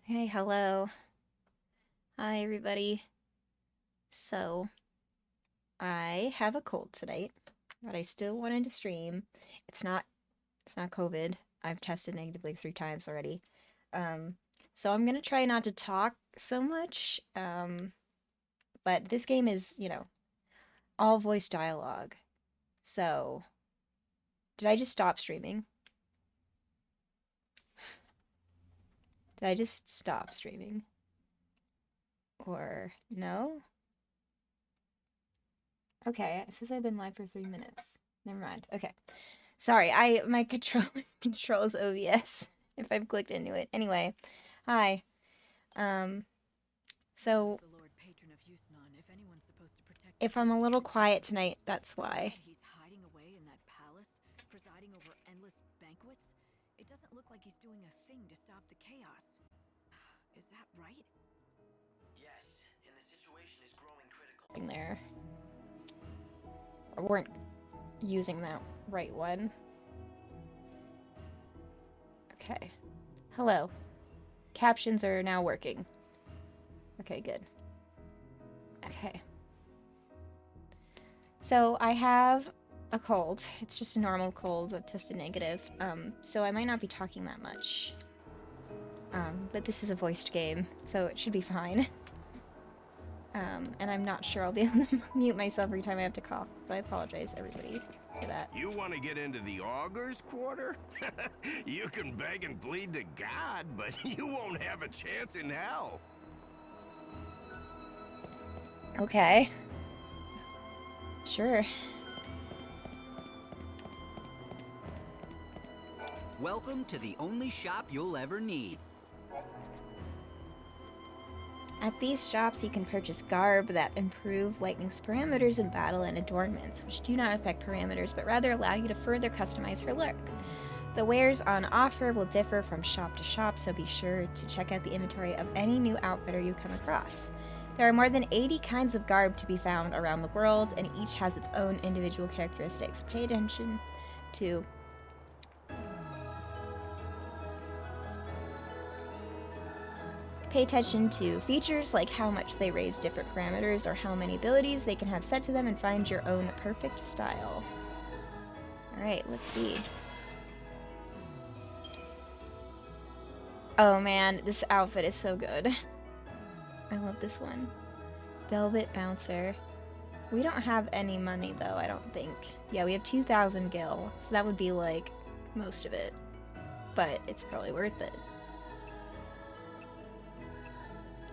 Hey, hello. Hi, everybody. So, I have a cold tonight, but I still wanted to stream. It's not it's not COVID. I've tested negatively 3 times already. Um, so I'm gonna try not to talk so much. But this game is, all voice dialogue. So, did I just stop streaming? Did I just stop streaming? Or no? Okay, it says I've been live for 3 minutes. Never mind. Okay. Sorry, my control controls OBS if I've clicked into it. Anyway, hi. Um, Who is so the Lord Patron of Yusnon, if anyone's supposed to protect the if I'm a people? little quiet tonight, that's why. He's hiding away in that palace, presiding over endless banquets? It doesn't look like he's doing a thing to stop the chaos. Is that right? Yes, and the situation is growing critical. In there, or weren't using that right one. Okay. Hello. Captions are now working. Okay, good. Okay. So I have a cold. It's just a normal cold. I tested negative. So I might not be talking that much. But this is a voiced game, so it should be fine. And I'm not sure I'll be able to mute myself every time I have to cough, so I apologize, everybody, for that. You want to get into the Augur's Quarter? You can beg and plead to God, but you won't have a chance in hell. Okay. Sure. Welcome to the only shop you'll ever need. At these shops, you can purchase garb that improve Lightning's parameters in battle and adornments, which do not affect parameters, but rather allow you to further customize her look. The wares on offer will differ from shop to shop, so be sure to check out the inventory of any new outfitter you come across. There are more than 80 kinds of garb to be found around the world, and each has its own individual characteristics. Pay attention to features like how much they raise different parameters or how many abilities they can have set to them, and find your own perfect style. Alright, let's see. Oh man, this outfit is so good. I love this one. Velvet Bouncer. We don't have any money though, I don't think. Yeah, we have 2,000 gil, so that would be like most of it. But it's probably worth it.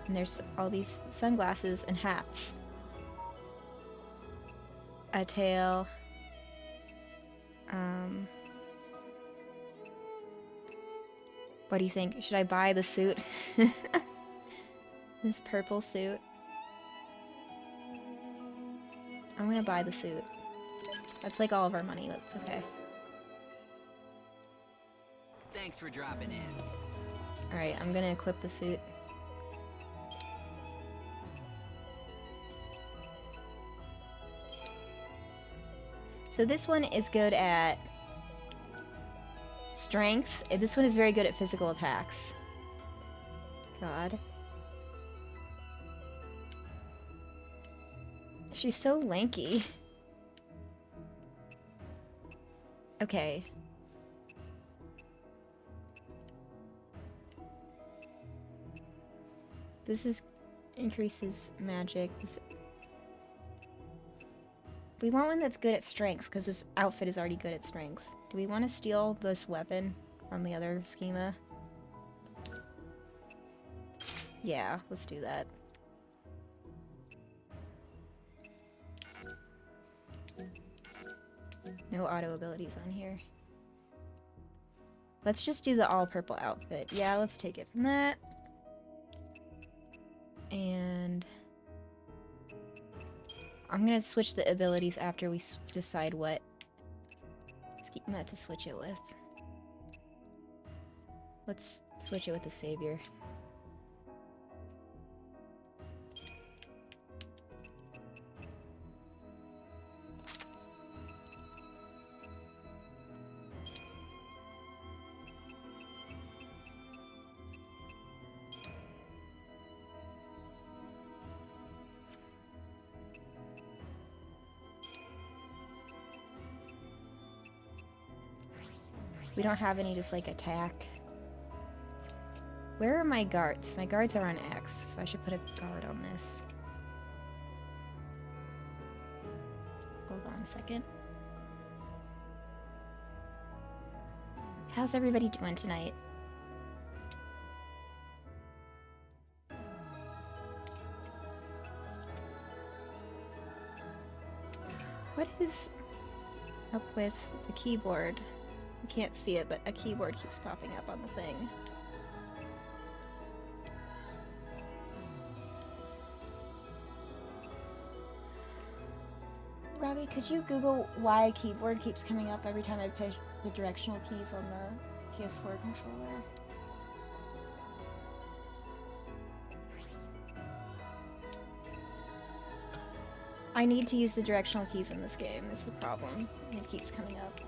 And there's all these sunglasses and hats. A tail. What do you think? Should I buy the suit? This purple suit. I'm gonna buy the suit. That's like all of our money, that's okay. Thanks for dropping in. Alright, I'm gonna equip the suit. So this one is good at strength. This one is very good at physical attacks. God. She's so lanky. Okay. This is increases magic. We want one that's good at strength, because this outfit is already good at strength. Do we want to steal this weapon from the other schema? Yeah, let's do that. No auto abilities on here. Let's just do the all-purple outfit. Yeah, let's take it from that. And I'm gonna switch the abilities after we decide what schema to switch it with. Let's switch it with the Savior. We don't have any just like attack. Where are my guards? My guards are on X, so I should put a guard on this. Hold on a second. How's everybody doing tonight? What is up with the keyboard? You can't see it, but a keyboard keeps popping up on the thing. Robbie, could you Google why a keyboard keeps coming up every time I push the directional keys on the PS4 controller? I need to use the directional keys in this game, is the problem. It keeps coming up.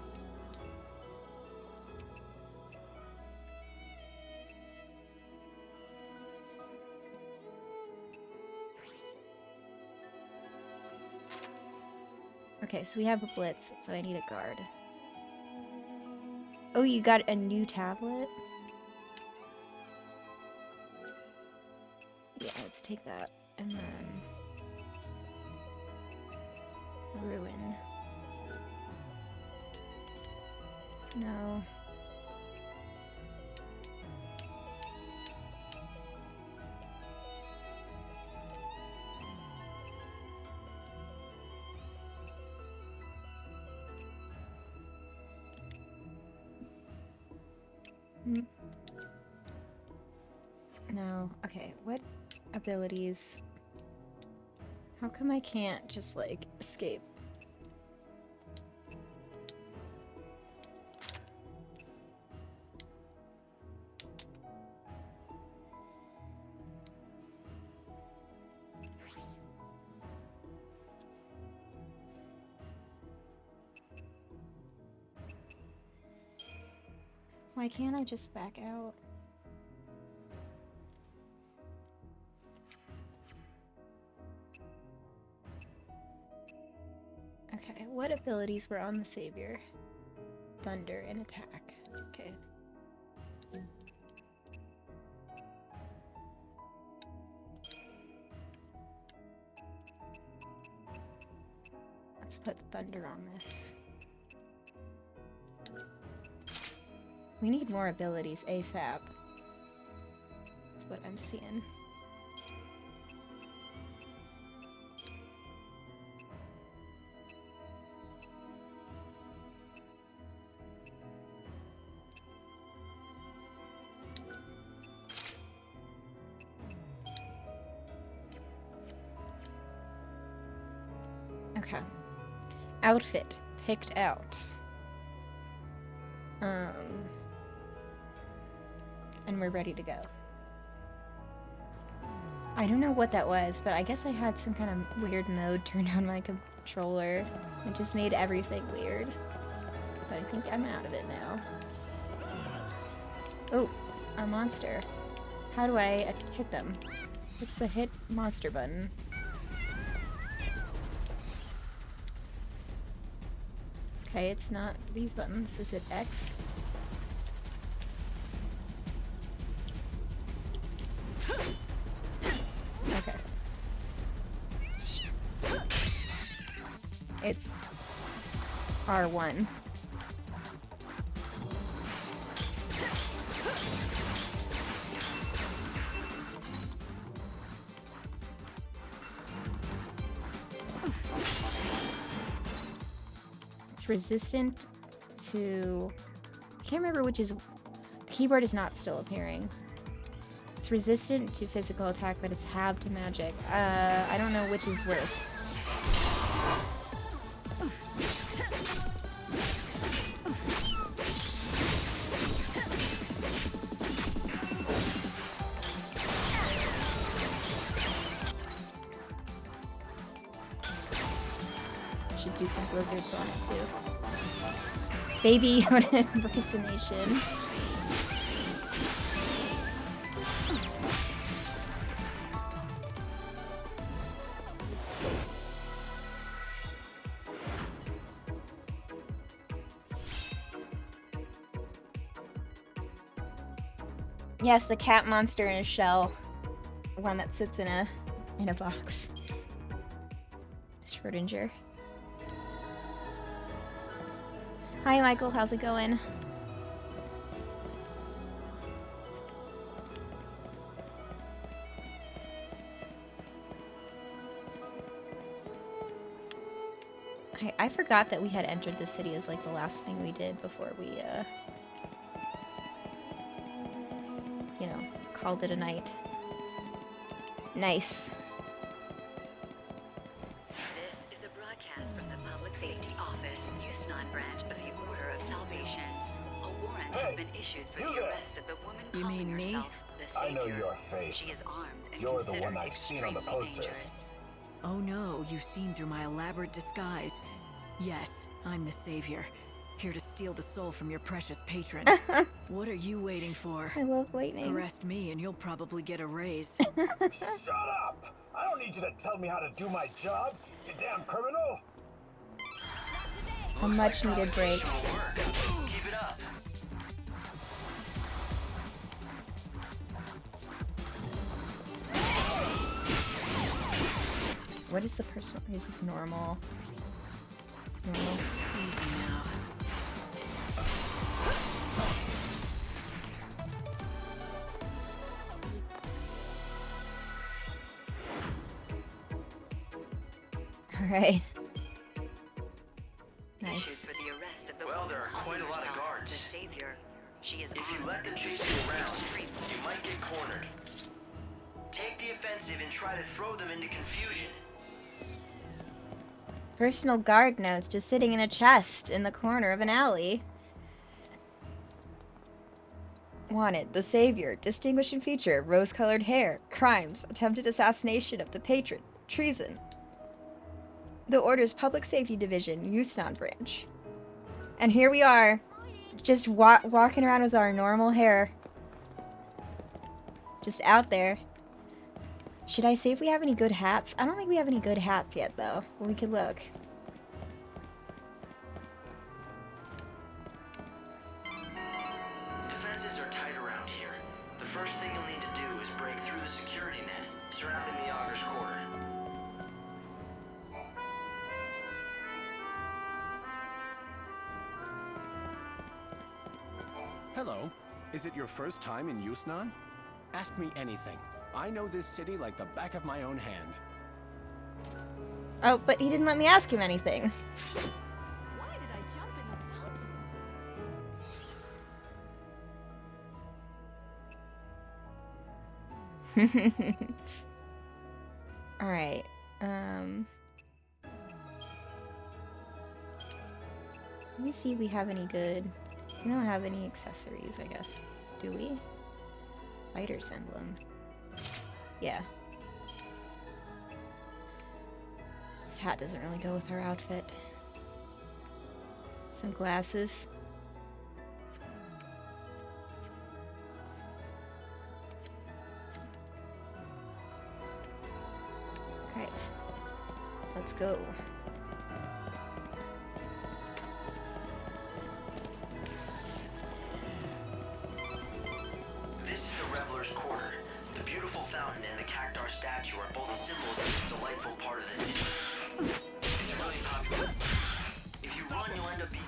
Okay, so we have a blitz, so I need a guard. Oh, you got a new tablet? Yeah, let's take that. And then... Ruin. No. No. Okay, what abilities? How come I can't just, like, escape? Why can't I just back out? Okay, what abilities were on the Savior? Thunder and attack. Okay. Let's put thunder on this. We need more abilities ASAP. That's what I'm seeing. Okay. Outfit picked out. And we're ready to go. I don't know what that was, but I guess I had some kind of weird mode turned on my controller. It just made everything weird. But I think I'm out of it now. Oh, a monster. How do I hit them? What's the hit monster button? Okay, it's not these buttons. Is it X? Okay. It's R1. It's resistant to... I can't remember which is... The keyboard is not still appearing. It's resistant to physical attack, but it's halved to magic. I don't know which is worse. Should do some blizzards on it too. Baby Yoda impersonation. Yes, the cat monster in a shell. One that sits in a box. Schrodinger. Hi Michael, how's it going? I forgot that we had entered the city as like the last thing we did before we you know, called it a night. Nice. This is a broadcast from the Public Safety Office, Yusnan branch of the Order of Salvation. A warrant has been issued for the arrest of the woman You calling mean me? herself the I know Savior. your face. She is armed and You're the considered one I've seen on the extremely posters. dangerous. Oh no, you've seen through my elaborate disguise. Yes, I'm the Savior. Here to steal the soul from your precious patron. What are you waiting for? I love lightning. Arrest me and you'll probably get a raise. Shut up! I don't need you to tell me how to do my job, you damn criminal! A much needed break. Professional work. Keep it up. What is the personal? Is this normal? Normal. Easy now. All right. Issued Nice. for the arrest of the Well, woman there are calling quite a lot of herself guards. The Savior. She is If you armed let them and chase considered you around, extremely you might get cornered. Take the offensive and try to throw them into confusion. Personal guard notes just sitting in a chest in the corner of an alley. Wanted, the Savior, distinguishing feature, rose-colored hair, crimes, attempted assassination of the patron, treason. The Order's Public Safety Division, Yusnan branch. And here we are, just walking around with our normal hair. Just out there. Should I see if we have any good hats? I don't think we have any good hats yet, though. We could look. Defenses are tight around here. The first thing you'll need to do is break through the security net surrounding the Augur's Quarter. Hello. Is it your first time in Yusnan? Ask me anything. I know this city like the back of my own hand. Oh, but he didn't let me ask him anything. Why did I jump in the fountain? Alright, let me see if we have any good... We don't have any accessories, I guess. Do we? Fighter's emblem. Yeah. This hat doesn't really go with our outfit. Some glasses. Right. Let's go. This is the Reveler's Quarter. The beautiful fountain and the Cactar statue are both symbols of this delightful part of the city. It's really popular. If you run, you'll end up being...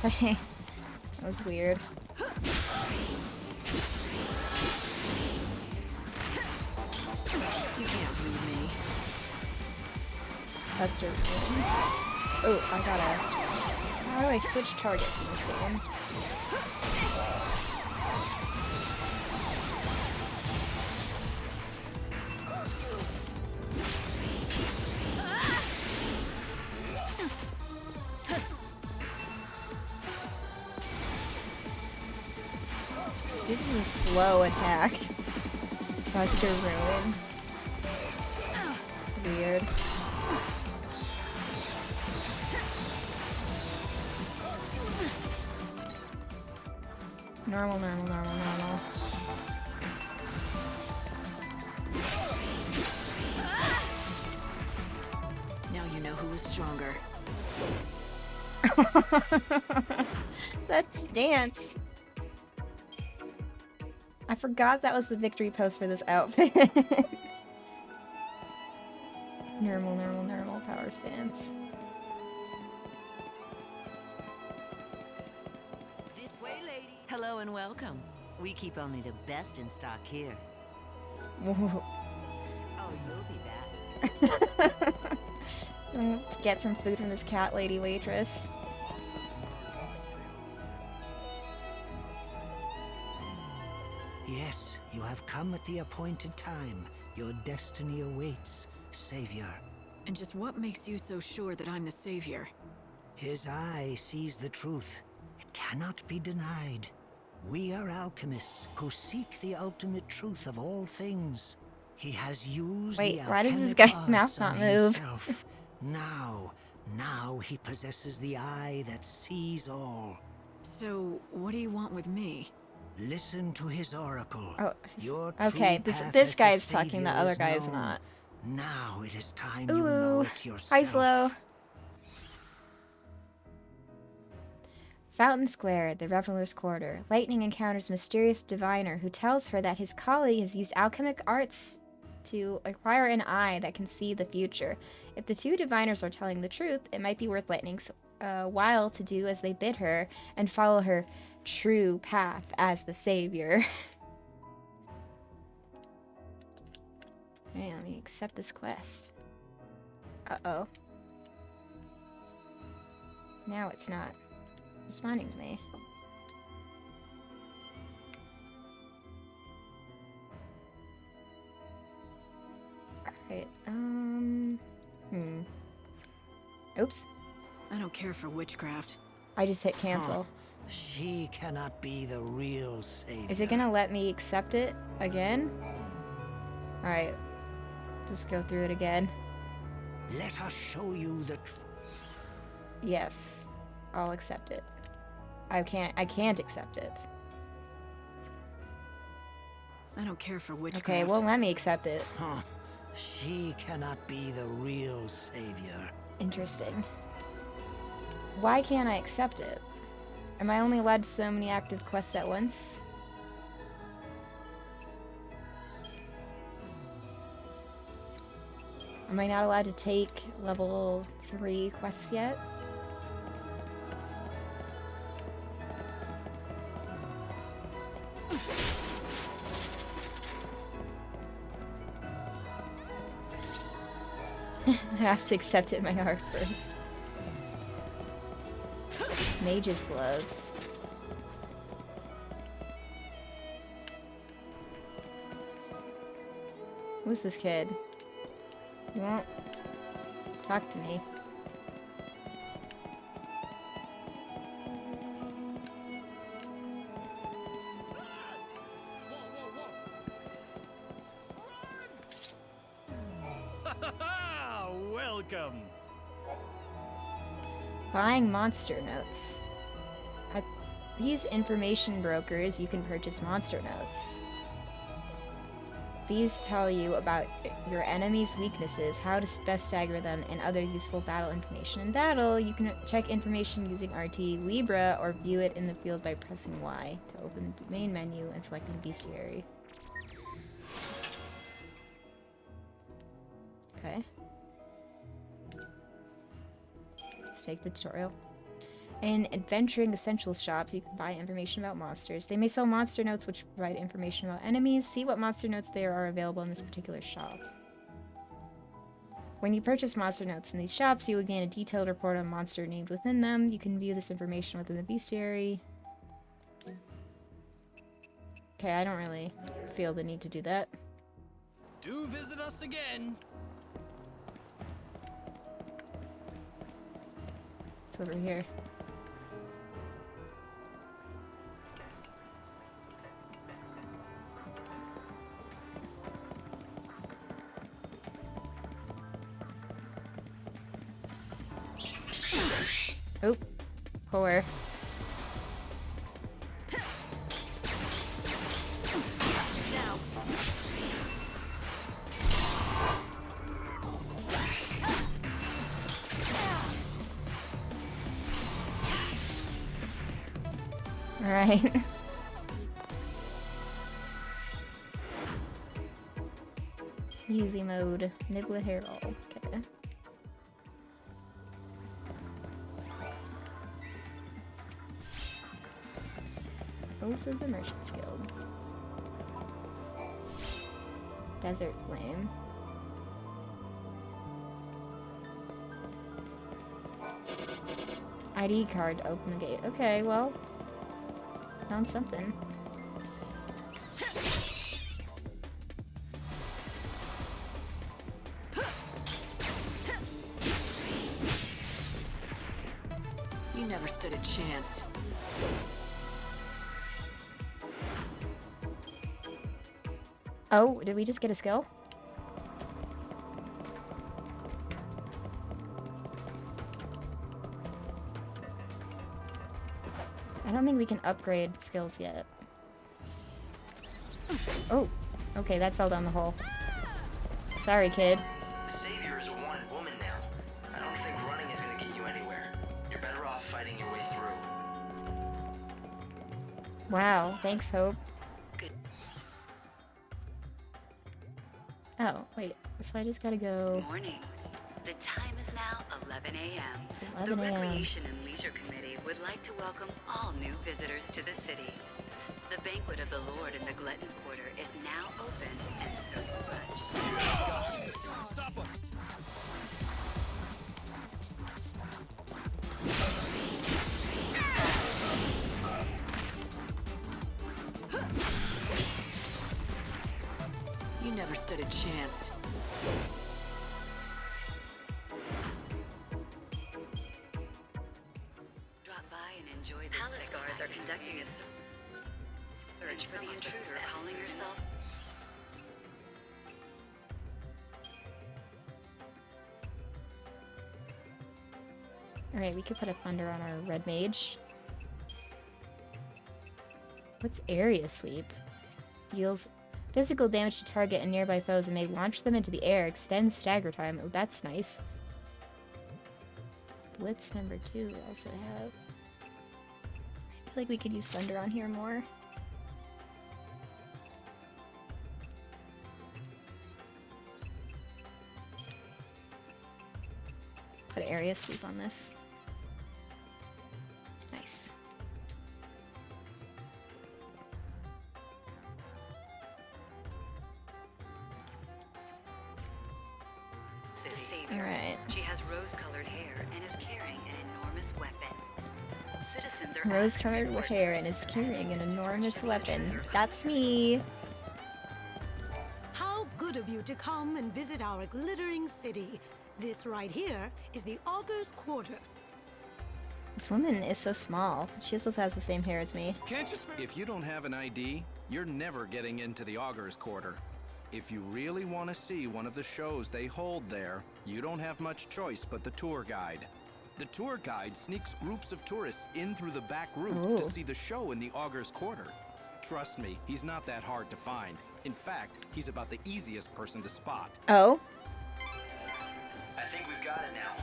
Okay. That was weird. You can't leave me. Buster. Oh, I gotta... How do I switch targets in this game? This is a slow attack. Buster Ruin. Weird. Normal, normal, normal, normal. Now you know who is stronger. Let's dance. I forgot that was the victory pose for this outfit. Normal power stance. This way, lady. Hello and welcome. We keep only the best in stock here. Whoa. Oh, you'll be back. Get some food from this cat lady waitress. Yes, you have come at the appointed time. Your destiny awaits, Savior. And just what makes you so sure that I'm the savior? His eye sees the truth. It cannot be denied. We are alchemists who seek the ultimate truth of all things. He has used Wait, the why does this alchemic guy's mouth arts not on move? himself. Now he possesses the eye that sees all. So, what do you want with me? Listen to his oracle. Oh, Your okay. true This path this as guy the is talking. The Savior other is guy is known. not. Now it is time you know Ooh, it yourself. hi Slow. Fountain Square, the Reveler's Quarter. Lightning encounters a mysterious diviner who tells her that his colleague has used alchemic arts to acquire an eye that can see the future. If the two diviners are telling the truth, it might be worth Lightning's while to do as they bid her and follow her true path as the savior. Okay, let me accept this quest. Uh-oh. Now it's not responding to me. Alright, Oops. I don't care for witchcraft. I just hit cancel. She cannot be the real Savior. Is it gonna let me accept it again? Alright. Just go through it again. Let us show you the truth. Yes. I'll accept it. I can't accept it. I don't care for witchcraft. Okay, well let me accept it. She cannot be the real Savior. Interesting. Why can't I accept it? Am I only allowed so many active quests at once? Am I not allowed to take level 3 quests yet? I have to accept it in my heart first. Mage's gloves. Who's this kid? You won't talk to me. Welcome. Buying monster notes. At these information brokers, you can purchase monster notes. These tell you about your enemy's weaknesses, how to best stagger them, and other useful battle information. In battle, you can check information using RT Libra or view it in the field by pressing Y to open the main menu and selecting Bestiary. Okay. Let's take the tutorial. In Adventuring Essentials shops, you can buy information about monsters. They may sell monster notes which provide information about enemies. See what monster notes there are available in this particular shop. When you purchase monster notes in these shops, you will gain a detailed report on monster named within them. You can view this information within the bestiary. Okay, I don't really feel the need to do that. Do visit us again. It's over here. Oop. Poor. Alright. Easy mode. Nibbler hair roll. Okay. Oath of the Merchants Guild. Desert Flame. ID card to open the gate. Okay, well. Found something. You never stood a chance. Oh, did we just get a skill? I don't think we can upgrade skills yet. Oh, okay, that fell down the hole. Sorry, kid. The Savior is a wanted woman now. I don't think running is gonna get you anywhere. You're better off fighting your way through. Wow, thanks, Hope. Oh, wait, so I just gotta go... Morning. The time is now 11 a.m. It's 11 The a.m. Recreation and Leisure Committee would like to welcome all new visitors to the city. The Banquet of the Lord in the Glutton's Quarter is now open and serving lunch. Stop him! You never stood a chance. Drop by and enjoy the Palace guards are conducting a search for the intruder calling herself. Alright, we could put a thunder on our red mage. What's area sweep? Deals physical damage to target and nearby foes and may launch them into the air. Extends stagger time. Oh, that's nice. Blitz number 2 we also have. I feel like we could use thunder on here more. Put area sweep on this. Nice. The Savior. Alright. She has rose-colored hair and is carrying an enormous weapon. Citizens are Rose asked to colored report hair and is carrying an enormous weapon. That's me. How good of you to come and visit our glittering city. This right here is the Augur's Quarter. This woman is so small. She also has the same hair as me. Can't you If you don't have an ID, you're never getting into the Augur's Quarter. If you really want to see one of the shows they hold there, you don't have much choice but the tour guide. The tour guide sneaks groups of tourists in through the back route to Ooh. see the show in the Augur's Quarter. Trust me, he's not that hard to find. In fact, he's about the easiest person to spot. Oh? I think we've got it now.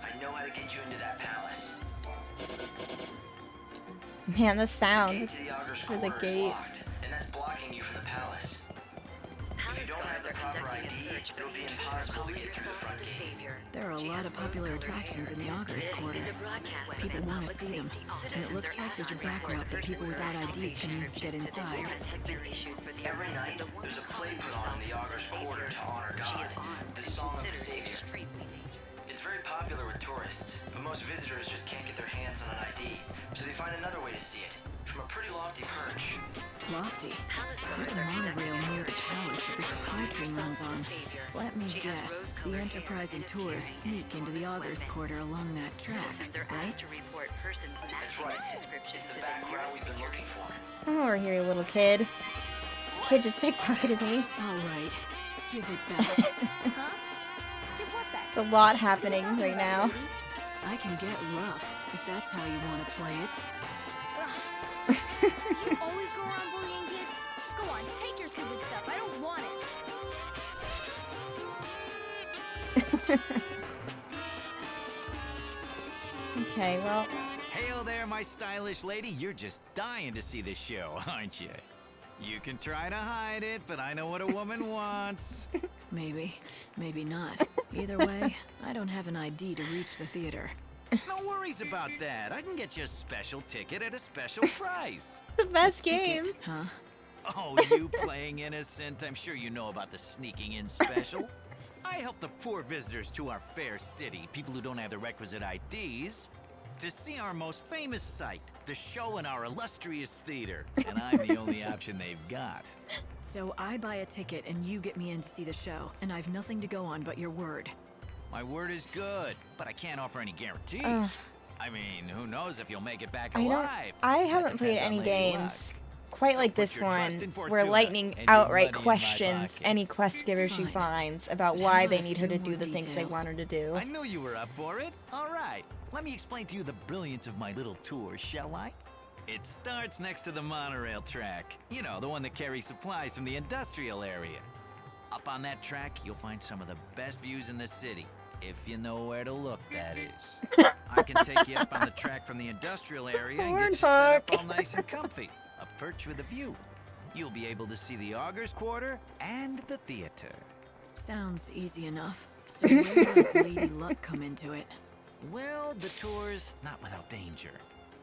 I know how to get you into that palace. Man, the The sound gate to the Augur's for the Quarter is gate. locked, and that's blocking you from the palace. If you don't have the proper ID, it'll be impossible to get through the front gate. There are a lot of popular attractions in the Augur's Quarter. People want to see them, and it looks like there's a back route that people without IDs can use to get inside. Every night, there's a play put on in the Augur's Quarter to honor God, the Song of the Savior. It's very popular with tourists, but most visitors just can't get their hands on an ID, so they find another way to see it, from a pretty lofty perch. Lofty. There's a monorail near the palace that the supply train runs on. Let me guess, the enterprising tourists sneak into the Augur's Quarter along that track, right? That's right. It's the back route we've been looking for. Come over here, you little kid. This kid just pickpocketed me. All right, give it back. There's a lot happening right now. I can get rough, if that's how you want to play it. You always go around bullying kids? Go on, take your stupid stuff. I don't want it. Okay, well, Hail there, my stylish lady. You're just dying to see this show, aren't you? You can try to hide it, but I know what a woman wants. Maybe, maybe not. Either way, I don't have an ID to reach the theater. No worries about that. I can get you a special ticket at a special price. The best game. Huh? Oh, you playing innocent? I'm sure you know about the sneaking in special. I help the poor visitors to our fair city, people who don't have the requisite IDs, to see our most famous sight, the show in our illustrious theater. And I'm the only option they've got. So I buy a ticket and you get me in to see the show, and I've nothing to go on but your word. My word is good, but I can't offer any guarantees. Ugh. I mean, who knows if you'll make it back I alive? haven't played depends on any Lady games quite like this your trust one, in where Fortuna Lightning and your outright money in my questions pocket. any quest giver she Fine. finds about But why how they about a need her to few do more the things they details? want her to do. I knew you were up for it. All right, let me explain to you the brilliance of my little tour, shall I? It starts next to the monorail track. You know, the one that carries supplies from the industrial area. Up on that track, you'll find some of the best views in the city. If you know where to look, that is. I can take you up on the track from the industrial area and get you set up all nice and comfy. A perch with a view. You'll be able to see the Augers Quarter and the theater. Sounds easy enough. So where does Lady Luck come into it? Well, the tour's not without danger.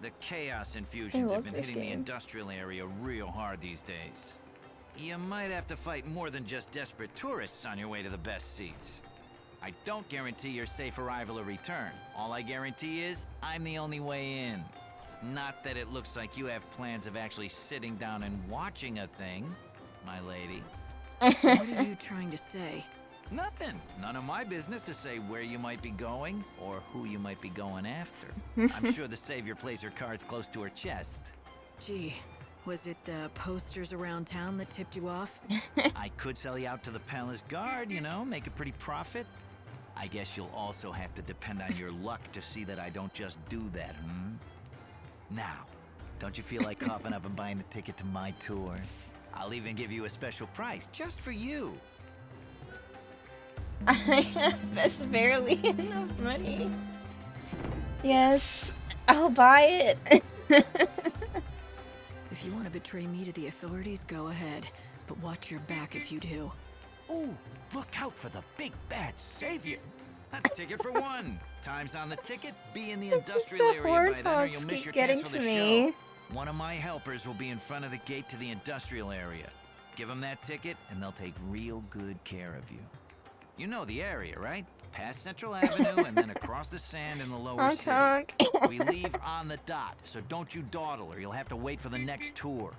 The chaos infusions love have been this hitting the game. industrial area real hard these days. You might have to fight more than just desperate tourists on your way to the best seats. I don't guarantee your safe arrival or return. All I guarantee is I'm the only way in. Not that it looks like you have plans of actually sitting down and watching a thing, my lady. What are you trying to say? Nothing. None of my business to say where you might be going or who you might be going after. I'm sure the Savior plays her cards close to her chest. Gee, was it the posters around town that tipped you off? I could sell you out to the palace guard, you know, make a pretty profit. I guess you'll also have to depend on your luck to see that I don't just do that, Now, don't you feel like coughing up and buying a ticket to my tour? I'll even give you a special price just for you. I have just barely enough money. Yes, I'll buy it. If you want to betray me to the authorities, go ahead. But watch your back if you do. Ooh, look out for the big bad Savior. A ticket for one. Time's on the ticket. Be in the industrial the area by then, or Horcruxes you'll miss keep your getting chance for to the me. show. One of my helpers will be in front of the gate to the industrial area. Give them that ticket, and they'll take real good care of you. You know the area, right? Past Central Avenue and then across the sand in the lower Honk, city. honk. We leave on the dot, so don't you dawdle or you'll have to wait for the next tour.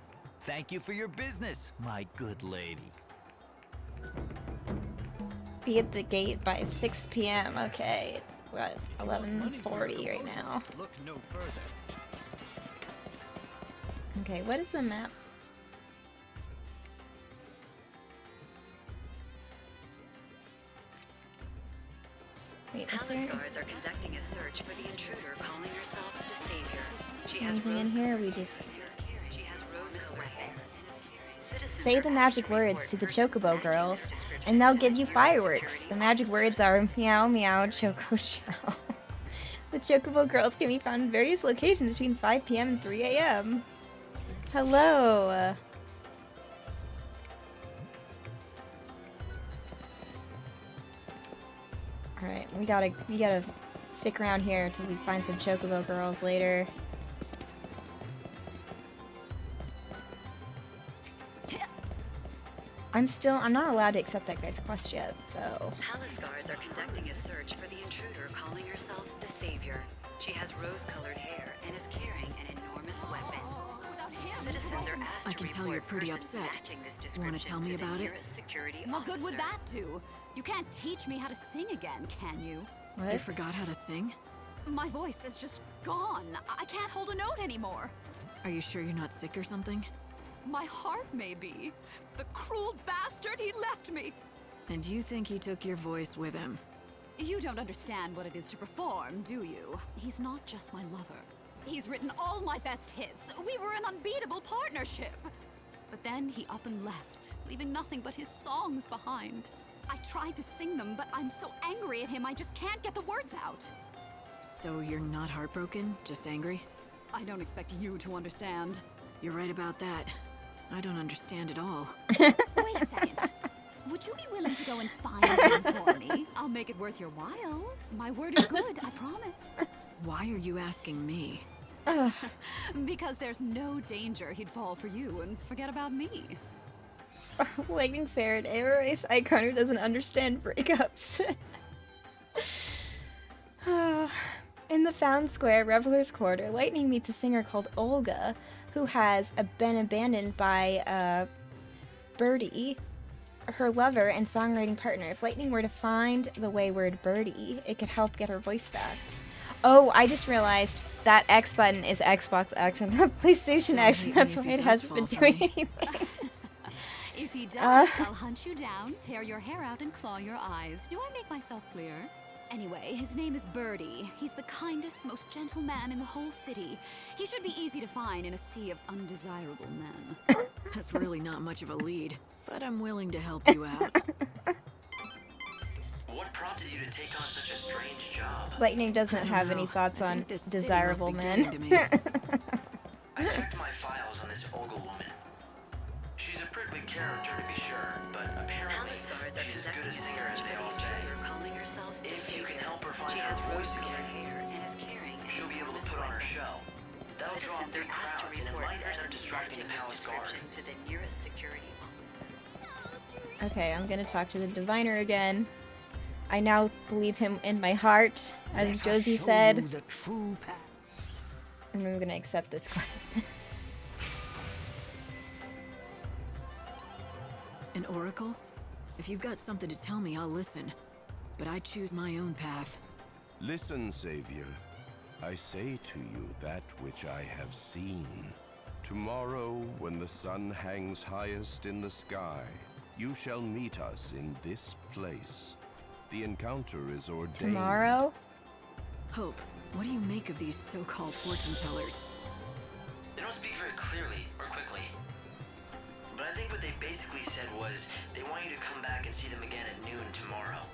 Thank you for your business, my good lady. Be at the gate by 6 p.m. Okay, it's what, 11:40 right now. Look no further. Okay, what is the map? Wait, is Palace there guards are conducting a search for the intruder calling herself the Savior. She has anything in here? We just She has rose-colored hair. Citizens say are the magic asking words for to the search Chocobo matching girls, their description and they'll of give you security fireworks. The security magic words are meow meow Choco Shell. The Chocobo girls can be found in various locations between 5 p.m. and 3 a.m. Hello. Alright, we gotta stick around here until we find some Chocobo girls later. I'm not allowed to accept that guy's quest yet, so. Palace guards are conducting a search for the intruder calling herself the Savior. She has rose-colored hair and is carrying an enormous weapon. Citizens are asked I to can tell you're report pretty persons upset. matching this Wanna description tell me to the about it? nearest security What good would officer. that do? You can't teach me how to sing again, can you? What? You forgot how to sing? My voice is just gone. I can't hold a note anymore. Are you sure you're not sick or something? My heart may be. The cruel bastard, he left me. And you think he took your voice with him? You don't understand what it is to perform, do you? He's not just my lover. He's written all my best hits. We were an unbeatable partnership. But then he up and left, leaving nothing but his songs behind. I tried to sing them, but I'm so angry at him I just can't get the words out. So you're not heartbroken, just angry? I don't expect you to understand. You're right about that. I don't understand at all. Wait a second. Would you be willing to go and find him for me? I'll make it worth your while. My word is good, I promise. Why are you asking me? Because there's no danger he'd fall for you and forget about me. Lightning Ferret, Air Race icon who doesn't understand breakups. In the Found Square, Reveler's Quarter, Lightning meets a singer called Olga, who has been abandoned by Birdie, her lover and songwriting partner. If Lightning were to find the wayward Birdie, it could help get her voice back. Oh, I just realized that X button is Xbox X and not PlayStation X, and that's why it hasn't been doing anything. If he does, I'll hunt you down, tear your hair out, and claw your eyes. Do I make myself clear? Anyway, his name is Birdie. He's the kindest, most gentle man in the whole city. He should be easy to find in a sea of undesirable men. That's really not much of a lead, but I'm willing to help you out. What prompted you to take on such a strange job? Lightning doesn't have any thoughts on desirable men. I checked my files on this Olga woman. She's a prickly character to be sure, but apparently she's as good a singer as they all say. If you can help her find her voice again, she'll be able to put on her show. That'll draw big crowds, and it might end up distracting the palace guard. Okay, I'm gonna talk to the diviner again. I now believe him in my heart, as Josie said. And I'm gonna accept this quest. An oracle? If you've got something to tell me, I'll listen. But I choose my own path. Listen, Savior. I say to you that which I have seen. Tomorrow, when the sun hangs highest in the sky, you shall meet us in this place. The encounter is ordained. Tomorrow? Hope, what do you make of these so-called fortune tellers? They don't speak very clearly or quickly. But I think what they basically said was they want you to come back and see them again at noon tomorrow.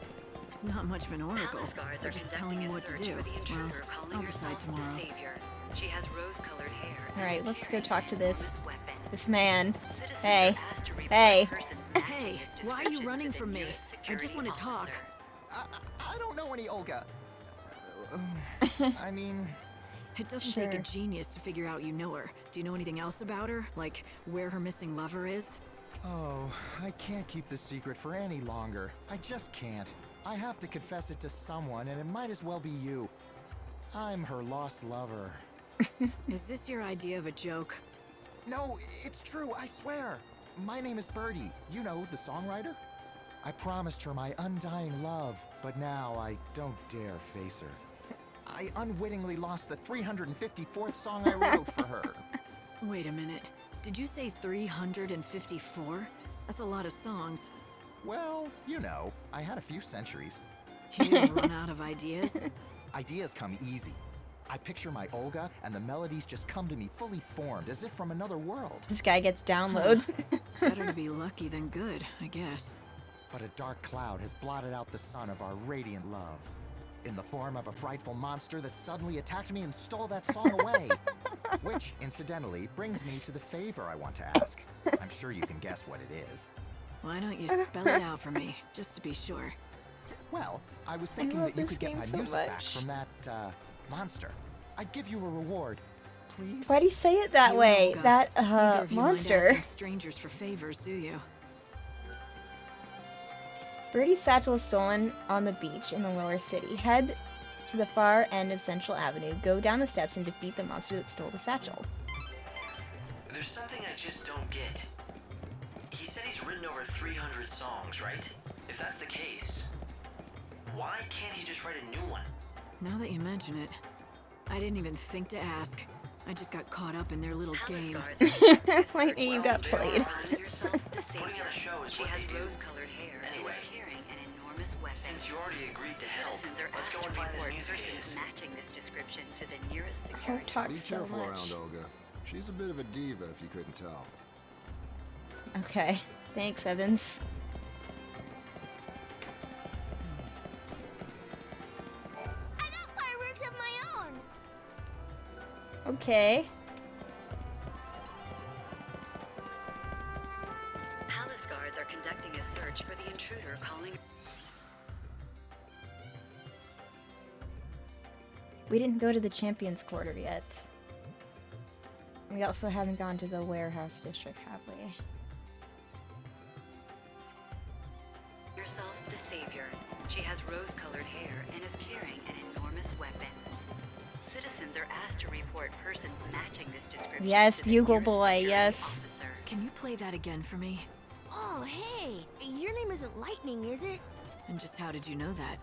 It's not much of an oracle. They're just telling me what to do. Well, I'll decide tomorrow. She has rose-colored hair. Alright, let's go talk to this man. Hey. Hey. Hey, why are you running from me? I just want to talk. I don't know any Olga. I mean... It doesn't take a genius to figure out you know her. Do you know anything else about her? Like, where her missing lover is? Oh, I can't keep this secret for any longer. I just can't. I have to confess it to someone, and it might as well be you. I'm her lost lover. Is this your idea of a joke? No, it's true, I swear. My name is Birdie. You know, the songwriter? I promised her my undying love, but now I don't dare face her. I unwittingly lost the 354th song I wrote for her. Wait a minute. Did you say 354? That's a lot of songs. Well, you know, I had a few centuries. You didn't run out of ideas? Ideas come easy. I picture my Olga, and the melodies just come to me fully formed, as if from another world. This guy gets downloads. Better to be lucky than good, I guess. But a dark cloud has blotted out the sun of our radiant love. In the form of a frightful monster that suddenly attacked me and stole that song away. Which, incidentally, brings me to the favor I want to ask. I'm sure you can guess what it is. Why don't you spell it out for me, just to be sure? Well, I was thinking that you could get my music back from that, monster. I'd give you a reward. Please? Why do you say it that way? That, Neither of you monster. mind asking strangers for favors, do you? Birdie's satchel is stolen on the beach in the lower city. Head to the far end of Central Avenue, go down the steps, and defeat the monster that stole the satchel. There's something I just don't get. He said he's written over 300 songs, right? If that's the case, why can't he just write a new one? Now that you mention it, I didn't even think to ask. I just got caught up in their little game. Like you got played. Putting on a show is what they do. Anyway, since you already agreed to help, let's go and find this music case. Hope talks Be so careful much. around Olga. She's a bit of a diva if you couldn't tell. Okay, thanks, Evans. I got fireworks of my own. Okay. are conducting a search for the intruder calling. We didn't go to the Champions Quarter yet. We also haven't gone to the Warehouse District, have we? Yourself the Savior. She has rose-colored hair and is carrying an enormous weapon. Citizens are asked to report persons matching this description. Yes, to the Bugle nearest Boy, security yes. officer. Can you play that again for me? Oh, hey! Your name isn't Lightning, is it? And just how did you know that?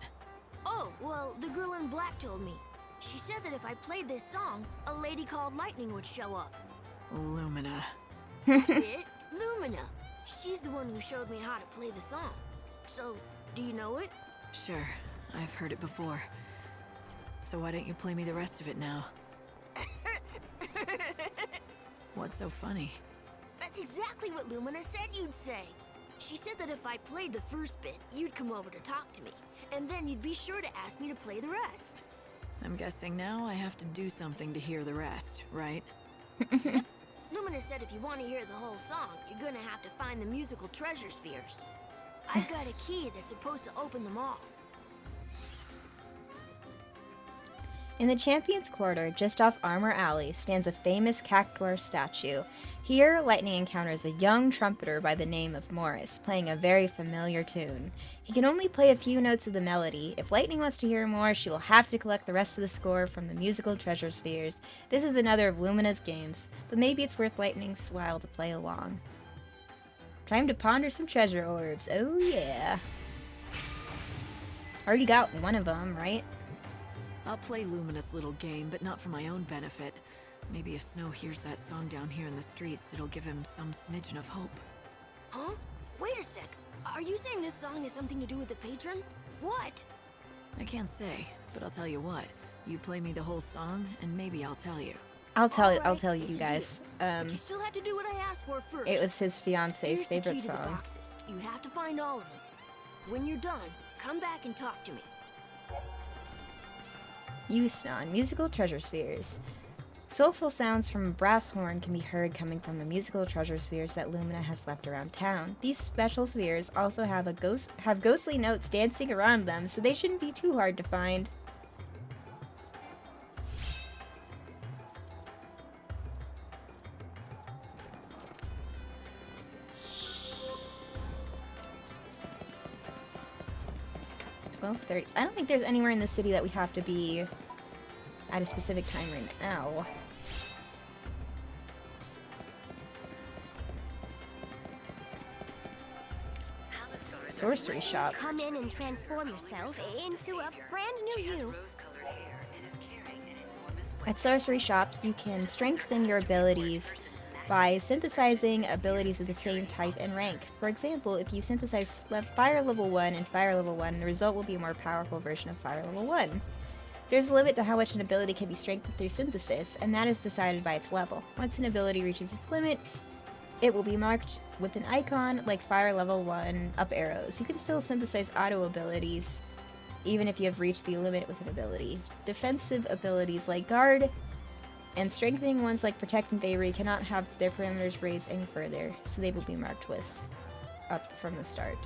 Oh, well, the girl in black told me. She said that if I played this song, a lady called Lightning would show up. Lumina. That's it, Lumina. She's the one who showed me how to play the song. So, do you know it? Sure, I've heard it before. So why don't you play me the rest of it now? What's so funny? That's exactly what Lumina said you'd say. She said that if I played the first bit, you'd come over to talk to me, and then you'd be sure to ask me to play the rest. I'm guessing now I have to do something to hear the rest, right? Lumina said if you want to hear the whole song, you're gonna have to find the musical treasure spheres. I've got a key that's supposed to open them all. In the Champions Quarter, just off Armor Alley, stands a famous Cactuar statue. Here, Lightning encounters a young trumpeter by the name of Morris, playing a very familiar tune. He can only play a few notes of the melody. If Lightning wants to hear more, she will have to collect the rest of the score from the musical treasure spheres. This is another of Lumina's games, but maybe it's worth Lightning's while to play along. Time to ponder some treasure orbs. Oh yeah. Already got one of them, right? I'll play Lumina's little game, but not for my own benefit. Maybe if Snow hears that song down here in the streets, it'll give him some smidgen of hope. Huh? Wait a sec. Are you saying this song has something to do with the patron? What? I can't say, but I'll tell you what. You play me the whole song, and maybe I'll tell you. I'll tell Alright, you it's a guys. But you still have to do what I asked for first. It was his fiance's Here's favorite the key to the song. boxes. You have to find all of them. When you're done, come back and talk to me. Yusnon, musical treasure spheres. Soulful sounds from a brass horn can be heard coming from the musical treasure spheres that Lumina has left around town. These special spheres also have ghostly notes dancing around them, so they shouldn't be too hard to find. $12:30. I don't think there's anywhere in the city that we have to be at a specific time right now. Sorcery shop. Come in and transform yourself into a brand new you. At sorcery shops, you can strengthen your abilities by synthesizing abilities of the same type and rank. For example, if you synthesize Fire Level 1 and Fire Level 1, the result will be a more powerful version of Fire Level 1. There's a limit to how much an ability can be strengthened through synthesis, and that is decided by its level. Once an ability reaches its limit, it will be marked with an icon like Fire Level 1 up arrows. You can still synthesize auto abilities, even if you have reached the limit with an ability. Defensive abilities like Guard and strengthening ones like Protect and Vayri cannot have their parameters raised any further, so they will be marked with up from the start.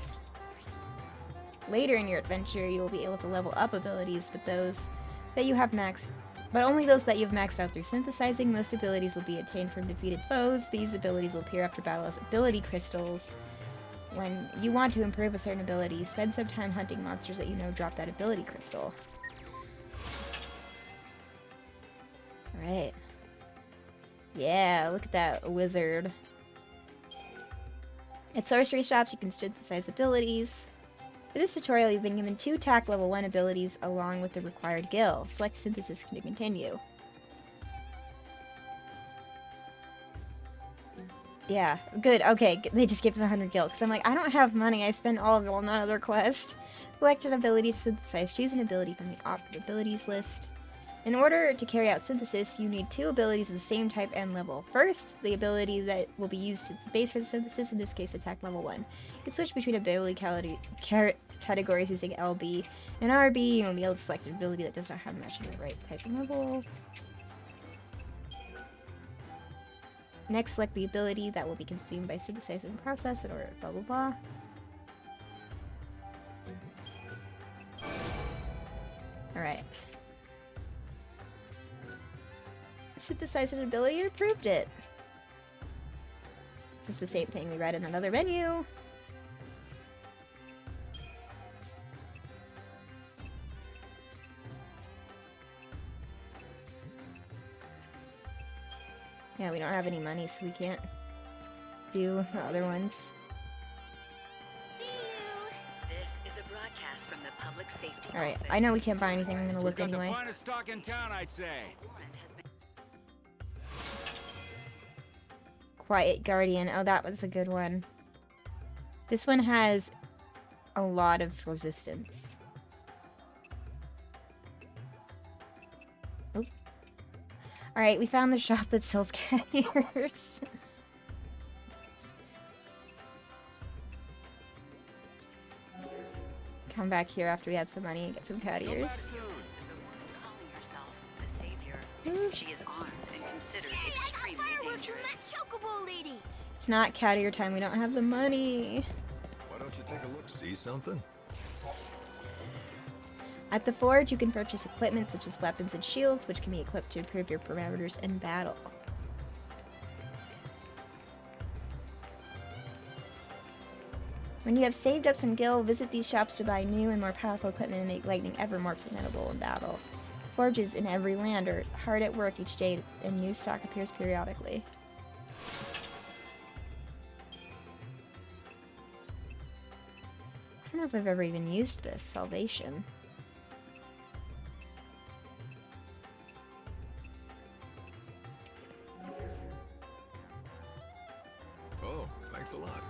Later in your adventure, you will be able to level up abilities, but those that you have maxed, but only those that you've maxed out through synthesizing. Most abilities will be attained from defeated foes. These abilities will appear after battle as ability crystals. When you want to improve a certain ability, spend some time hunting monsters that you know drop that ability crystal. Alright. Yeah, look at that wizard. At sorcery shops, you can synthesize abilities. For this tutorial, you've been given 2 attack level 1 abilities along with the required gil. Select synthesis to continue. Yeah, good. Okay, they just gave us 100 gil, because I'm like, I don't have money. I spend all of it on that other quest. Select an ability to synthesize. Choose an ability from the offered abilities list. In order to carry out synthesis, you need 2 abilities of the same type and level. First, the ability that will be used as the base for the synthesis, in this case attack level 1. You can switch between ability categories using LB and RB. You will be able to select an ability that does not have matching the right type and level. Next, select the ability that will be consumed by synthesizing the process in order blah blah blah. Alright. Synthesize an ability and approved it. This is the same thing we read in another menu. Yeah, we don't have any money, so we can't do the other ones. This is a broadcast from the public safety. Alright, I know we can't buy anything, I'm gonna look Got anyway. the finest stock in town, I'd say. Quiet Guardian, oh that was a good one. This one has a lot of resistance. Oop. Alright, we found the shop that sells cat ears. Come back here after we have some money and get some cat ears. She is armed and considered extremely dangerous. Chocobo lady. It's not cat ear time, we don't have the money. Why don't you take a look? See something? At the forge, you can purchase equipment such as weapons and shields, which can be equipped to improve your parameters in battle. When you have saved up some gil, visit these shops to buy new and more powerful equipment and make lightning ever more formidable in battle. Forges in every land are hard at work each day, and new stock appears periodically. I don't know if I've ever even used this. Salvation. Oh, thanks a lot.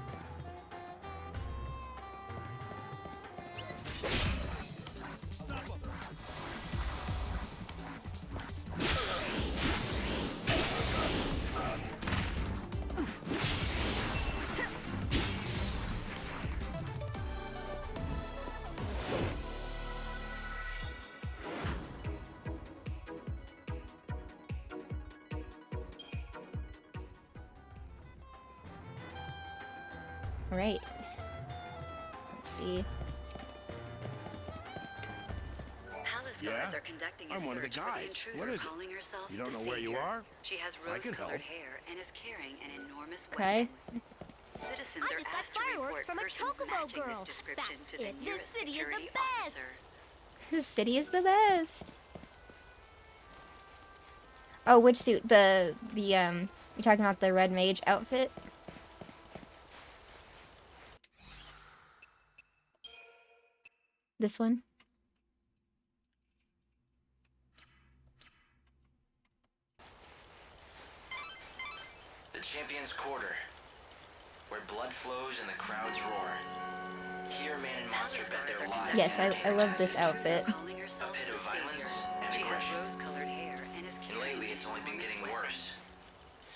Alright. Let's see. Palace Yeah? guards are conducting a I'm one of the search for guys. intruder What is it? calling herself You don't the know where you Savior. are? She has I can rose-colored help. hair and is carrying an enormous Okay. weapon. Citizens I are just got asked to fireworks report from a persons chocobo matching girl. this description That's to the it. This nearest city is the security best. officer. This city is the best. Oh, which suit? You're talking about the red mage outfit? This one? The Champion's Quarter, where blood flows and the crowds roar. Here, man and monster bet their lives. Yes, I love this outfit. A pit of violence and aggression. And lately, it's only been getting worse.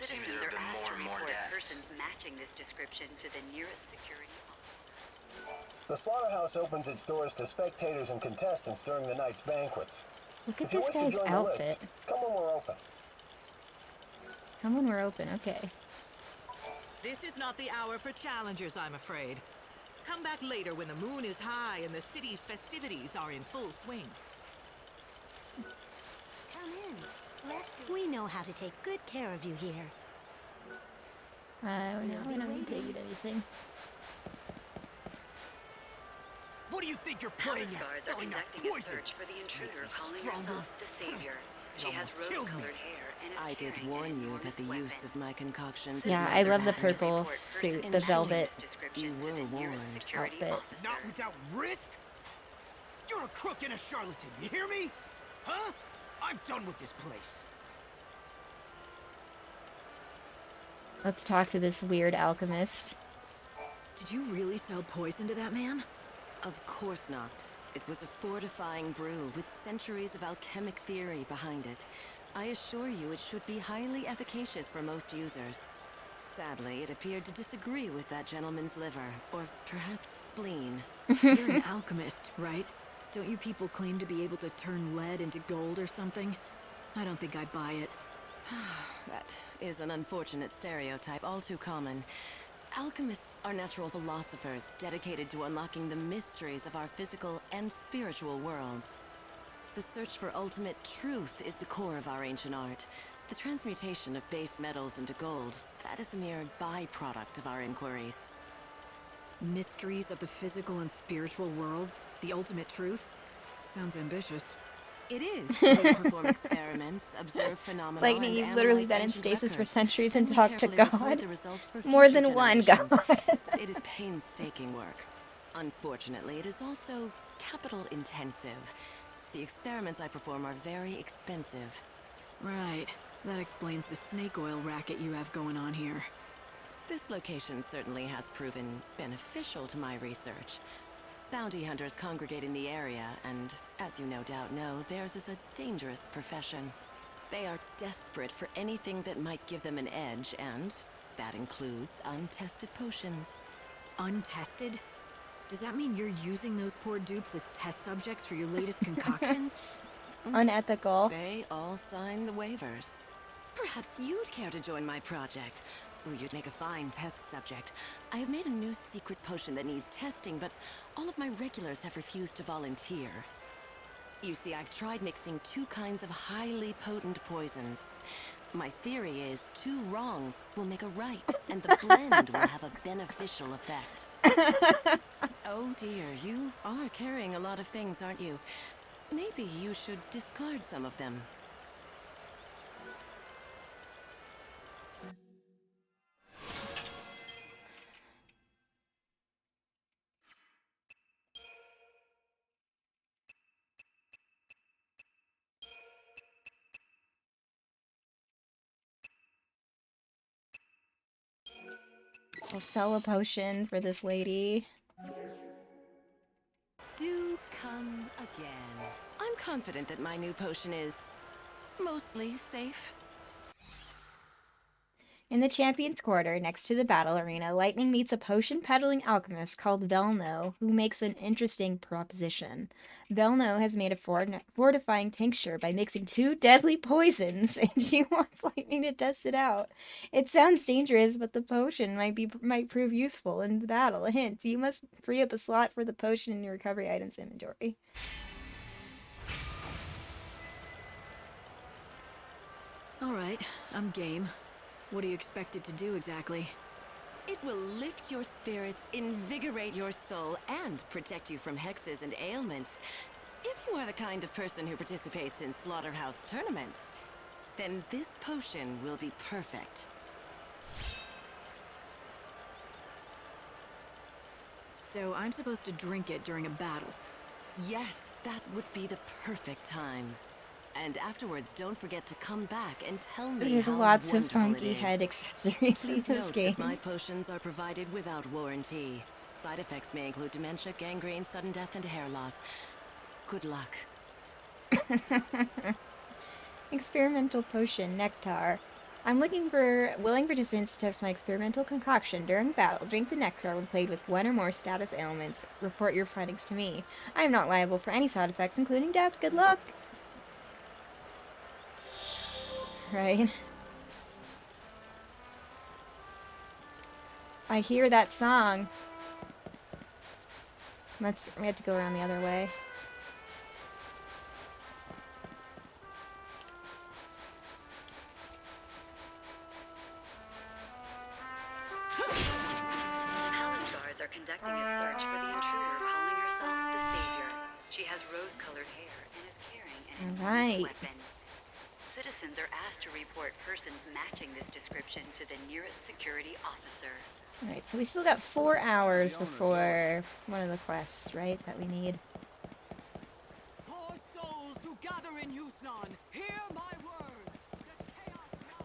Seems Citizens there have are been asked more to and more report deaths. persons matching this description to the nearest security The slaughterhouse opens its doors to spectators and contestants during the night's banquets. Look at If you this wish to guy's join the list, outfit. come when we're open. Come when we're open, okay. This is not the hour for challengers, I'm afraid. Come back later when the moon is high and the city's festivities are in full swing. Come in. We know how to take good care of you here. No, we're not gonna take it anything. What do you think you're Palace playing at? guards are Selling that conducting a poison? search for the intruder calling stronger. herself the Savior. It She has almost killed me. rose-colored hair and is I did carrying warn an you that the enormous use of my concoctions Yeah, is I neither love the madness. purple suit, the velvet You were warned. outfit. Not without risk? You're a crook and a charlatan, you hear me? Huh? I'm done with this place. Let's talk to this weird alchemist. Did you really sell poison to that man? Of course not. It was a fortifying brew with centuries of alchemic theory behind it. I assure you it should be highly efficacious for most users. Sadly, it appeared to disagree with that gentleman's liver, or perhaps spleen. You're an alchemist, right? Don't you people claim to be able to turn lead into gold or something? I don't think I'd buy it. That is an unfortunate stereotype, all too common. Alchemists are natural philosophers dedicated to unlocking the mysteries of our physical and spiritual worlds. The search for ultimate truth is the core of our ancient art. The transmutation of base metals into gold, that is a mere byproduct of our inquiries. Mysteries of the physical and spiritual worlds? The ultimate truth? Sounds ambitious. It is. We perform experiments, observe phenomena, Lightning, and you've literally analyze been in ancient stasis for records. centuries Then and we talked to carefully record God. the results for More future than one generations. God. It is painstaking work. Unfortunately, it is also capital intensive. The experiments I perform are very expensive. Right. That explains the snake oil racket you have going on here. This location certainly has proven beneficial to my research. Bounty hunters congregate in the area, and as you no doubt know, theirs is a dangerous profession. They are desperate for anything that might give them an edge, and that includes untested potions. Untested? Does that mean you're using those poor dupes as test subjects for your latest concoctions? Unethical. They all sign the waivers. Perhaps you'd care to join my project. Ooh, you'd make a fine test subject. I have made a new secret potion that needs testing, but all of my regulars have refused to volunteer. You see, I've tried mixing 2 kinds of highly potent poisons. My theory is 2 wrongs will make a right, and the blend will have a beneficial effect. Oh dear, you are carrying a lot of things, aren't you? Maybe you should discard some of them. I'll sell a potion for this lady. Do come again. I'm confident that my new potion is mostly safe. In the Champions Quarter, next to the battle arena, Lightning meets a potion-peddling alchemist called Velno, who makes an interesting proposition. Velno has made a fortifying tincture by mixing 2 deadly poisons, and she wants Lightning to test it out. It sounds dangerous, but the potion might prove useful in the battle. A hint, you must free up a slot for the potion in your recovery items inventory. Alright, I'm game. What do you expect it to do exactly? It will lift your spirits, invigorate your soul, and protect you from hexes and ailments. If you are the kind of person who participates in slaughterhouse tournaments, then this potion will be perfect. So I'm supposed to drink it during a battle? Yes, that would be the perfect time. And afterwards, don't forget to come back and tell me There's how lots of wonderful funky it is. head accessories in Please this note game. that my potions are provided without warranty. Side effects may include dementia, gangrene, sudden death, and hair loss. Good luck. Experimental potion, nectar. I'm looking for willing participants to test my experimental concoction during battle. Drink the nectar when played with 1 or more status ailments. Report your findings to me. I am not liable for any side effects, including death. Good luck! Right. I hear that song. We have to go around the other way. Palace guards are conducting a search for the intruder calling herself the Savior. She has rose-colored hair and is carrying an Alright. weapon. Citizens are asked to report persons matching this description to the nearest security officer. Alright, so we still got 4 hours before one of the quests, right, that we need. Poor souls who gather in Yusnan, hear my words! The chaos now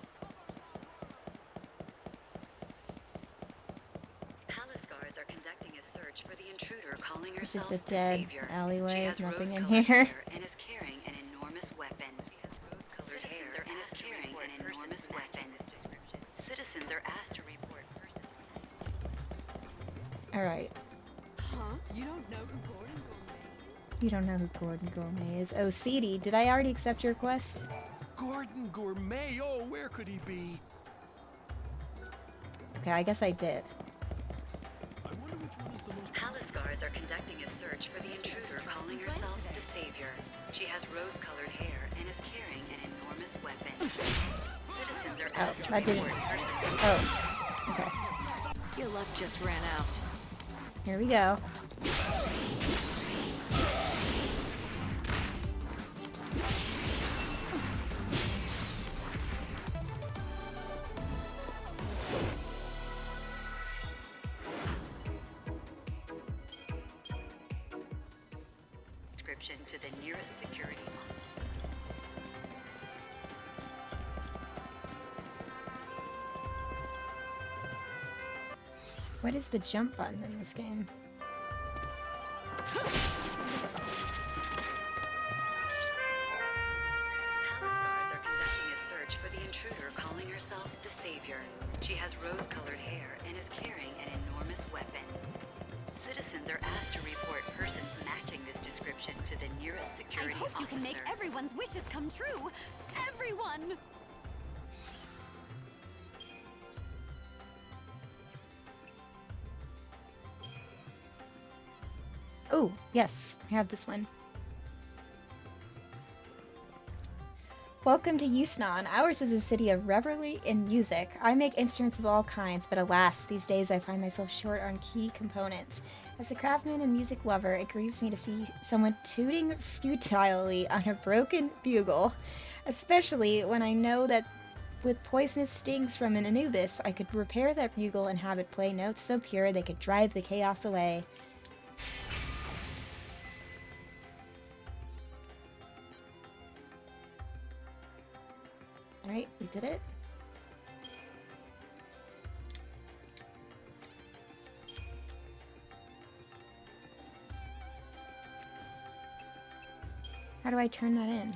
Palace guards are conducting a search for the intruder calling It's herself just a the dead Savior. alleyway, She has nothing in rose-colored here. hair and is carrying an enormous weapon. Colored hair and is carrying an enormous weapon. Citizens are asked to report persons. Alright. Huh? You don't know who Gordon Gourmet is? You don't know who Gordon Gourmet is. Oh, Seedy, did I already accept your quest? Gordon Gourmet. Oh, where could he be? Okay, I guess I did. Palace guards are conducting a search for the intruder calling herself the Savior. She has rose-colored hair and is carrying an enormous weapon. Citizens are Oh, asked to that didn't. report her Oh, okay. Your luck just ran out. Here we go. description to the nearest security officer. What is the jump button in this game? They're conducting a search for the intruder calling herself the Savior. She has rose-colored hair and is carrying an enormous weapon. Citizens are asked to report persons matching this description to the nearest security I hope you can make officer. everyone's wishes come true. Everyone! Oh, yes, I have this one. Welcome to Yusnan. Ours is a city of revelry and music. I make instruments of all kinds, but alas, these days I find myself short on key components. As a craftsman and music lover, it grieves me to see someone tooting futilely on a broken bugle, especially when I know that with poisonous stings from an Anubis, I could repair that bugle and have it play notes so pure they could drive the chaos away. Alright, we did it. How do I turn that in?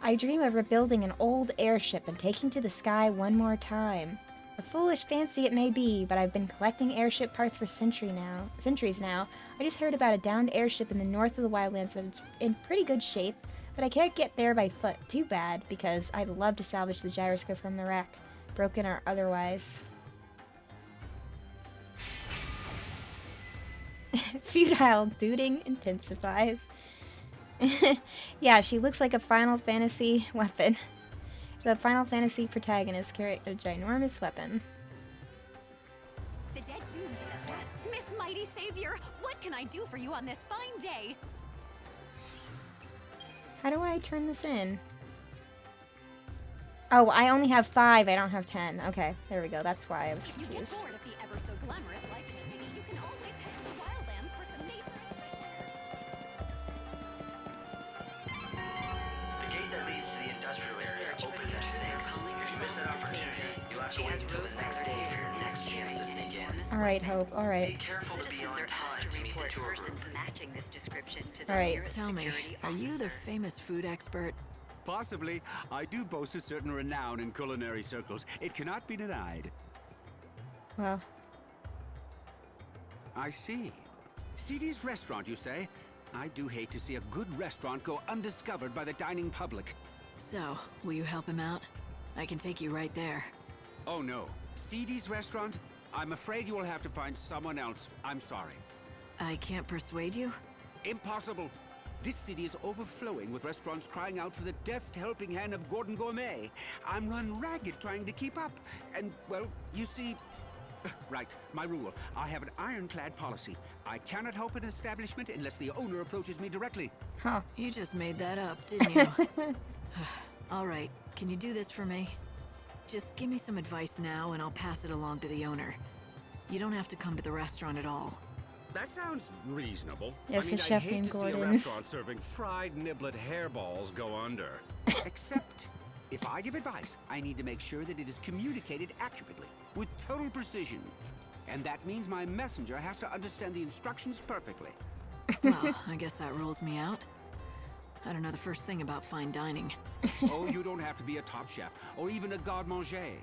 I dream of rebuilding an old airship and taking to the sky one more time. A foolish fancy it may be, but I've been collecting airship parts for centuries now. I just heard about a downed airship in the north of the wildlands that's in pretty good shape, but I can't get there by foot. Too bad, because I'd love to salvage the gyroscope from the wreck, broken or otherwise. Futile tooting intensifies. Yeah, she looks like a Final Fantasy weapon. The Final Fantasy protagonist carried a ginormous weapon. The dead dunes is at rest. Miss Mighty Savior, what can I do for you on this fine day? How do I turn this in? Oh, I only have 5. I don't have 10. Okay, there we go. That's why I was If you get confused. bored of the ever so glamorous life in the city, you can always head to the wildlands for some nature and fresh air. The gate that leads to the industrial area opens at 6. If you miss that opportunity, you'll have to wait until the next day for your next chance to sneak in. Alright, Hope. Alright. Be careful to be on time to meet the tour group. Matching this description to the Alright. nearest Tell me, security are you the officer. famous food expert? Possibly. I do boast a certain renown in culinary circles. It cannot be denied. Well, I see. CD's restaurant, you say? I do hate to see a good restaurant go undiscovered by the dining public. So, will you help him out? I can take you right there. Oh no. CD's restaurant? I'm afraid you will have to find someone else. I'm sorry. I can't persuade you? Impossible. This city is overflowing with restaurants crying out for the deft helping hand of Gordon Gourmet. I'm run ragged trying to keep up. And, well, you see... Right, my rule. I have an ironclad policy. I cannot help an establishment unless the owner approaches me directly. huh. You just made that up, didn't you? All right, can you do this for me? Just give me some advice now and I'll pass it along to the owner. You don't have to come to the restaurant at all. That sounds reasonable. Yes, I mean, a chef I'd hate named to see a Gordon. restaurant serving fried niblet hairballs go under. Except, if I give advice, I need to make sure that it is communicated accurately, with total precision. And that means my messenger has to understand the instructions perfectly. Well, I guess that rules me out. I don't know the first thing about fine dining. Oh, you don't have to be a top chef, or even a garde-manger.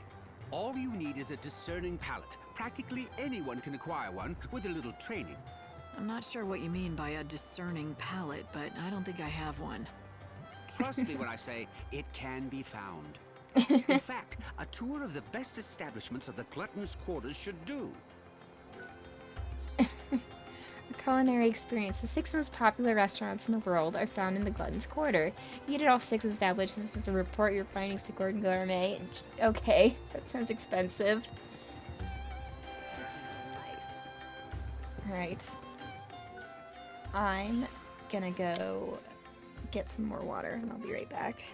All you need is a discerning palate. Practically anyone can acquire one with a little training. I'm not sure what you mean by a discerning palate, but I don't think I have one. Trust me when I say it can be found. In fact, a tour of the best establishments of the Glutton's Quarters should do. A culinary experience. The 6 most popular restaurants in the world are found in the Glutton's Quarter. Eat at all 6 establishments to report your findings to Gordon Gourmet. Okay, that sounds expensive. Alright. I'm gonna go get some more water and I'll be right back.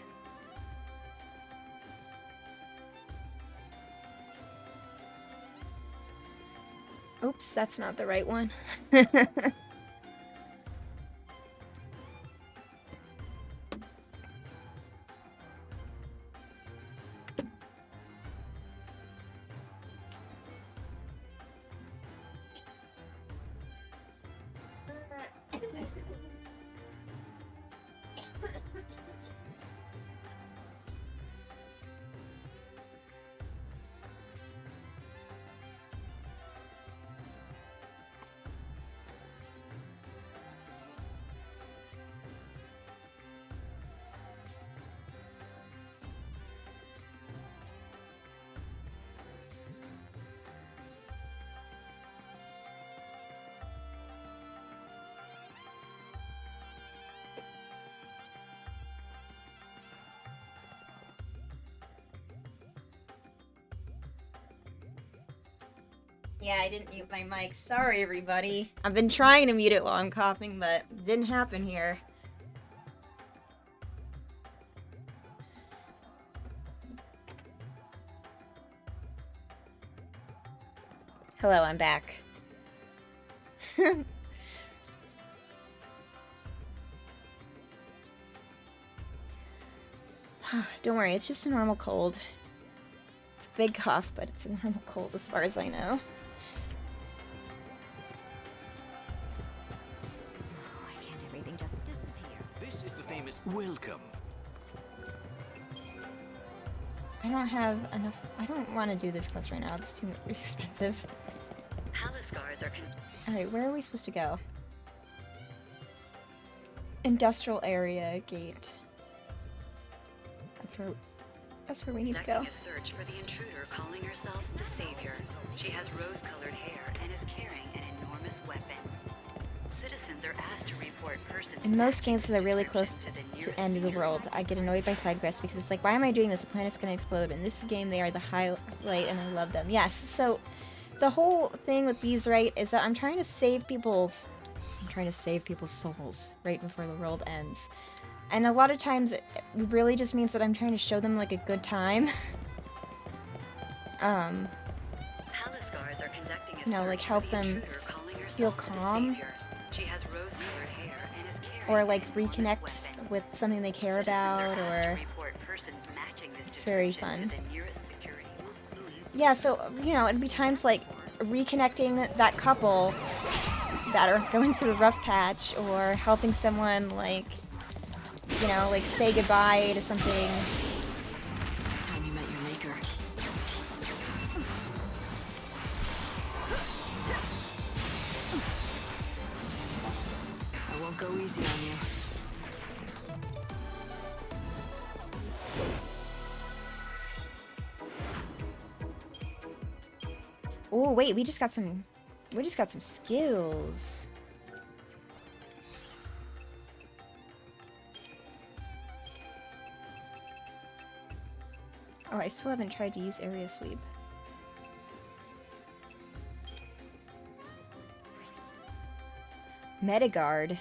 Oops, that's not the right one. Yeah, I didn't mute my mic. Sorry, everybody. I've been trying to mute it while I'm coughing, but it didn't happen here. Hello, I'm back. Don't worry, it's just a normal cold. It's a big cough, but it's a normal cold as far as I know. This is the famous welcome. I don't have enough. I don't want to do this quest right now. It's too expensive. Alright, where are we supposed to go? Industrial area gate. That's where we need to go. Conducting a search for the intruder calling herself the Savior. She has rose-colored hair and is carrying an enormous weapon. Citizens are asked to report persons. In most games that are really close to the end of the world, I get annoyed by side quests because it's like, why am I doing this? The planet's gonna explode. In this game, they are the highlight, and I love them. Yes, so the whole thing with these, right, is that I'm trying to save people's souls right before the world ends. And a lot of times, it really just means that I'm trying to show them, like, a good time. You know, like, help them feel calm. Or, like, reconnect with something they care about, or... It's very fun. Yeah, so, you know, it'd be times like reconnecting that couple that are going through a rough patch, or helping someone, like, you know, like say goodbye to something. Time you met your maker. I won't go easy on you. Oh wait, we just got some skills. Oh, I still haven't tried to use area sweep. Metagard.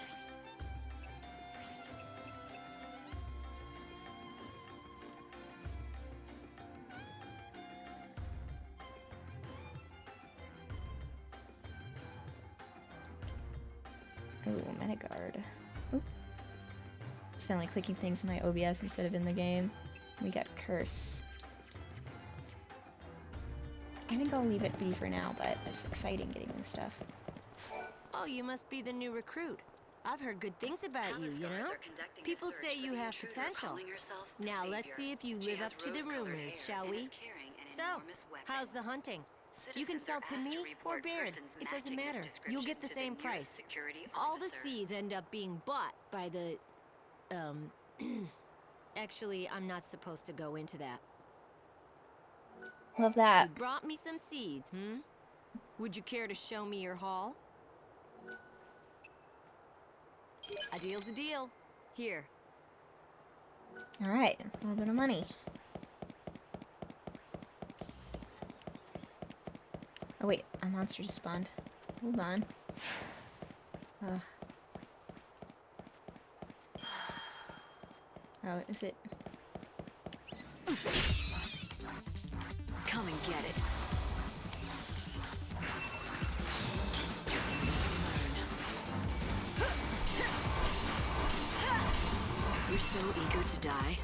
Ooh, Metagard. Oop. Accidentally clicking things in my OBS instead of in the game. We got Curse. I think I'll leave it be for now, but it's exciting getting new stuff. Oh, you must be the new recruit. I've heard good things about you, you know? People say you have potential. Now let's see if you live up to the rumors, shall we? So, how's the hunting? You can sell to me or Baird. It doesn't matter. You'll get the same price. All the seeds end up being bought by the, Actually, I'm not supposed to go into that. Love that. You brought me some seeds, Would you care to show me your haul? A deal's a deal. Here. Alright, a little bit of money. Oh wait, a monster just spawned. Hold on. Oh, is it? Come and get it. You're so eager to die.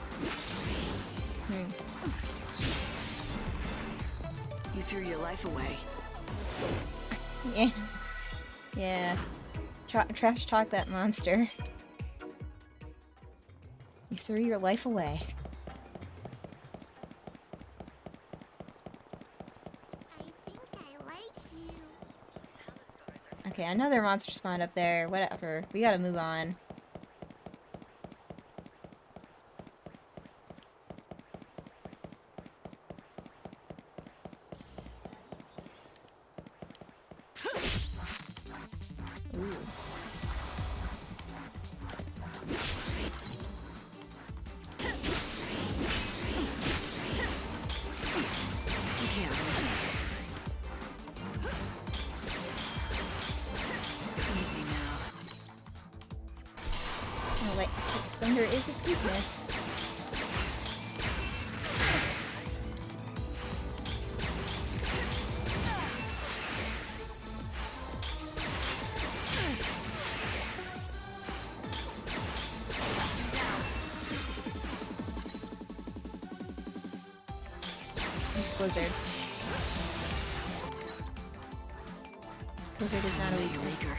You threw your life away. Yeah. Yeah. Trash talk that monster. You threw your life away. Okay, another monster spawned up there. Whatever. We gotta move on. Oh, wait. Thunder is its weakness. It's Blizzard. Blizzard is not a weakness.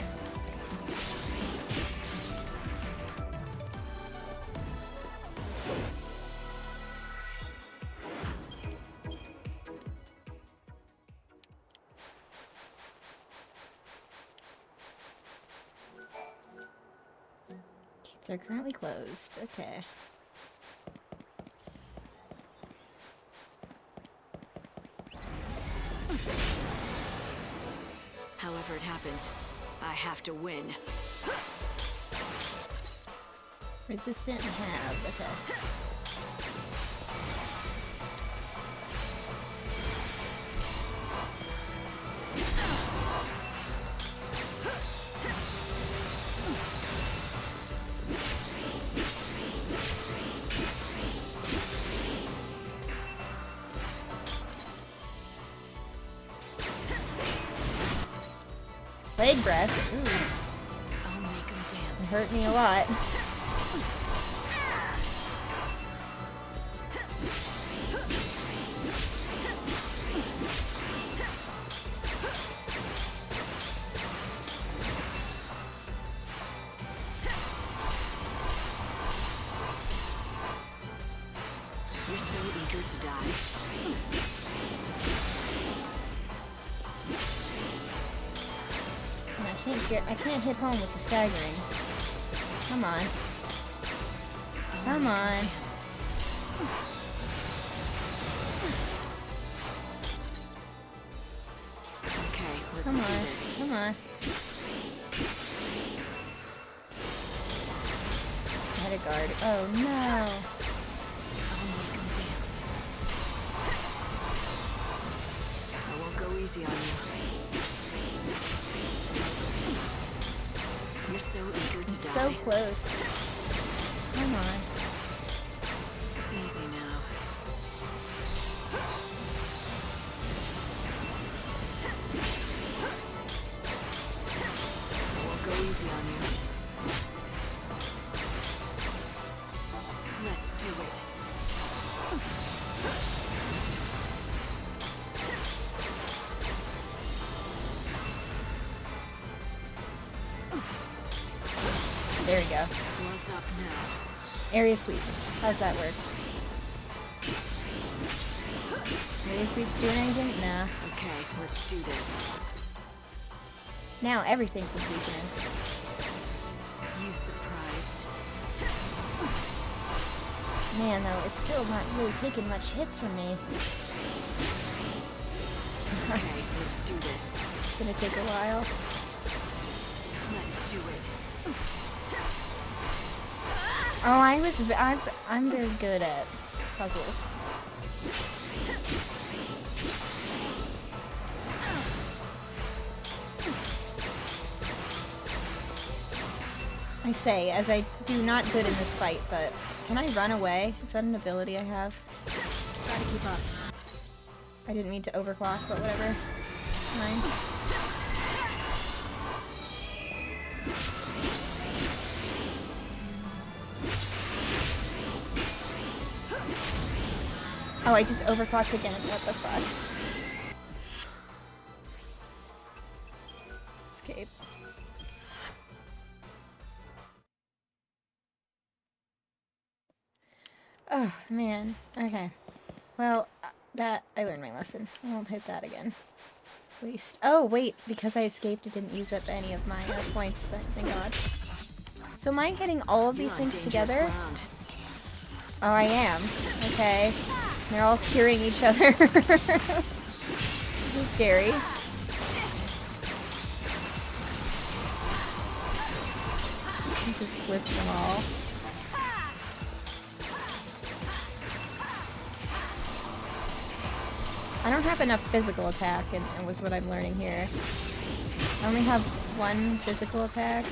Gates are currently closed. Okay. However it happens, I have to win. Resistant have. Okay. Plague breath. Ooh. I'll make 'em dance. It hurt me a lot. You're so eager to die. I can't hit home with the staggering. Come on. Come on. Okay, let's Come do on. this. Come on. I had a guard. Oh no. I'll make 'em dance. I won't go easy on you. You're so eager to die. So close. Come on. Easy now. I won't go easy on you. Let's do it. There we go. What's up now? Area sweep. How's that work? Area sweeps doing anything? Nah. Okay, let's do this. Now everything's its weakness. You surprised? Man, though, it's still not really taking much hits from me. Okay, let's do this. It's gonna take a while. Let's do it. Oh, I'm very good at puzzles. I say, as I do not good in this fight, but can I run away? Is that an ability I have? Try to keep up. I didn't mean to overclock, but whatever. Fine. Oh, I just overclocked again. What the fuck? Escape. Oh, man. Okay. Well, I learned my lesson. I won't hit that again. At least. Oh, wait. Because I escaped, it didn't use up any of my points. Thank God. So am I hitting all of these things together? Oh, I am. Okay. They're all curing each other. This is scary. Just flip them all. I don't have enough physical attack, and was what I'm learning here. I only have one physical attack.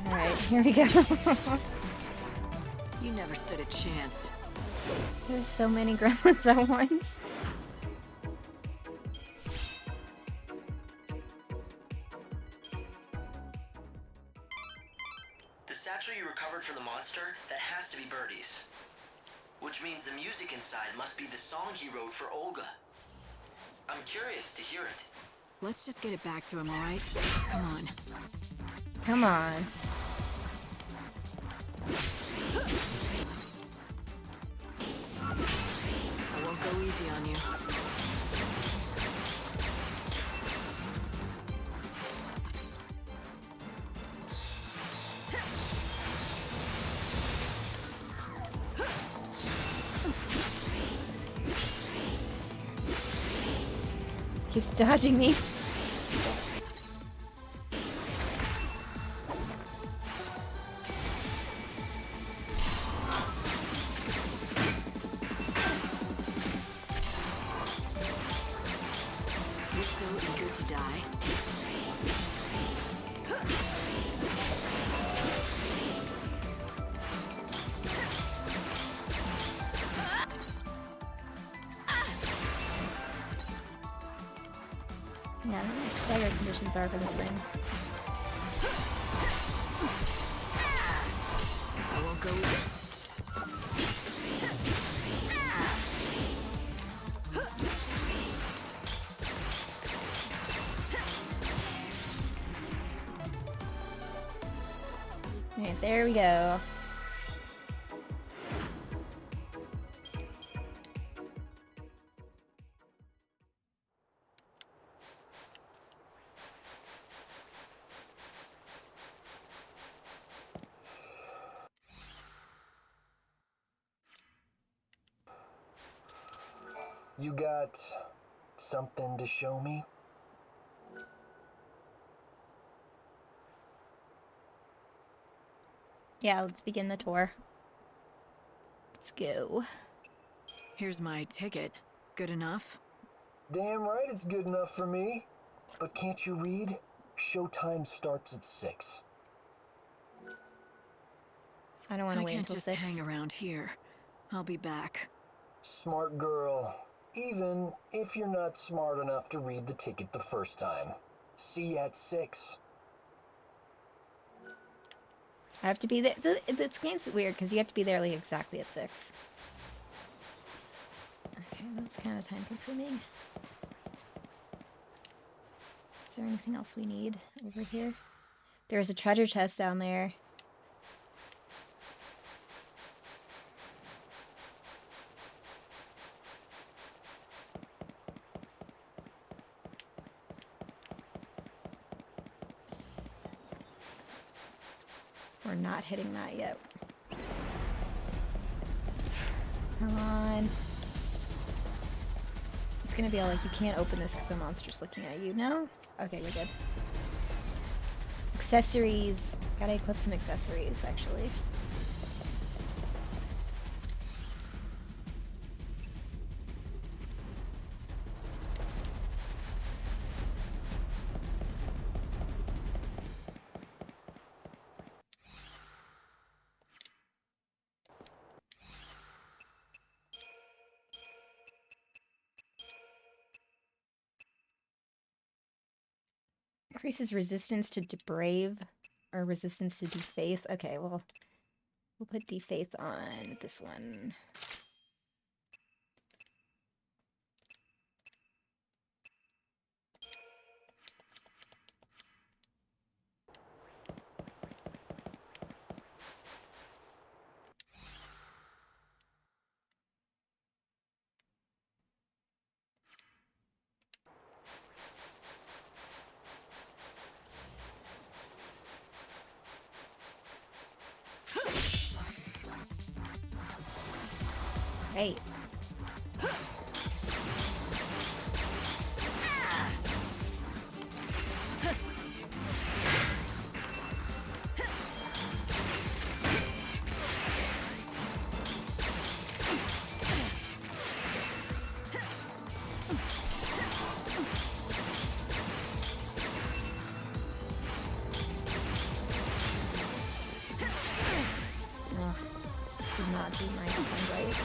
Alright, here we go. You never stood a chance. There's so many gremlins at once. The satchel you recovered from the monster, that has to be Birdie's. Which means the music inside must be the song he wrote for Olga. I'm curious to hear it. Let's just get it back to him, alright? Come on. Come on. I won't go easy on you. Keeps dodging me. You're so eager to die. Yeah, I don't know what stagger conditions are for this thing. I won't go easy. Alright, there we go. You got something to show me? Yeah, let's begin the tour. Let's go. Here's my ticket. Good enough? Damn right it's good enough for me. But can't you read? Showtime starts at 6. I don't want to wait can't until just 6. hang around here. I'll be back. Smart girl. Even if you're not smart enough to read the ticket the first time. See you at 6. I have to be there. This game's weird because you have to be there like exactly at 6. Okay, that's kind of time consuming. Is there anything else we need over here? There's a treasure chest down there. We're not hitting that yet. Come on. It's gonna be all like, you can't open this because a monster's looking at you. No? Okay, we're good. Accessories. Gotta equip some accessories, actually. Increases resistance to debrave or resistance to defaith. Okay, well, we'll put defaith on this one. Hey. Did not do my thing right.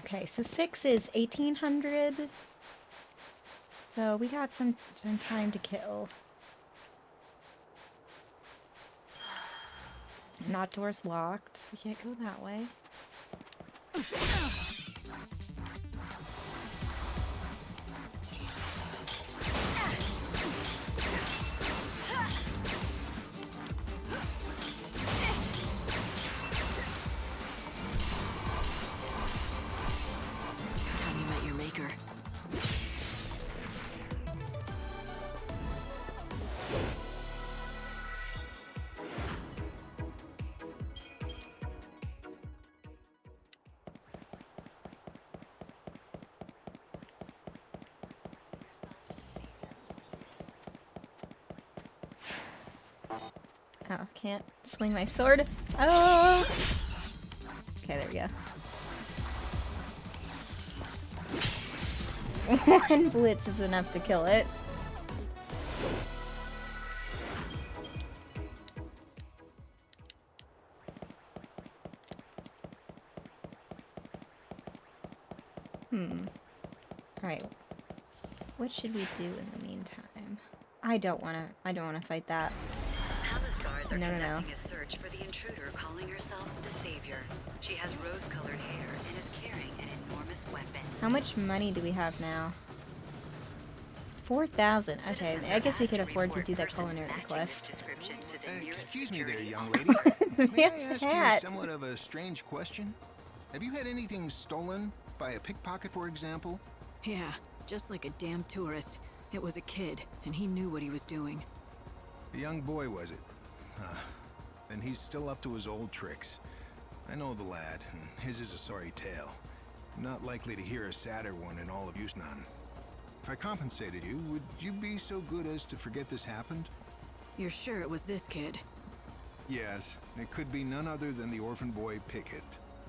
Okay, so 6 is 1800. So we got some time to kill. Not doors locked, so we can't go that way. Time you met your maker. Oh, can't swing my sword. Oh! Okay, there we go. One blitz is enough to kill it. Alright. What should we do in the meantime? I don't wanna fight that. Palace guards are No. conducting a search for the intruder calling herself the Savior. She has rose-colored hair and is carrying an enormous weapon. How much money do we have now? 4,000. Okay, I guess we could afford to do that culinary quest. Excuse me there, young lady. May I Man's ask hat. you somewhat of a strange question? Have you had anything stolen? By a pickpocket, for example? Yeah, just like a damn tourist. It was a kid, and he knew what he was doing. A young boy, was it? Then he's still up to his old tricks. I know the lad, and his is a sorry tale. Not likely to hear a sadder one in all of Yusnan. If I compensated you, would you be so good as to forget this happened? You're sure it was this kid? Yes, it could be none other than the orphan boy Pickett.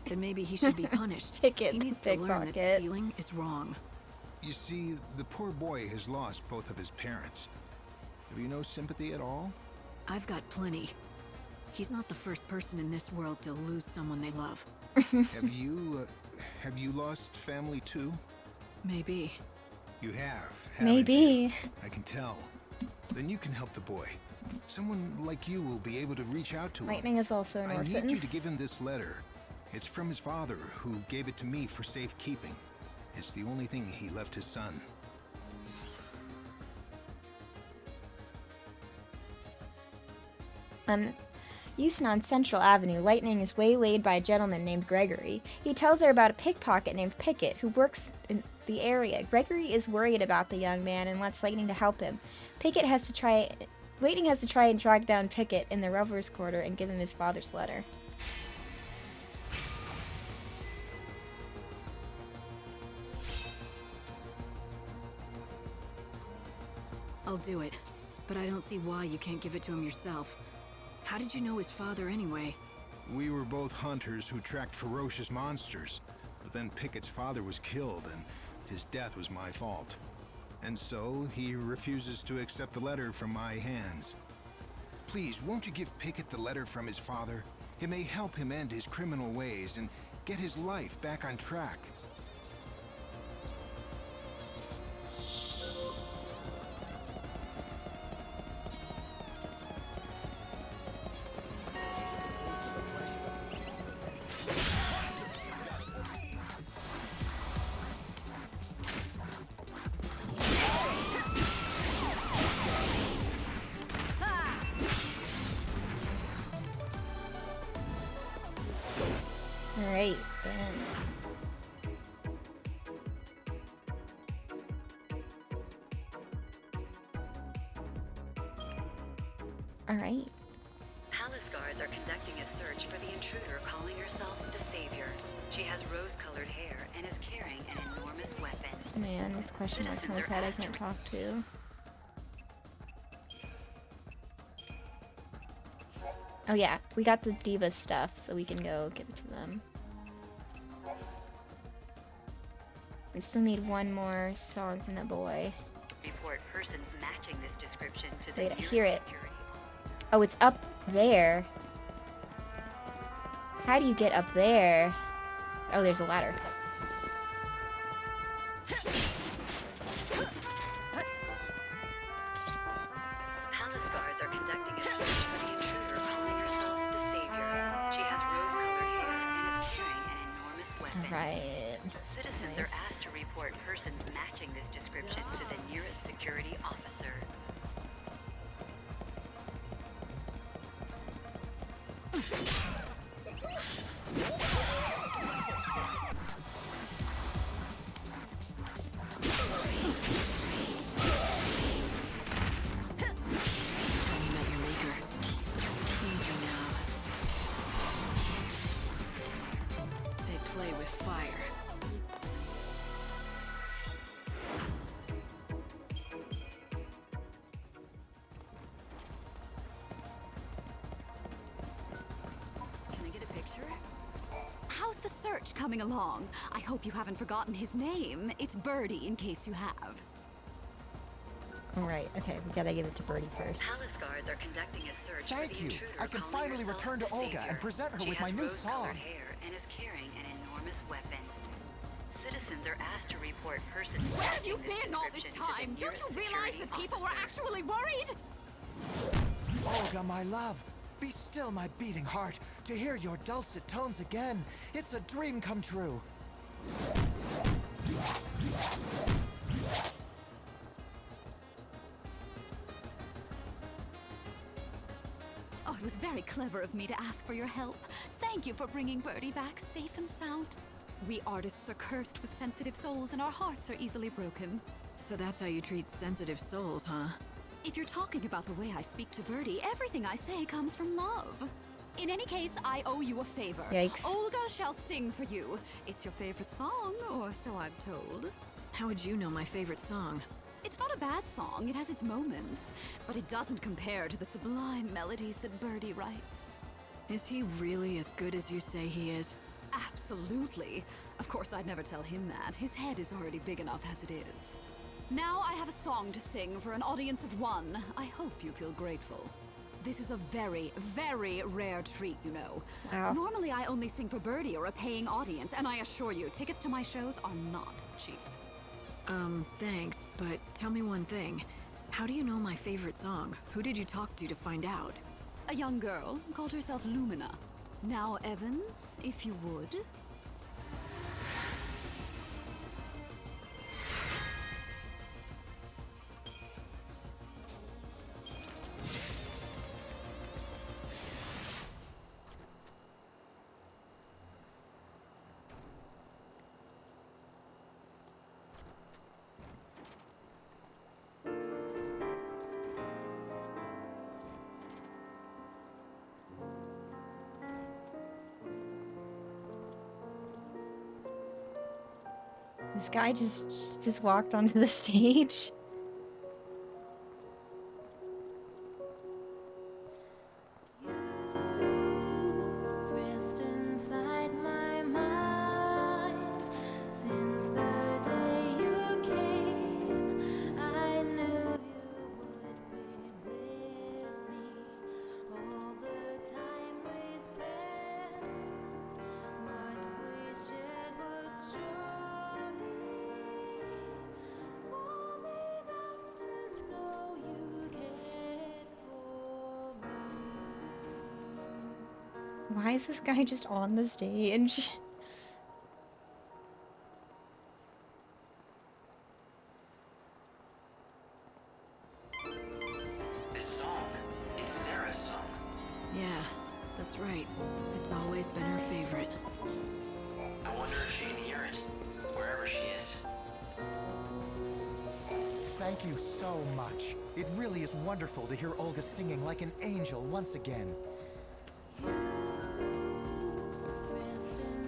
Then maybe he should be punished. Pickett, he needs to learn that stealing is wrong. You see, the poor boy has lost both of his parents. Have you no sympathy at all? I've got plenty. He's not the first person in this world to lose someone they love. Have you lost family too? Maybe. You have, haven't Maybe. you? I can tell. Then you can help the boy. Someone like you will be able to reach out to him. Lightning is also an I orphan. need you to give him this letter. It's from his father, who gave it to me for safekeeping. It's the only thing he left his son. Houston on Central Avenue, Lightning is waylaid by a gentleman named Gregory. He tells her about a pickpocket named Pickett who works in the area. Gregory is worried about the young man and wants Lightning to help him. Lightning has to try and track down Pickett in the Rover's Quarter and give him his father's letter. I'll do it, but I don't see why you can't give it to him yourself. How did you know his father anyway? We were both hunters who tracked ferocious monsters, but then Pickett's father was killed, and his death was my fault. And so, he refuses to accept the letter from my hands. Please, won't you give Pickett the letter from his father? It may help him end his criminal ways and get his life back on track. Alright, then. Alright. Palace guards are conducting a search for the intruder calling herself the Savior. She has rose-colored hair and is carrying an enormous weapon. This man with question marks on his head I can't talk to. Oh yeah, we got the Diva stuff, so we can go give it to them. We still need one more song from the boy. Report persons matching this description to the Wait, I nearest hear it. security. Oh, it's up there. How do you get up there? Oh, there's a ladder. Palace guards are conducting a search for the intruder calling herself the Savior. She has rose-colored hair and is carrying an enormous weapon. Alright. Citizens are asked to report persons matching this description to the nearest security officer. They play with fire. Can I get a picture? How's the search coming along? I hope you haven't forgotten his name. It's Birdie, in case you have. Alright, okay, we gotta give it to Birdie first. Palace guards are conducting a search for Thank the you. intruder I can calling finally herself return to the Olga Savior. and present her She with my has new rose-colored song. hair and is carrying an enormous weapon. Citizens are asked to report persons Where have matching you this been all this description to the time? Don't nearest you realize security that people were officer. actually worried? Olga, my love, be still, my beating heart. To hear your dulcet tones again, it's a dream come true. Oh, it was very clever of me to ask for your help. Thank you for bringing Birdie back safe and sound. We artists are cursed with sensitive souls and our hearts are easily broken. So that's how you treat sensitive souls, huh? If you're talking about the way I speak to Birdie, everything I say comes from love. In any case, I owe you a favor. Yikes. Olga shall sing for you. It's your favorite song, or so I'm told. How would you know my favorite song? It's not a bad song, it has its moments, but it doesn't compare to the sublime melodies that Birdie writes. Is he really as good as you say he is? Absolutely. Of course, I'd never tell him that. His head is already big enough as it is. Now I have a song to sing for an audience of one. I hope you feel grateful. This is a very, very rare treat, you know. Wow. Normally I only sing for Birdie or a paying audience, and I assure you, tickets to my shows are not cheap. Thanks, but tell me one thing. How do you know my favorite song? Who did you talk to find out? A young girl called herself Lumina. Now, Evans, if you would. This guy just walked onto the stage. Rest inside my mind. Since the day you came, I knew you would be with me all the time we spent. What we shared was surely warm enough to know you cared for me. Why is this guy just on the stage? This song, it's Sarah's song. Yeah, that's right. It's always been her favorite. I wonder if she can hear it, wherever she is. Thank you so much. It really is wonderful to hear Olga singing like an angel once again.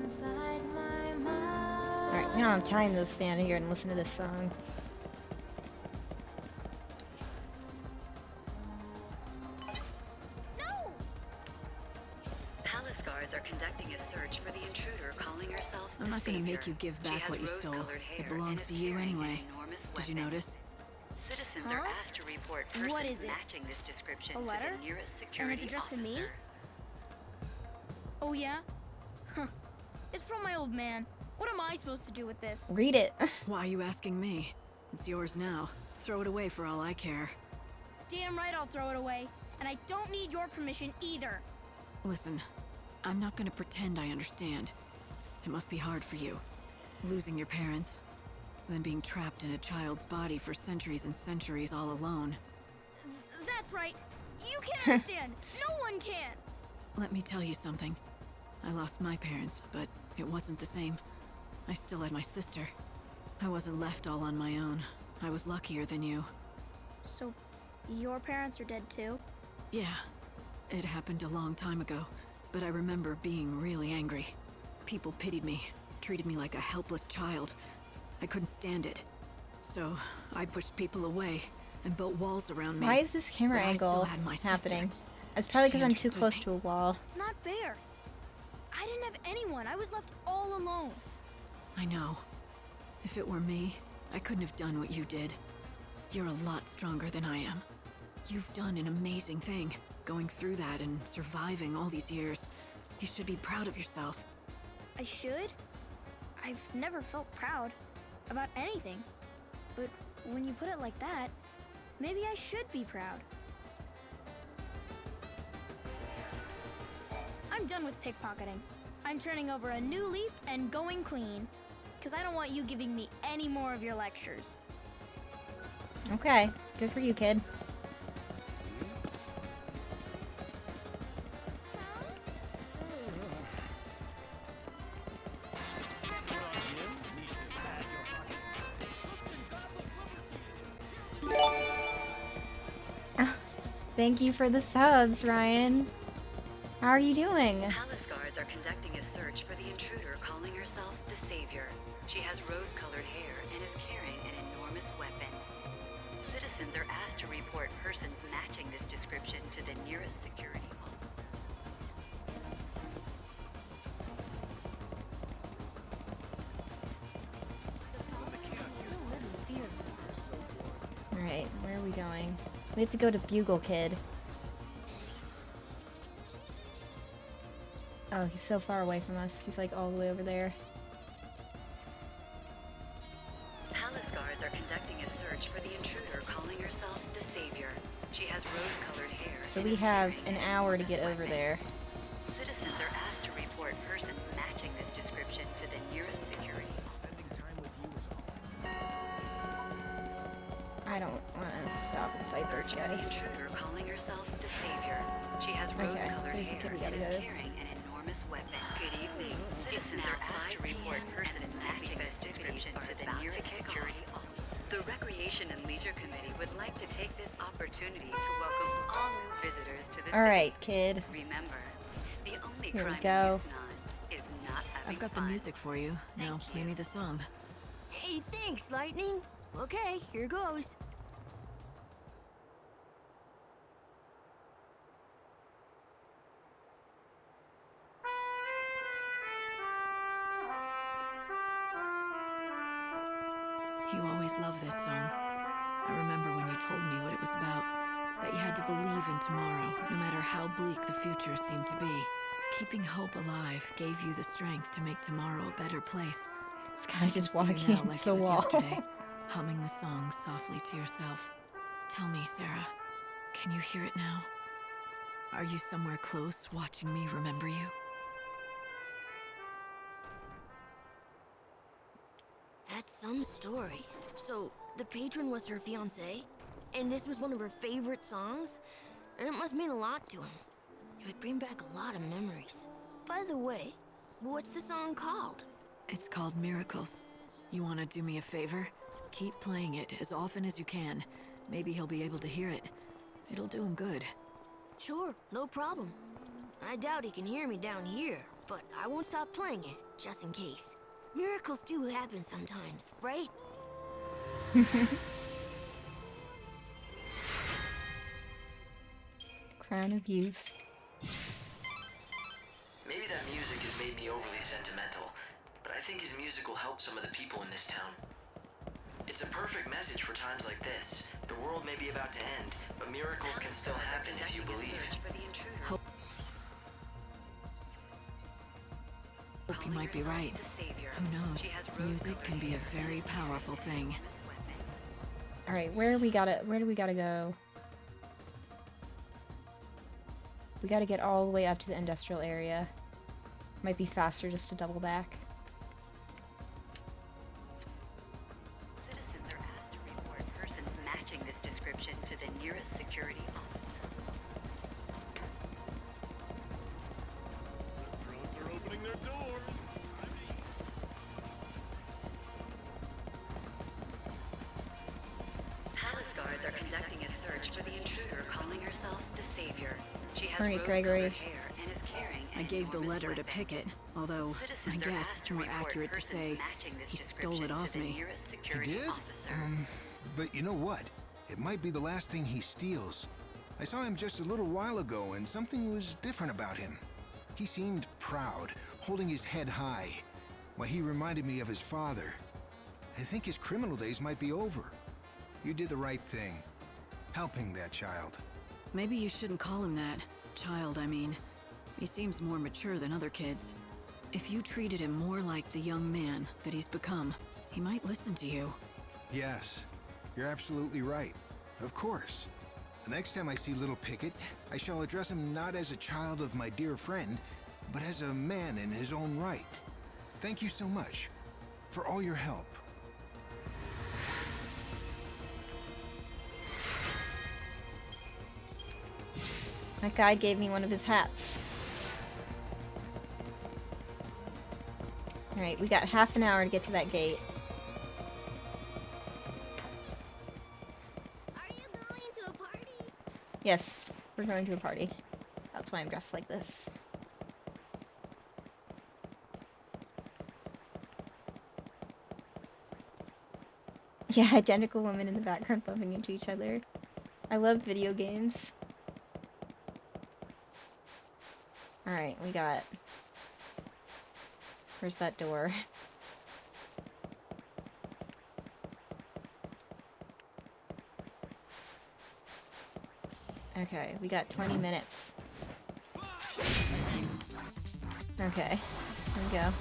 Inside my mind. Alright, we don't have time to stand here and listen to this song. Palace guards are conducting a search for the intruder calling herself I'm not gonna make Savior. you give She back has what you stole. rose-colored It hair belongs and to is you carrying an anyway. enormous Did you weapon. notice? Citizens Huh? are asked to report persons What is it? matching this description A letter? to the nearest And security it's addressed to me? officer. Oh yeah? Huh. It's from my old man. What am I supposed to do with this? Read it. Why are you asking me? It's yours now. Throw it away for all I care. Damn right I'll throw it away. And I don't need your permission either. Listen, I'm not gonna pretend I understand. It must be hard for you. Losing your parents, then being trapped in a child's body for centuries and centuries all alone. That's right. You can't understand. No one can. Let me tell you something. I lost my parents, but it wasn't the same. I still had my sister. I wasn't left all on my own. I was luckier than you. So, your parents are dead too? Yeah, it happened a long time ago, but I remember being really angry. People pitied me, treated me like a helpless child. I couldn't stand it. So, I pushed people away and built walls around me. Why is this camera But I still angle had my sister. happening? It's probably She because I'm too understood close me. to a wall. It's not fair. I didn't have anyone. I was left all alone. I know. If it were me, I couldn't have done what you did. You're a lot stronger than I am. You've done an amazing thing, going through that and surviving all these years. You should be proud of yourself. I should? I've never felt proud about anything. But when you put it like that, maybe I should be proud. I'm done with pickpocketing. I'm turning over a new leaf and going clean. Because I don't want you giving me any more of your lectures. Okay, good for you, kid. Thank you for the subs, Ryan. How are you doing? Palace guards are conducting a search for the intruder calling herself the Savior. She has rose-colored hair and is carrying an enormous weapon. Citizens are asked to report persons matching this description to the nearest security officer. Alright, where are we going? We have to go to Bugle Kid. Oh, he's so far away from us. He's like all the way over there. Palace guards so we have an hour to get over there. Citizens are asked to report persons matching this description to the nearest security. I don't want to stop and fight those guys. The intruder calling herself the Savior. She has rose-colored here's the hair kid we and gotta is go. carrying an enormous weapon. Good evening. Citizens are asked to report persons matching this description to the nearest security office. The Recreation and Leisure Committee would like to take this opportunity to welcome all new visitors to the Alright, kid. Remember, the only Here we crime go. is not having I've got the music for you. Now play me the song. Hey, thanks, Lightning. Okay, here goes. You always loved this song. I remember when you told me what it was about. That you had to believe in tomorrow, no matter how bleak the future seemed to be. Keeping hope alive gave you the strength to make tomorrow a better place. This guy just I can see walking you now into like the it was wall. yesterday, humming the song softly to yourself. Tell me, Sarah, can you hear it now? Are you somewhere close, watching me remember you? That's some story. So, the patron was her fiancé? And this was one of her favorite songs? And it must mean a lot to him. It would bring back a lot of memories. By the way, what's the song called? It's called Miracles. You want to do me a favor? Keep playing it as often as you can. Maybe he'll be able to hear it. It'll do him good. Sure, no problem. I doubt he can hear me down here, but I won't stop playing it, just in case. Miracles do happen sometimes, right? Crown of Youth. Maybe that music has made me overly sentimental, but I think his music will help some of the people in this town. It's a perfect message for times like this. The world may be about to end, but miracles can still happen if you believe. Hope you might be right. Who knows? Music can be a very powerful thing. Alright, where do we gotta go? We gotta get all the way up to the industrial area. Might be faster just to double back. Citizens are asked to report persons matching this description to the nearest security officer. Restaurants are opening their doors. Palace guards are conducting a search for the intruder calling herself the Savior. She has Alright, rose-colored Gregory. hair and is carrying I gave the letter to Pickett, although I guess it's more accurate to say he stole it off me. He did? But you know what? It might be the last thing he steals. I saw him just a little while ago, and something was different about him. He seemed proud, holding his head high. Why, he reminded me of his father. I think his criminal days might be over. You did the right thing, helping that child. Maybe you shouldn't call him that. Child, I mean. He seems more mature than other kids. If you treated him more like the young man that he's become, he might listen to you. Yes, you're absolutely right. Of course. The next time I see little Pickett, I shall address him not as a child of my dear friend, but as a man in his own right. Thank you so much for all your help. That guy gave me one of his hats. Alright, we got half an hour to get to that gate. Are you going to a party? Yes, we're going to a party. That's why I'm dressed like this. Yeah, identical women in the background bumping into each other. I love video games. Alright, we got... Where's that door? Okay, we got 20 minutes. Okay, here we go.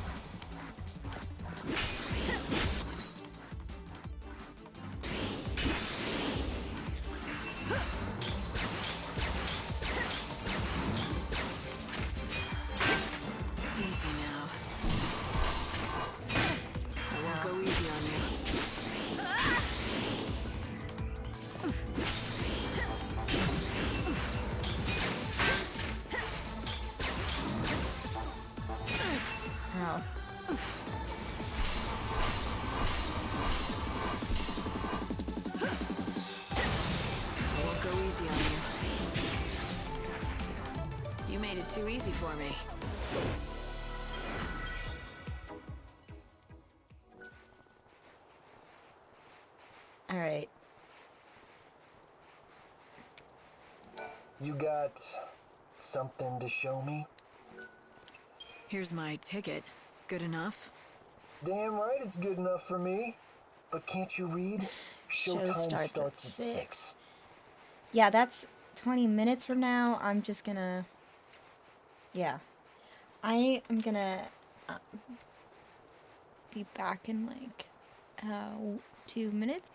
I won't go easy on you. You made it too easy for me. All right. You got something to show me? Here's my ticket. Good enough? Damn right it's good enough for me. But can't you read? Show Showtime starts at at 6. Yeah, that's 20 minutes from now. I'm just gonna... Yeah. I am gonna be back in like 2 minutes.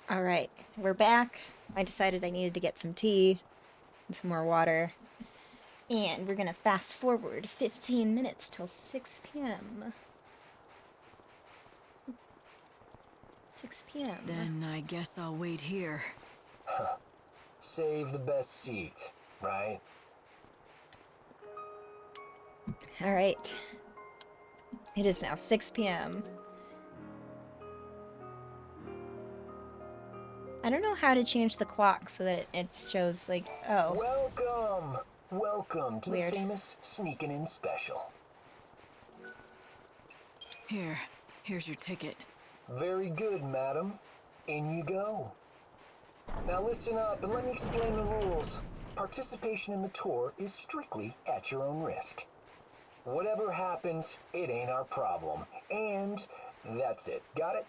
All right, we're back. I decided I needed to get some tea and some more water. And we're gonna fast forward 15 minutes till 6 p.m. 6 p.m. Then I guess I'll wait here. Save the best seat, right? All right. It is now 6 p.m. I don't know how to change the clock so that it shows like, oh. Welcome to Weird. the famous Sneakin' In Special. Here's your ticket. Very good, madam. In you go. Now listen up and let me explain the rules. Participation in the tour is strictly at your own risk. Whatever happens, it ain't our problem. And that's it. Got it?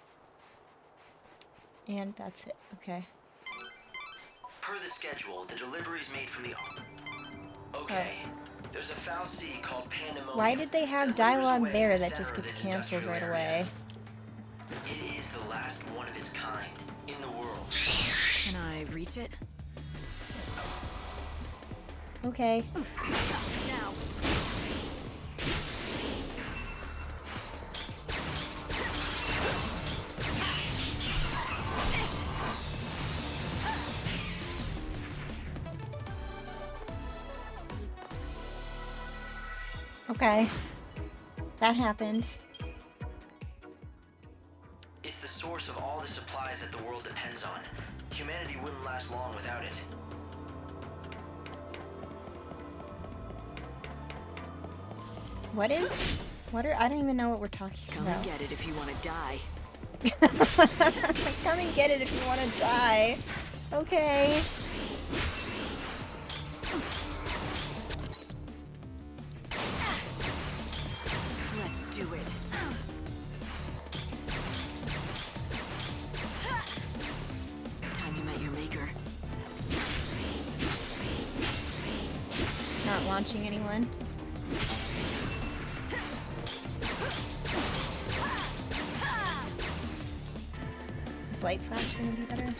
And that's it. Okay. Per the schedule, the delivery's made from the... Okay. There's a foul sea called Pandemonium. Why did they have dialogue there that just gets canceled right away? It is the last one of its kind. I reach it? Okay. Now. Okay. That happened. It's the source of all the supplies that the world depends on. Humanity wouldn't last long without it. What is? What are? I don't even know what we're talking Come about. and get it if you want to die. Come and get it if you want to die. Okay. Let's do it. Time you met your maker. Not launching anyone. Is light slash gonna be better?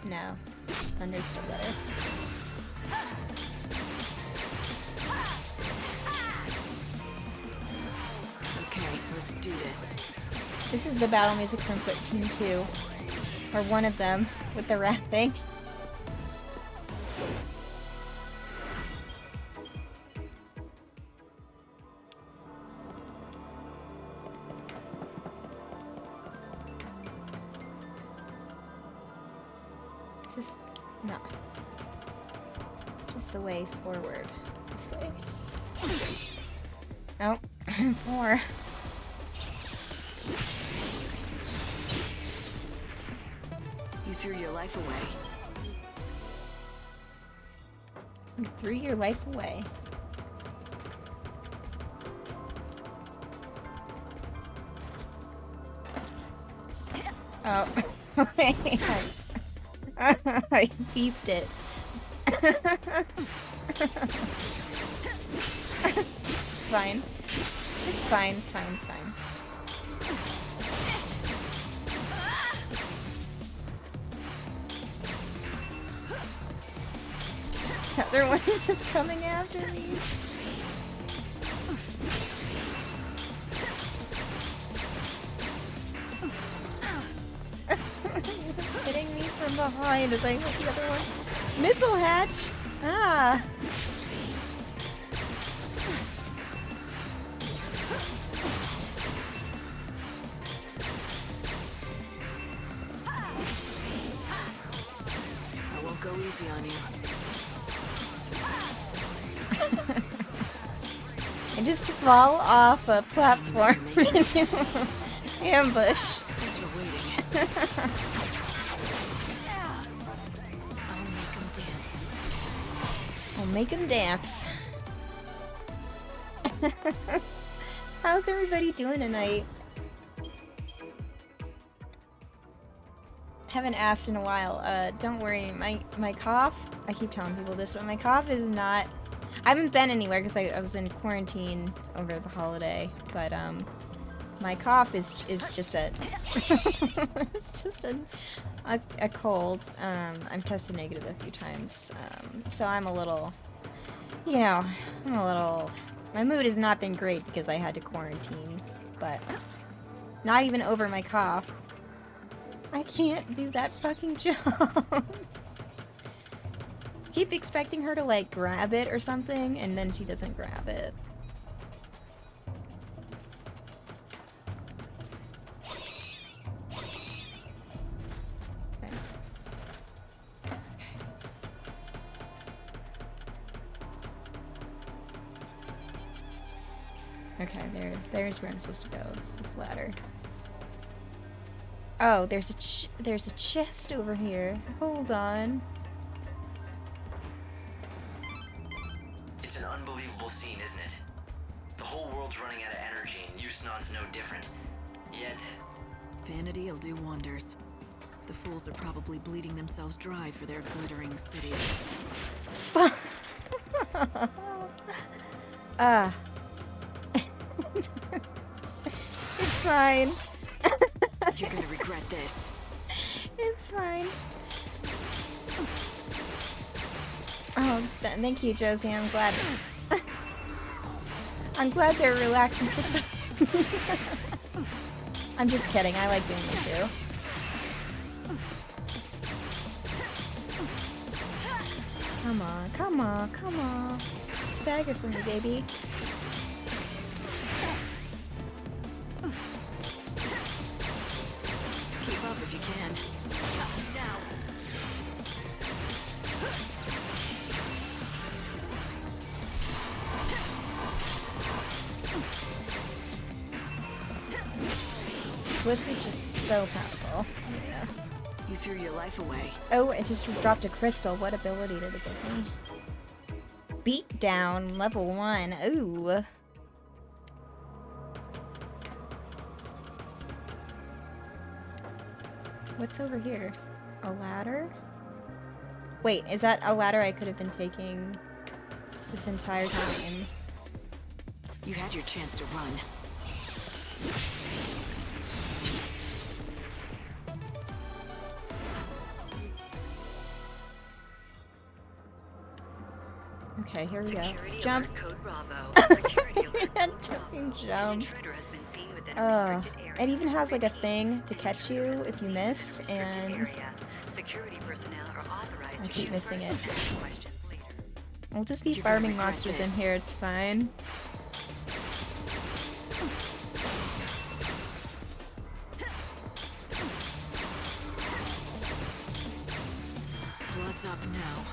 No. Thunder's still better. Okay, let's do this. This is the battle music from Splatoon 2. Or one of them, with the rat thing. Is this... no. Just the way forward. This way. Nope. 4. You threw your life away. You threw your life away. Oh. I beefed it. It's fine. It's fine, it's fine, it's fine. The other one is just coming after me. He's just hitting me from behind as I hit the other one. Missile hatch! Ah! I won't go easy on you. I just fall off a platform into ambush. Thanks for waiting. I'll make him dance. How's everybody doing tonight? Haven't asked in a while. Don't worry, my cough, I keep telling people this, but my cough is not... I haven't been anywhere because I was in quarantine over the holiday, but my cough is just a... it's just a cold. I've tested negative a few times, so I'm a little... You know, my mood has not been great because I had to quarantine, but not even over my cough. I can't do that fucking job. Keep expecting her to like grab it or something, and then she doesn't grab it. Okay, there's where I'm supposed to go. It's this ladder. Oh, there's a chest over here. Hold on. It's an unbelievable scene, isn't it? The whole world's running out of energy, and Yusnaan's no different. Yet... Vanity will do wonders. The fools are probably bleeding themselves dry for their glittering city. It's fine. You're gonna regret this. It's fine. Thank you, Josie. I'm glad. I'm glad they're relaxing for some. I'm just kidding. I like doing it too. Come on, come on, come on. Stagger for me, baby. Keep up if you can. Now. Blitz is just so powerful. Yeah. You threw your life away. Oh, it just dropped a crystal. What ability did it give me? Beat down, level 1. Ooh. What's over here? A ladder? Wait, is that a ladder I could have been taking this entire time? You had your chance to run. Okay, here we go. Security Jump. alert code Bravo. Security alert code Jumping Bravo. jump. An intruder has been seen within a restricted area. It even has like a thing to catch you if you miss, and Security personnel are authorized I to keep shoot missing it. first and ask questions later. We'll just be You're gonna farming regret monsters in this. here, it's fine. Blood's up now.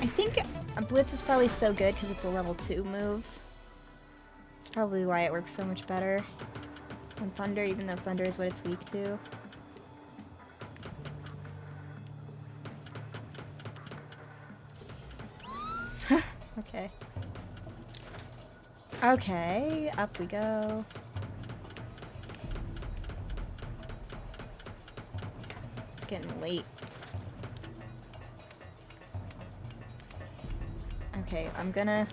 I think a Blitz is probably so good because it's a level 2 move. It's probably why it works so much better than Thunder, even though Thunder is what it's weak to. Okay. Okay, up we go. It's getting late. Okay, I'm gonna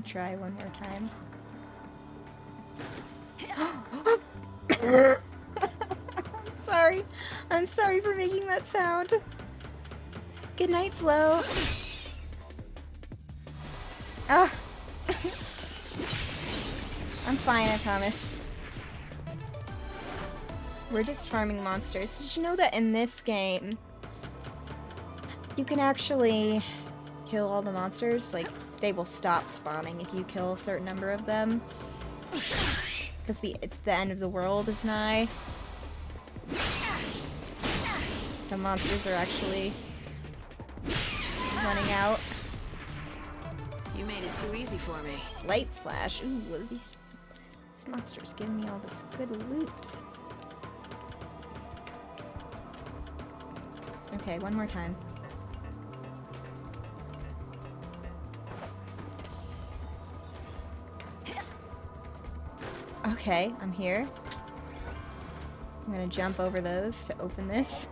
try one more time. I'm sorry. I'm sorry for making that sound. Good night, Slow. Ah. I'm fine, I promise. We're just farming monsters. Did you know that in this game, you can actually kill all the monsters? Like, they will stop spawning if you kill a certain number of them. Because the end of the world is nigh. The monsters are actually running out. You made it too easy for me. Light Slash. Ooh, these monsters give me all this good loot. Okay, one more time. Okay, I'm here. I'm gonna jump over those to open this.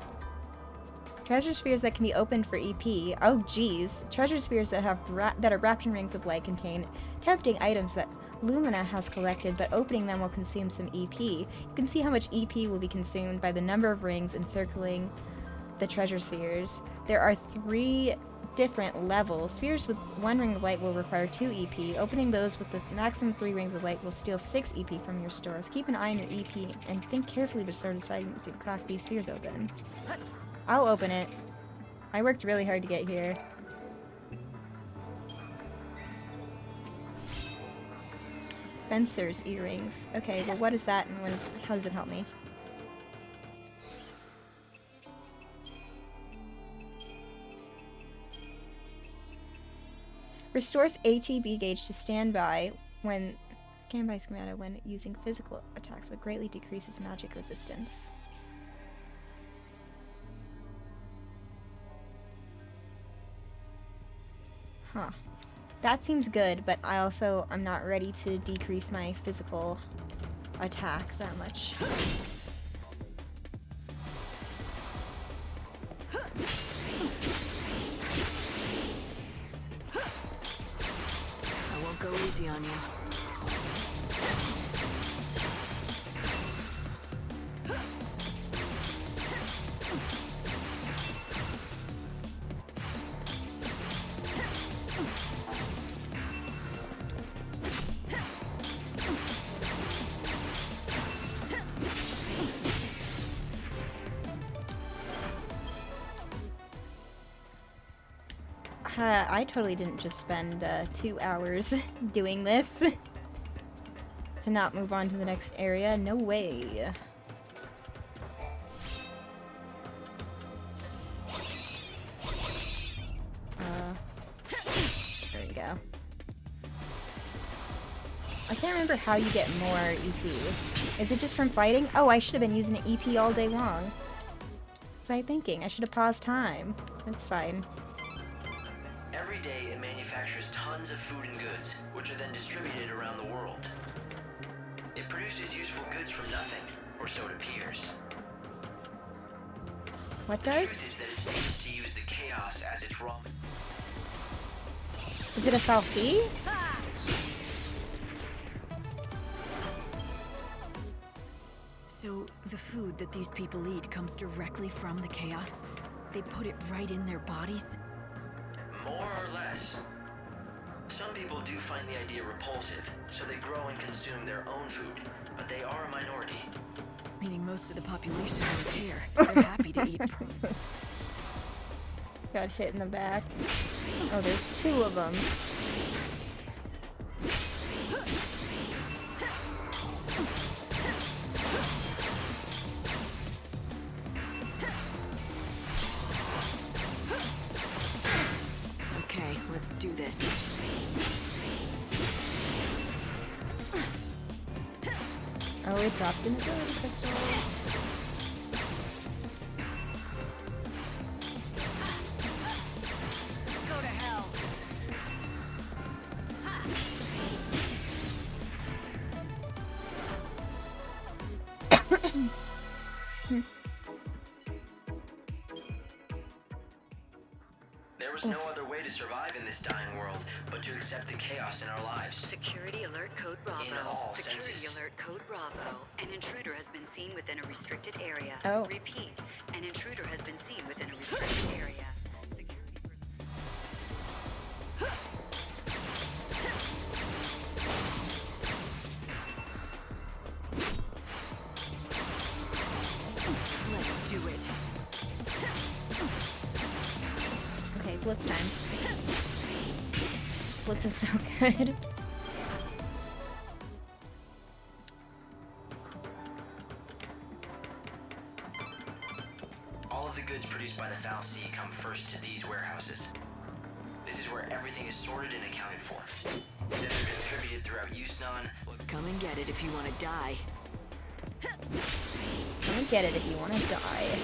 Treasure spheres that can be opened for EP. Oh geez. Treasure spheres that have that are wrapped in rings of light contain tempting items that Lumina has collected, but opening them will consume some EP. You can see how much EP will be consumed by the number of rings encircling the treasure spheres. There are 3 different levels. Spheres with 1 ring of light will require 2 EP. Opening those with the maximum 3 rings of light will steal 6 EP from your stores. Keep an eye on your EP and think carefully before deciding to crack these spheres open. I'll open it. I worked really hard to get here. Fencer's earrings. Okay, well what is that and how does it help me? Restores ATB gauge to standby schematic when using physical attacks, but greatly decreases magic resistance. Huh. That seems good, but I'm not ready to decrease my physical attack that much. I won't go easy on you. I totally didn't just spend 2 hours doing this to not move on to the next area. No way. There we go. I can't remember how you get more EP. Is it just from fighting? Oh, I should have been using an EP all day long. What was I thinking? I should have paused time. That's fine. Every day, it manufactures tons of food and goods, which are then distributed around the world. It produces useful goods from nothing, or so it appears. What The does? truth is that it seems to use the chaos as its raw. Is it a fal'Cie? So, the food that these people eat comes directly from the chaos? They put it right in their bodies? More or less. Some people do find the idea repulsive, so they grow and consume their own food, but they are a minority. Meaning most of the population don't care. They're happy to eat. Got hit in the back. Oh, there's 2 of them. Okay, let's do this. Oh, it dropped in the ability crystals. Go to hell. There was no other way to survive in this dying world but to accept the chaos in our lives. Security alert code Bravo. In all Security senses. alert code Bravo. An intruder has been seen within a restricted area. Oh. Repeat. An intruder has been seen within a restricted area. Let's do it. Okay, blitz time. Blitz is so good. All of the goods produced by the fal'Cie come first to these warehouses. This is where everything is sorted and accounted for. Then they're distributed throughout Yusnan. Come and get it if you want to die. Come and get it if you want to die.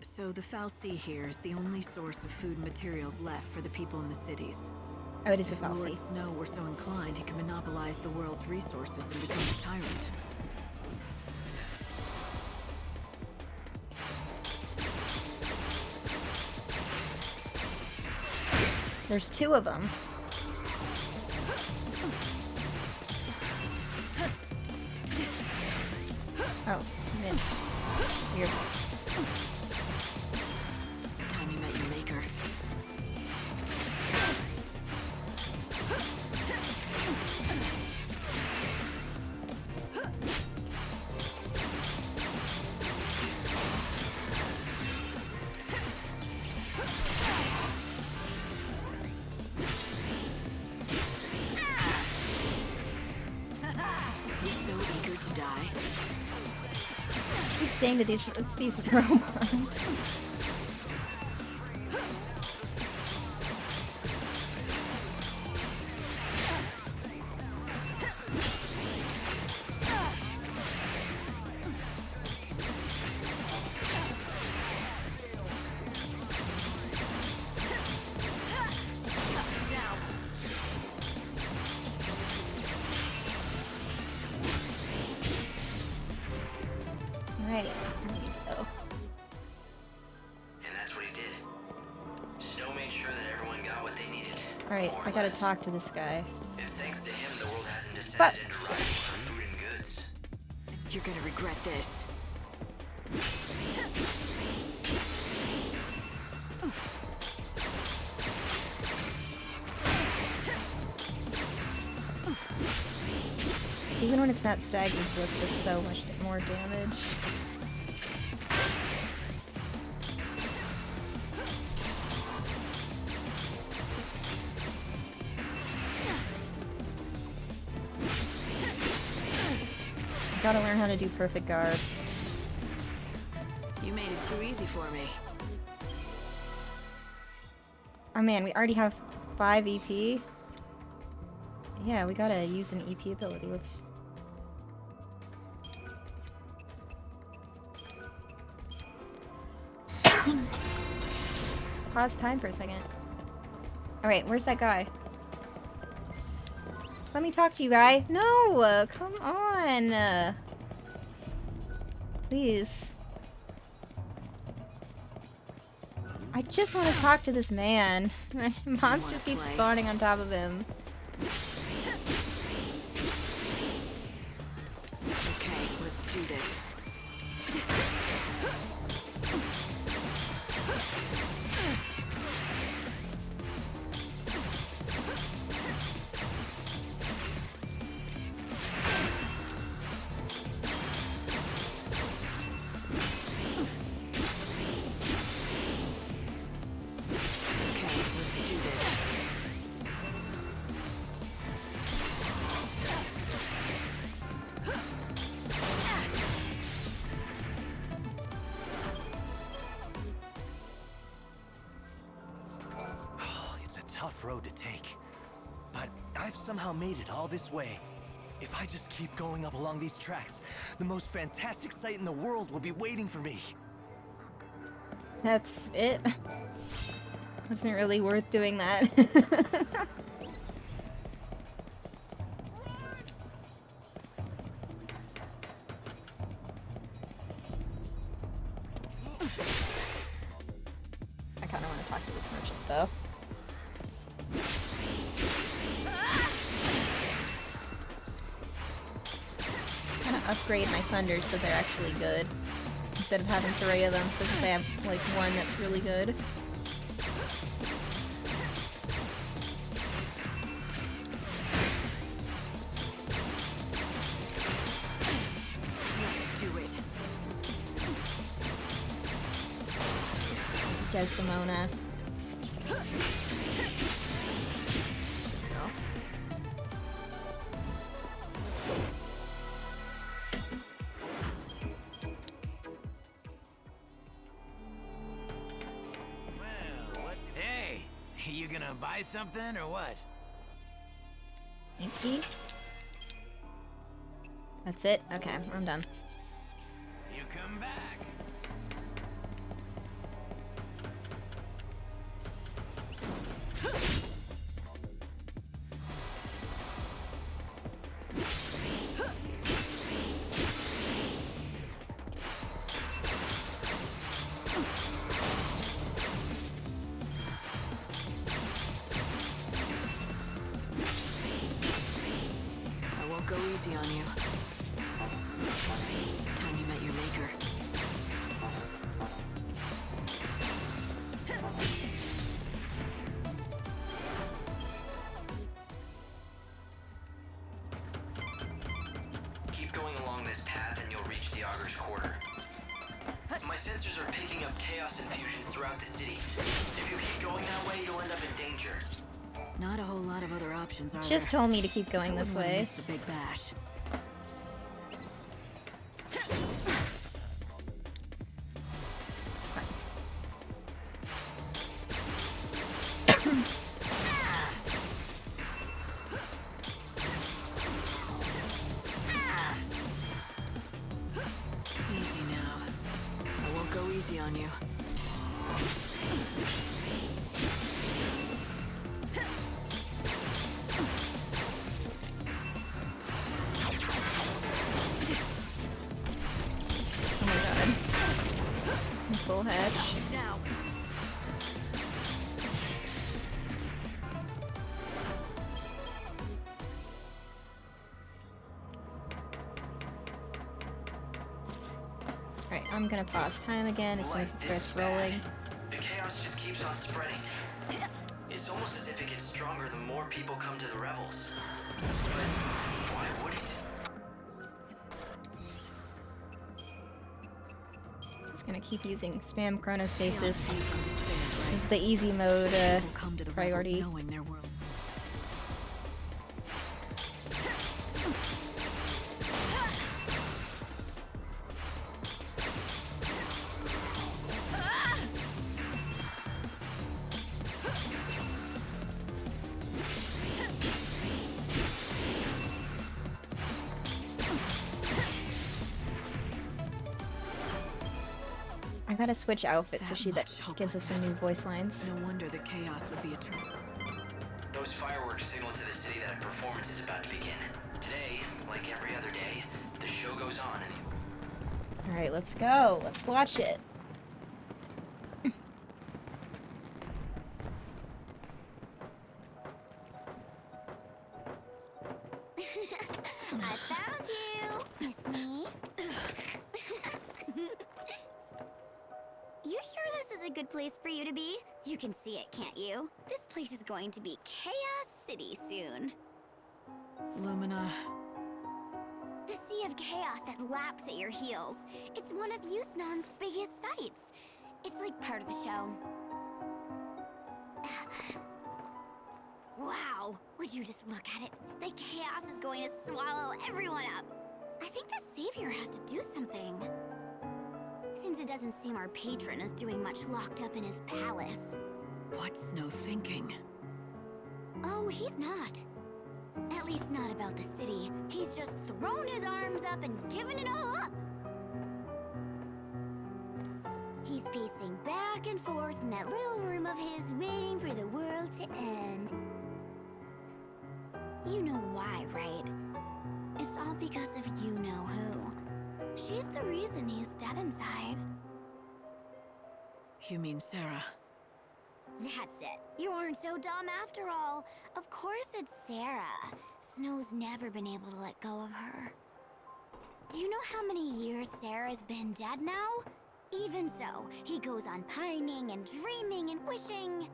So the fal'Cie here is the only source of food and materials left for the people in the cities. Oh, it is a If Lord fal'Cie. Snow were so inclined, he could monopolize the world's resources and become a tyrant. There's 2 of them. Oh, missed. Weird. Time you met your maker. You're so eager to die. I keep saying to these, it's these robots. Alright, there we go. And that's what he did. Snow made sure that everyone got what they needed. Alright, More or I gotta less. talk to this guy. It's thanks to him the world hasn't descended But- into rioting for food and goods. You're gonna regret this. Even when it's not stagnant, Blitz does so much more damage. Gotta learn how to do perfect guard. You made it too easy for me. Oh man, we already have 5 EP. Yeah, we gotta use an EP ability. Let's... Pause time for a second. Alright, where's that guy? Let me talk to you, guy. No! Come on! Please. I just want to talk to this man. Monsters keep play? spawning on top of him. Okay, let's do this. Okay, let's do this. It's a tough road to take, but I've somehow made it all this way. If I just keep going up along these tracks, the most fantastic sight in the world will be waiting for me. That's it. Wasn't really worth doing that. I kind of want to talk to this merchant, though. Kind of upgrade my thunders so they're actually good. Instead of having 3 of them, so I have like 1 that's really good. Let's do it. Desdemona. Hey, you gonna buy something or what? Thank you. That's it? Okay, I'm done. You come back. I won't go easy on you. Time you met your maker. Keep going along this path and you'll reach the Augur's Quarter. My sensors are picking up chaos infusions throughout the city. If you keep going that way, you'll end up in danger. Not a whole lot of other options, are Just there? told me to keep going I this wouldn't wanna way. miss the big bash. It's fine. Easy now. I won't go easy on you. Oh my Soul Hatch. Now. Alright, I'm gonna pause time again as soon as it starts rolling. The chaos just keeps on spreading. It's almost as if it gets stronger the more people come to the revels. But why would it? Just gonna keep using spam chronostasis. This is the easy mode priority. Knowing their world. I gotta switch outfits so she gives us some new voice lines. No wonder the chaos would be a trap. Those fireworks signal to the city that a performance is about to begin. Today, like every other day, the show goes on and Alright, let's go. Let's watch it. I found you, Miss Me. You sure this is a good place for you to be? You can see it, can't you? This place is going to be Chaos City soon. Lumina. The sea of chaos that laps at your heels. It's one of Yusnaan's biggest sights. It's like part of the show. Wow, would you just look at it? The chaos is going to swallow everyone up. I think the Savior has to do something. Since it doesn't seem our patron is doing much locked up in his palace. What's Snow thinking? Oh, he's not. At least not about the city. He's just thrown his arms up and given it all up. He's pacing back and forth in that little room of his, waiting for the world to end. You know why, right? It's all because of you-know-who. She's the reason he's dead inside. You mean Sarah? That's it. You aren't so dumb after all. Of course it's Sarah. Snow's never been able to let go of her. Do you know how many years Sarah's been dead now? Even so, he goes on pining and dreaming and wishing.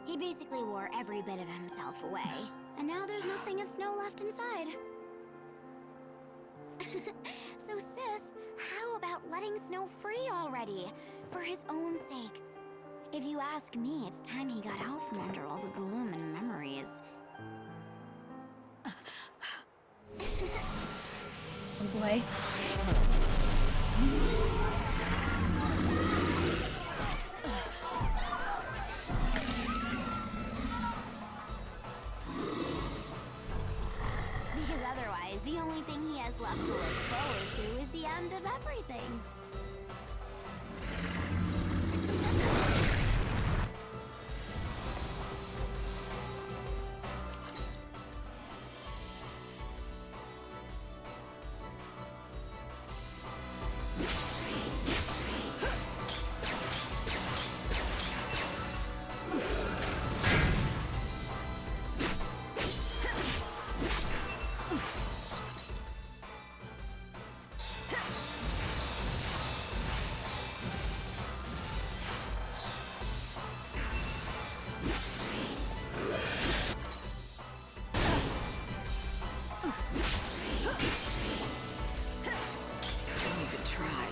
He basically wore every bit of himself away. And now there's nothing of Snow left inside. So sis, how about letting Snow free already? For his own sake. If you ask me, it's time he got out from under all the gloom and memories. Oh boy. Because otherwise, the only thing he has left to look forward to is the end of everything. Don't even try.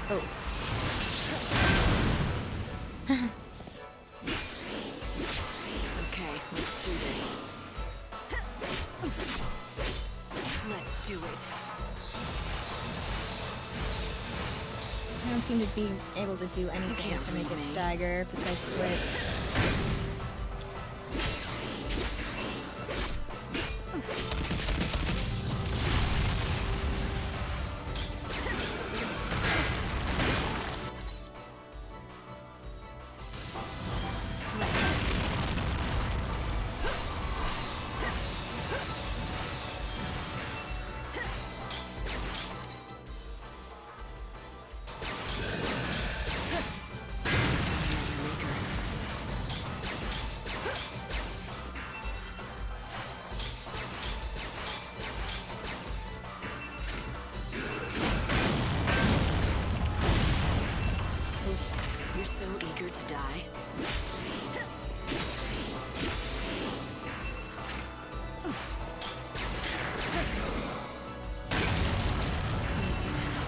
Oh. Okay, let's do this. Let's do it. I don't seem to be able to do anything can't to make read it me. stagger besides blitz. You're so eager to die. Easy now.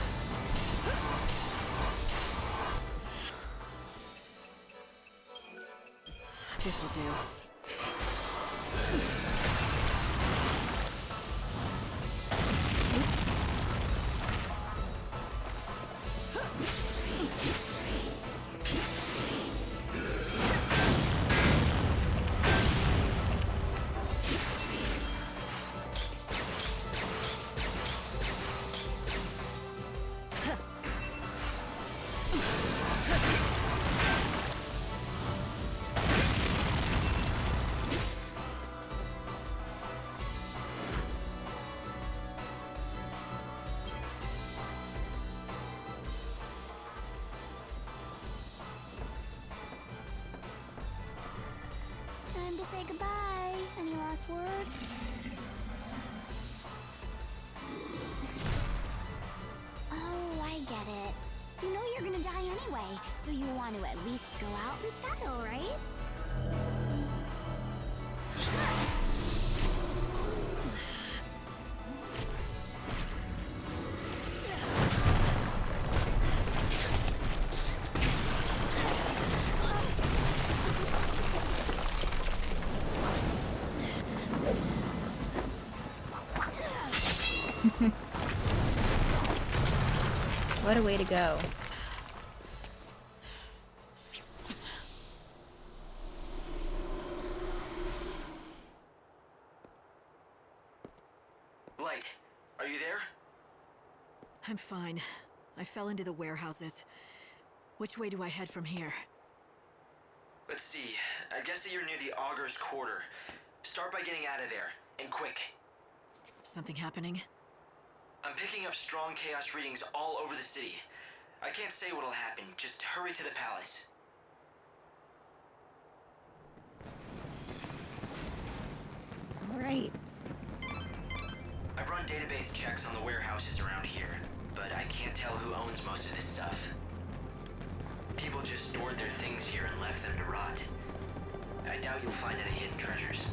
This'll do. Oops. Time to say goodbye. Any last words? Oh, I get it. You know you're gonna die anyway, so you want to at least go out in style, right? What a way to go. Light, are you there? I'm fine. I fell into the warehouses. Which way do I head from here? Let's see. I guess that you're near the Augur's Quarter. Start by getting out of there, and quick. Something happening? I'm picking up strong chaos readings all over the city. I can't say what'll happen. Just hurry to the palace. All right. I've run database checks on the warehouses around here, but I can't tell who owns most of this stuff. People just stored their things here and left them to rot. I doubt you'll find any hidden treasures.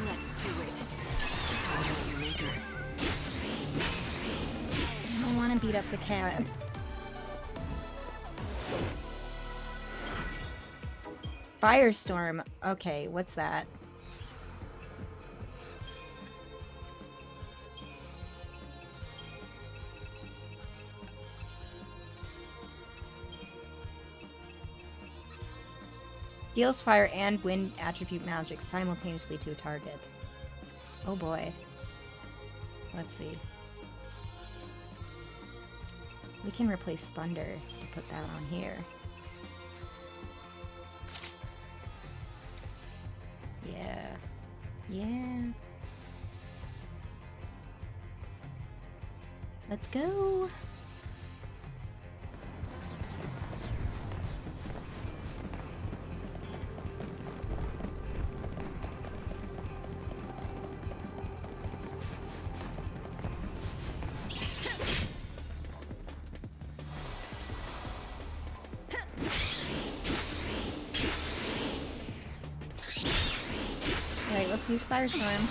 Let's do it. Tell me what you're eager. I don't want to beat up the cat. Firestorm. Okay, what's that? Deals fire and wind attribute magic simultaneously to a target. Oh boy. Let's see. We can replace thunder to put that on here. Yeah. Yeah. Let's go. Alright, let's use Firestorm.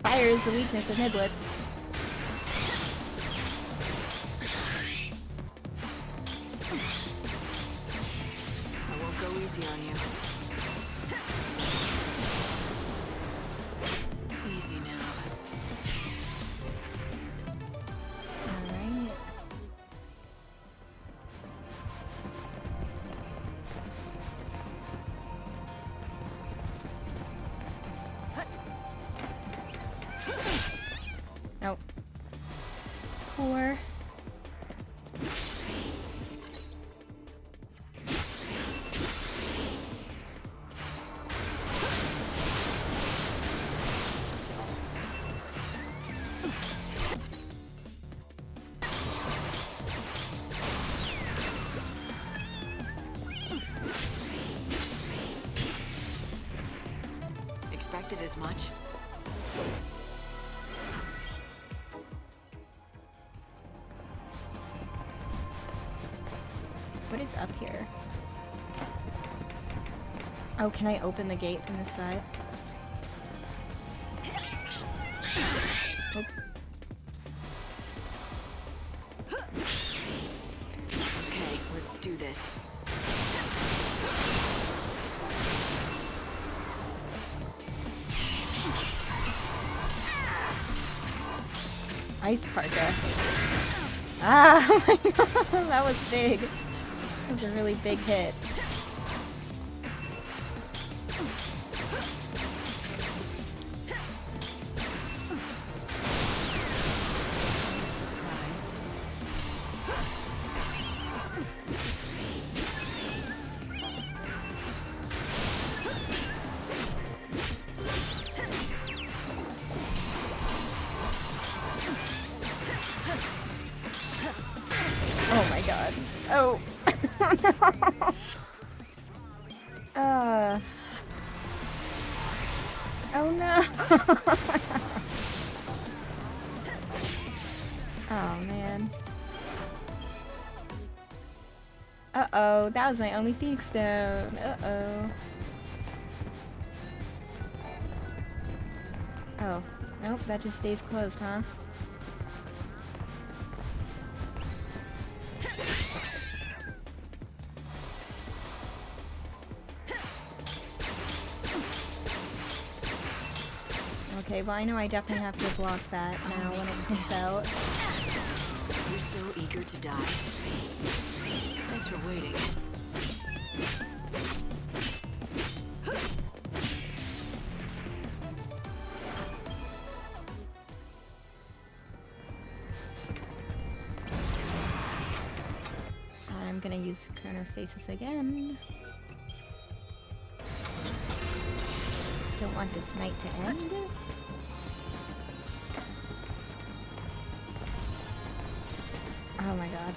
Fire is the weakness of Niblets. I won't go easy on you. Easy now. before. Expected as much. What is up here? Oh, can I open the gate from this side? Oh. Okay, let's do this. Ice parka. Ah, oh my god, that was big. That was a really big hit. Oh my god. Oh. Oh no. Oh man. Uh-oh, that was my only Phoenix Stone. Uh-oh. Oh. Nope, that just stays closed, huh? Okay, well I know I definitely have to block that now when it comes out. You're so eager to die. Thanks for waiting. I'm gonna use Chronostasis again. Don't want this night to end. Oh my god.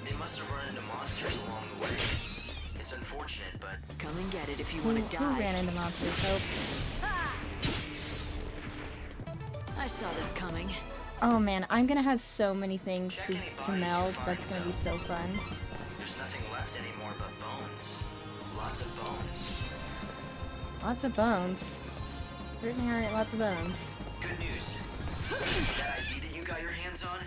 They must have run into monsters along the way. It's unfortunate, but come and get it if you Who want to die. ran into monsters? Hope. I saw this coming. Oh man, I'm gonna have so many things to meld. That's gonna be so fun. there's nothing left anymore but bones. Lots of bones. Lots of bones. Certainly aren't lots of bones. Good news. That ID that you got your hands on?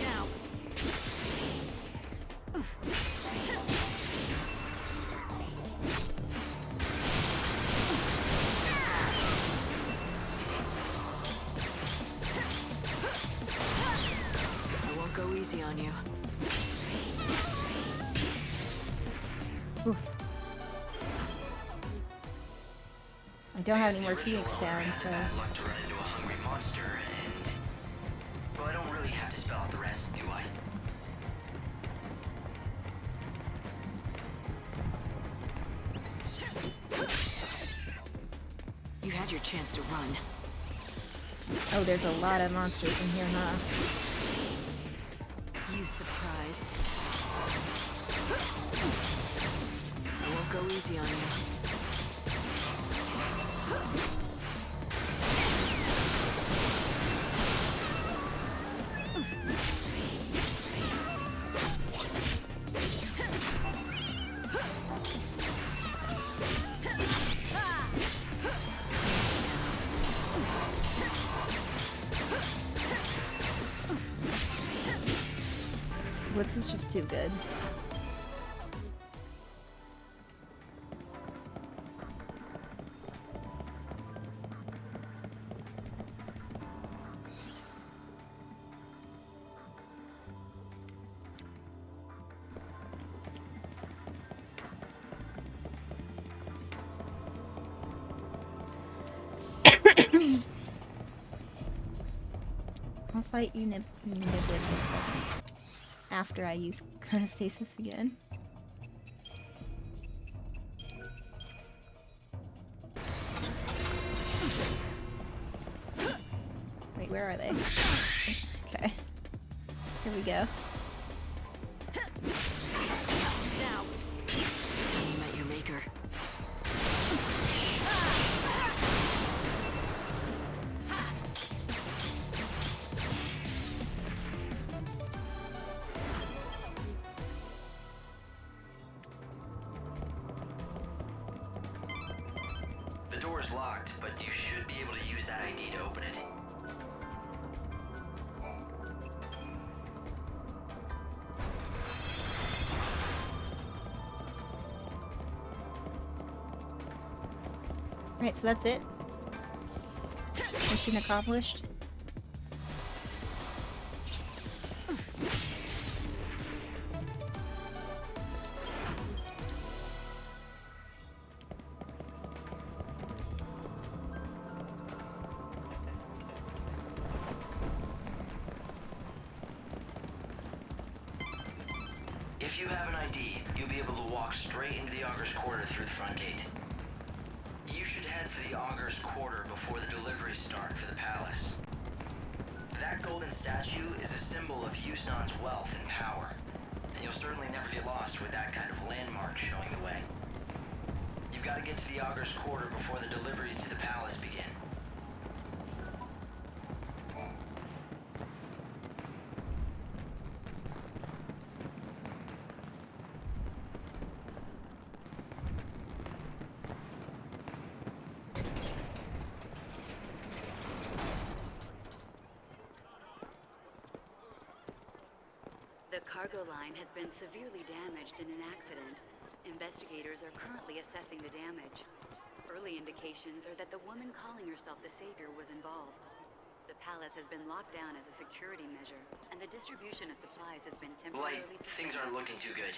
Now. I won't go easy on you. Oof. I don't have any more Phoenix Stones, so... Bad luck to run into a hungry monster, and... well, I don't really have to spell out the rest, do I? You had your chance to run. Oh, there's a lot of monsters in here, huh? You surprised? I won't go easy on you. Blitz is just too good. fight you Niblets in a second. After I use chronostasis again. Wait, where are they? Okay. Here we go. Now, aim at your maker. The door is locked, but you should be able to use that ID to open it. Alright, so that's it. Mission accomplished. If you have an ID, you'll be able to walk straight into the Augur's Quarter through the front gate. You should head for the Augur's Quarter before the deliveries start for the palace. That golden statue is a symbol of Yusnaan's wealth and power, and you'll certainly never get lost with that kind of landmark showing the way. You've got to get to the Augur's Quarter before the deliveries to the palace begin. The cargo line has been severely damaged in an accident. Investigators are currently assessing the damage. Early indications are that the woman calling herself the Savior was involved. The palace has been locked down as a security measure, and the distribution of supplies has been Light, temporarily things aren't looking too good.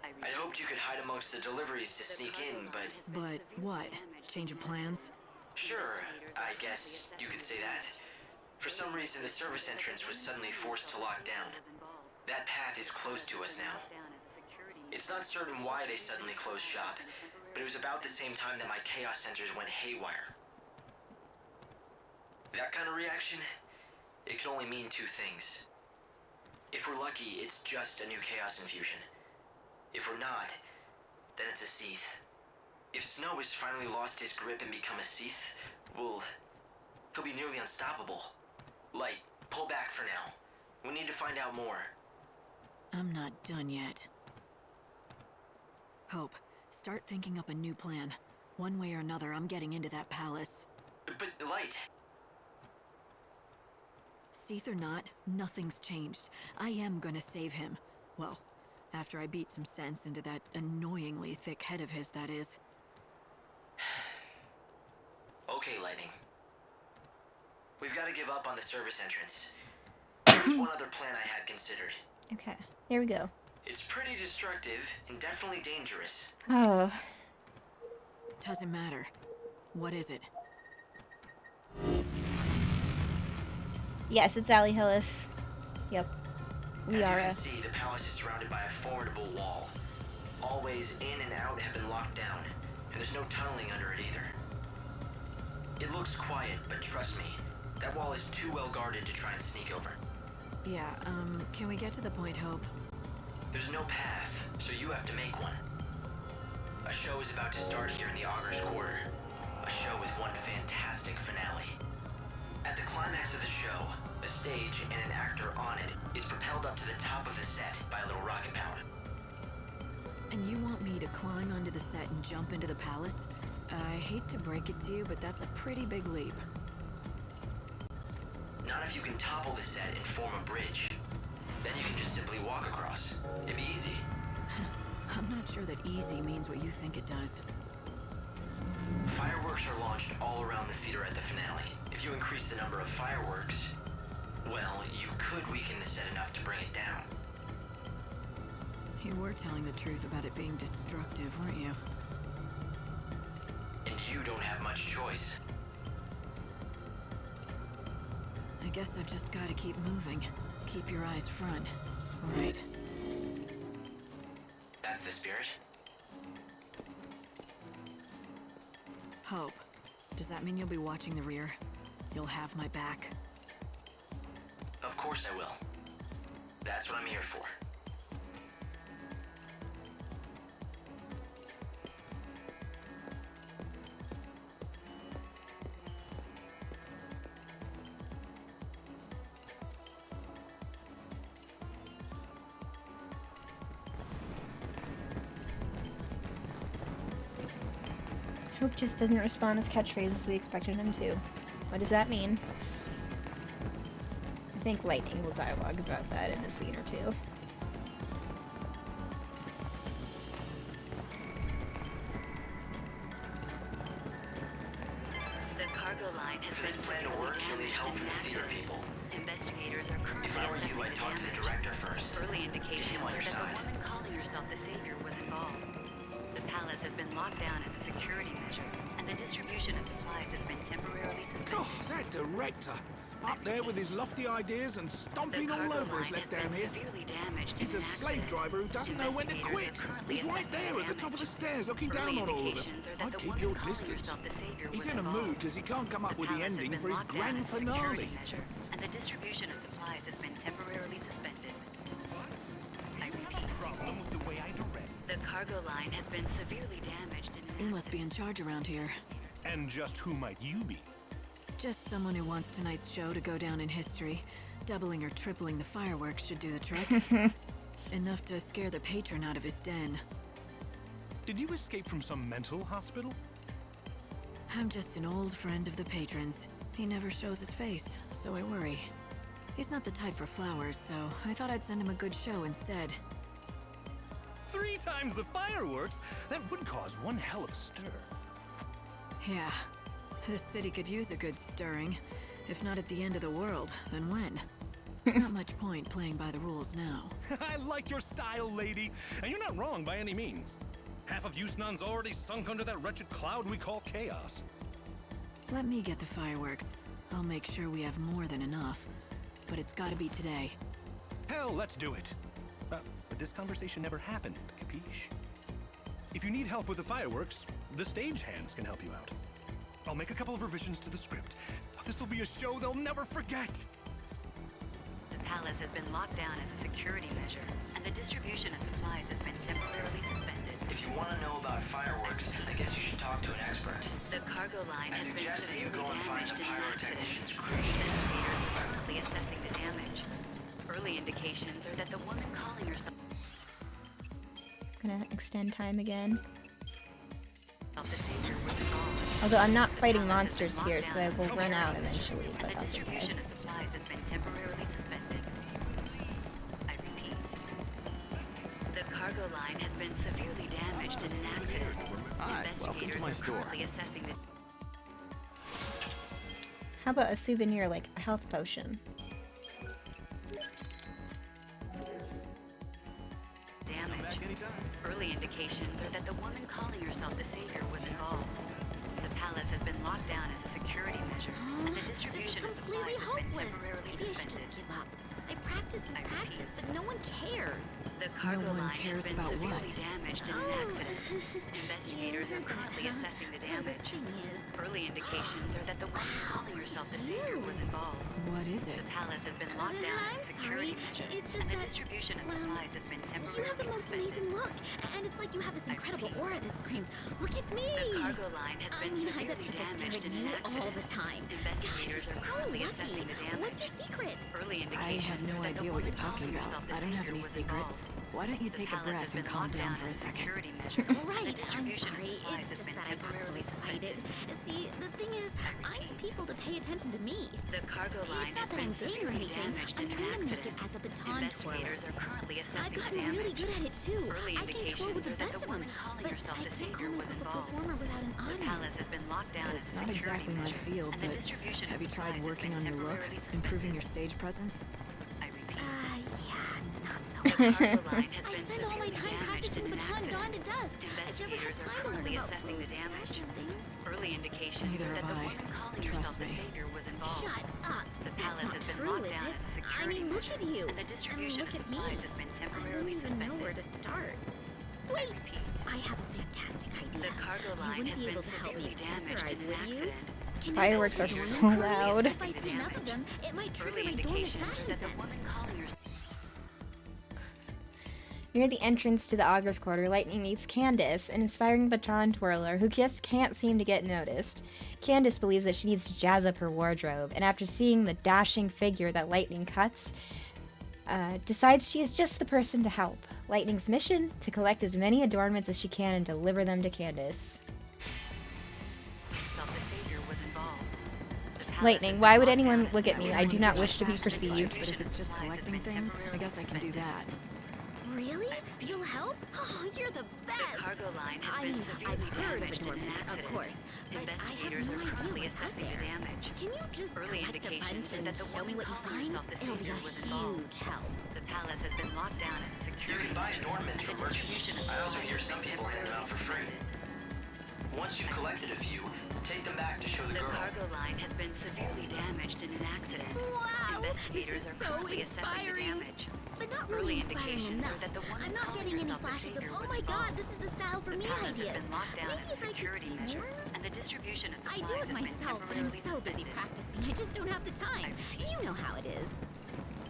I'd hoped you could hide amongst the deliveries to sneak in, but... But what? Change of plans? Sure, I guess you could say that. For some reason, the service entrance was suddenly forced to lock down. That path is closed to us now. It's not certain why they suddenly closed shop, but it was about the same time that my chaos sensors went haywire. That kind of reaction, it can only mean two things. If we're lucky, it's just a new chaos infusion. If we're not, then it's a Seath. If Snow has finally lost his grip and become a Seath, well, he'll be nearly unstoppable. Light, pull back for now. We need to find out more. I'm not done yet. Hope, start thinking up a new plan. One way or another, I'm getting into that palace. But, Light... Seath or not, nothing's changed. I am gonna save him. Well, after I beat some sense into that annoyingly thick head of his, that is. Okay, Lightning. We've got to give up on the service entrance. There's one other plan I had considered. Okay, here we go. It's pretty destructive and definitely dangerous. Oh. Doesn't matter. What is it? Yes, it's Ali Hillis. Yep. As you can see, the palace is surrounded by a formidable wall. All ways in and out have been locked down, and there's no tunneling under it either. It looks quiet, but trust me, that wall is too well guarded to try and sneak over. Yeah, can we get to the point, Hope? There's no path, so you have to make one. A show is about to start here in the Augur's Quarter. A show with one fantastic finale. At the climax of the show, a stage and an actor on it is propelled up to the top of the set by a little rocket power. And you want me to climb onto the set and jump into the palace? I hate to break it to you, but that's a pretty big leap. Not if you can topple the set and form a bridge. Then you can just simply walk across. It'd be easy. I'm not sure that easy means what you think it does. Fireworks are launched all around the theater at the finale. If you increase the number of fireworks, well, you could weaken the set enough to bring it down. You were telling the truth about it being destructive, weren't you? And you don't have much choice. I guess I've just gotta keep moving. Keep your eyes front. Right. That's the spirit? Hope. Does that mean you'll be watching the rear? You'll have my back? Of course I will. That's what I'm here for. Hope just doesn't respond with catchphrases we expected him to. What does that mean? I think Lightning will dialogue about that in a scene or two. The cargo line has For this plan to work, you'll need help from the theater people. Investigators are currently If I were you, I'd talk to the director first. Early indications Get him on are your that side. the woman calling herself the Savior was involved. The palace has been locked down as a security measure, and the distribution of supplies has been temporarily suspended. Oh, that director! Up there with his lofty ideas and stomping all over us left down here. He's a slave driver who doesn't know when to quit. He's right there at the top of the stairs looking down on all of us. I'd keep your distance. He's in a mood because he can't come up with the ending for his grand finale. And the distribution of supplies has been temporarily suspended. I repeat. Problem with the way I direct. The cargo line has been severely damaged in You must be in charge around here. And just who might you be? Just someone who wants tonight's show to go down in history. Doubling or tripling the fireworks should do the trick. Enough to scare the patron out of his den. Did you escape from some mental hospital? I'm just an old friend of the patron's. He never shows his face, so I worry. He's not the type for flowers, so I thought I'd send him a good show instead. 3 times the fireworks? That would cause one hell of a stir. Yeah. This city could use a good stirring. If not at the end of the world, then when? Not much point playing by the rules now. I like your style, lady. And you're not wrong by any means. Half of Yusnan's already sunk under that wretched cloud we call chaos. Let me get the fireworks. I'll make sure we have more than enough. But it's gotta be today. Hell, let's do it. But this conversation never happened, capiche? If you need help with the fireworks, the stagehands can help you out. I'll make a couple of revisions to the script. This'll be a show they'll never forget! The palace has been locked down as a security measure, and the distribution of supplies has been temporarily suspended. If you want to know about fireworks, I guess you should talk to an expert. The cargo line I has been suggest that you severely go and find damaged the in an accident. pyrotechnician's crew. Investigators are currently assessing the damage. Early indications are that the woman calling herself Gonna extend time again. the Savior was involved. Although I'm not fighting monsters here, so I will run out eventually, but And the that's okay. distribution of supplies has been temporarily suspended. I repeat. The cargo line has been severely damaged in an accident. Hi, welcome to my Investigators are store. currently assessing the How about a souvenir like a health potion? damage. Early indications are that the woman calling herself the Savior was involved. The palace has been locked down as a security measure, and the distribution of supplies has been temporarily Maybe I should suspended. just give up. I practice and practice, but no one cares. The cargo one line cares has been about what? severely damaged in an accident. Investigators are currently assessing the damage. Early indications are that the woman calling herself the Savior was involved. What is it? The palace has been locked down as a security measure, It's just and the that, distribution of supplies has been You have temporarily the most suspended. amazing look, and it's like you have this incredible aura that screams, "Look at me!" The cargo line has I been mean, I bet severely people stare damaged at in you an accident. all the time. Investigators God, are you're so currently lucky. assessing the damage. What's your secret? Early I indications have no are that the idea what you're woman talking calling about. herself the I don't have Savior any was secret. involved. Why don't you The take a palace has breath and been calm locked down down for a as second? security measure. Right, The I'm distribution of sorry. supplies It's has just been that I got so temporarily excited. See, the thing is, I need people to pay attention to me. The cargo line It's not has that been I'm vain or severely anything. damaged I'm in an trying to make accident. it as a baton twirler. Investigators are currently I've assessing the gotten damage. really good at it too. Early I can tour indications with the are that best the of them, woman calling but herself I the can't Savior call was myself a involved. performer without an The audience. palace has been locked down as It's a not security exactly my measure, field, and the but distribution have of you tried supplies has working been on your look? temporarily Improving your stage presence? Yeah, not so The much. cargo line has I been spend all my severely time damaged practicing in the an baton accident. dawn to dusk. I've never had Investigators are time to learn currently about assessing clothes the and damage. fashion things. Early indications Neither are that have the I. woman calling Trust herself the me. Savior was involved. Shut up. The That's palace not has been true, locked is down it? as a I security mean, look measure, at you. and the distribution Look of at me. supplies has been I don't temporarily even know suspended. where to start. Wait, I have a fantastic idea. The cargo You line wouldn't has be able been to help me severely damaged accessorize, in an would you? accident. Can you Fireworks go are to so dormants for me? loud. If I see enough of them, it might trigger my dormant fashion sense. Near the entrance to the Augur's Quarter, Lightning meets Candace, an inspiring baton twirler who just can't seem to get noticed. Candace believes that she needs to jazz up her wardrobe, and after seeing the dashing figure that Lightning cuts, decides she is just the person to help. Lightning's mission? To collect as many adornments as she can and deliver them to Candace. Lightning, why would anyone look at me? I do not wish to be perceived. But if it's just collecting things, I guess I can do that. Really? You'll help? Oh, you're the best! Cargo line has I been mean, I've severely heard of damaged in an adornments, of accident. course, but I have Investigators no are idea currently what's out assessing the there. damage. Can you just Early collect a bunch indications are and that the show me woman what you calling find? herself the It'll be Savior a was involved. huge help. The palace has been locked down as a You security can buy measure, adornments and from the merchants. distribution of I also supplies hear has some been people hand them out for free. temporarily Once you've collected a few, take them back to show the The girl. cargo line has been severely damaged in an accident. Wow! Investigators This is are so currently assessing the inspiring. damage. But not Early really inspiring indications enough. are that the woman I'm not calling getting any herself the flashes of, Savior oh was my god, involved. this is the style for The me palace has ideas. been locked down Maybe as a if I could security see measure, more? and the distribution of I supplies do it has been myself, but I'm temporarily so busy suspended. practicing, I just don't have the time. You know how it is.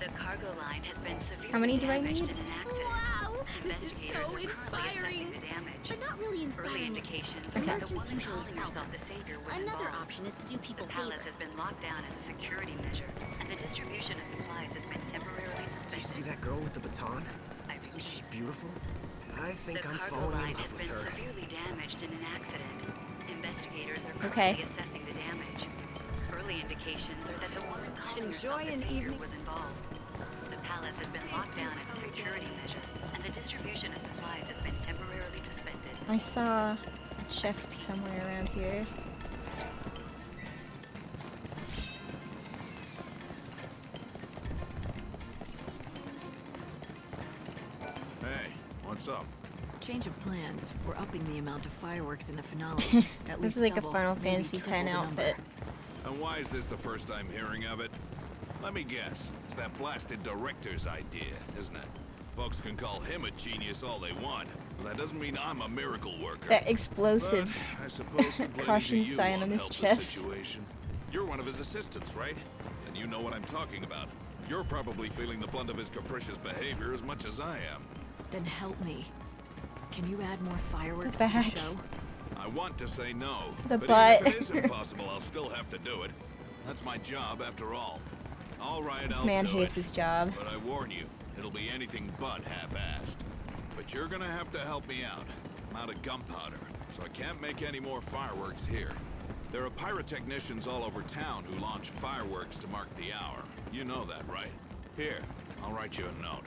The cargo line has been severely How many do I damaged need? in an accident. Wow! This is Investigators so are currently inspiring. assessing the damage. But not really Early inspiring. indications Okay. are that the Merchants woman usually calling sell herself them. the Savior was Another involved. option is to do people The palace favors. has been locked down as a security measure, and the distribution of supplies has been temporarily Do you suspended. see that girl with the baton? Isn't she beautiful? I think The I'm cargo falling in line love has with been her. severely damaged in an accident. Investigators are Okay. currently assessing the damage. Early indications are that the woman calling Enjoy herself the an Savior evening. was involved. The palace has been locked down as a security measure, and the distribution of supplies has been temporarily suspended. I saw a chest somewhere around here. Hey, what's up? Change of plans. We're upping the amount of fireworks in the finale. At This least is like double, a Final maybe Fantasy triple X the number. outfit. And why is this the first I'm hearing of it? Let me guess. It's that blasted director's idea, isn't it? Folks can call him a genius all they want, but that doesn't mean I'm a miracle worker. That explosives But I suppose complaining caution to you sign won't on his help the chest. situation. You're one of his assistants, right? And you know what I'm talking about. You're probably feeling the blunt of his capricious behavior as much as I am. Then help me. Can you add more fireworks The to the back. show? I want to say no, The but butt. even if it is impossible, I'll still have to do it. That's my job, after all. All right, This I'll man do hates it. his job. But I warn you, it'll be anything but half-assed. But you're gonna have to help me out. I'm out of gunpowder, so I can't make any more fireworks here. There are pyrotechnicians all over town who launch fireworks to mark the hour. You know that, right? Here, I'll write you a note.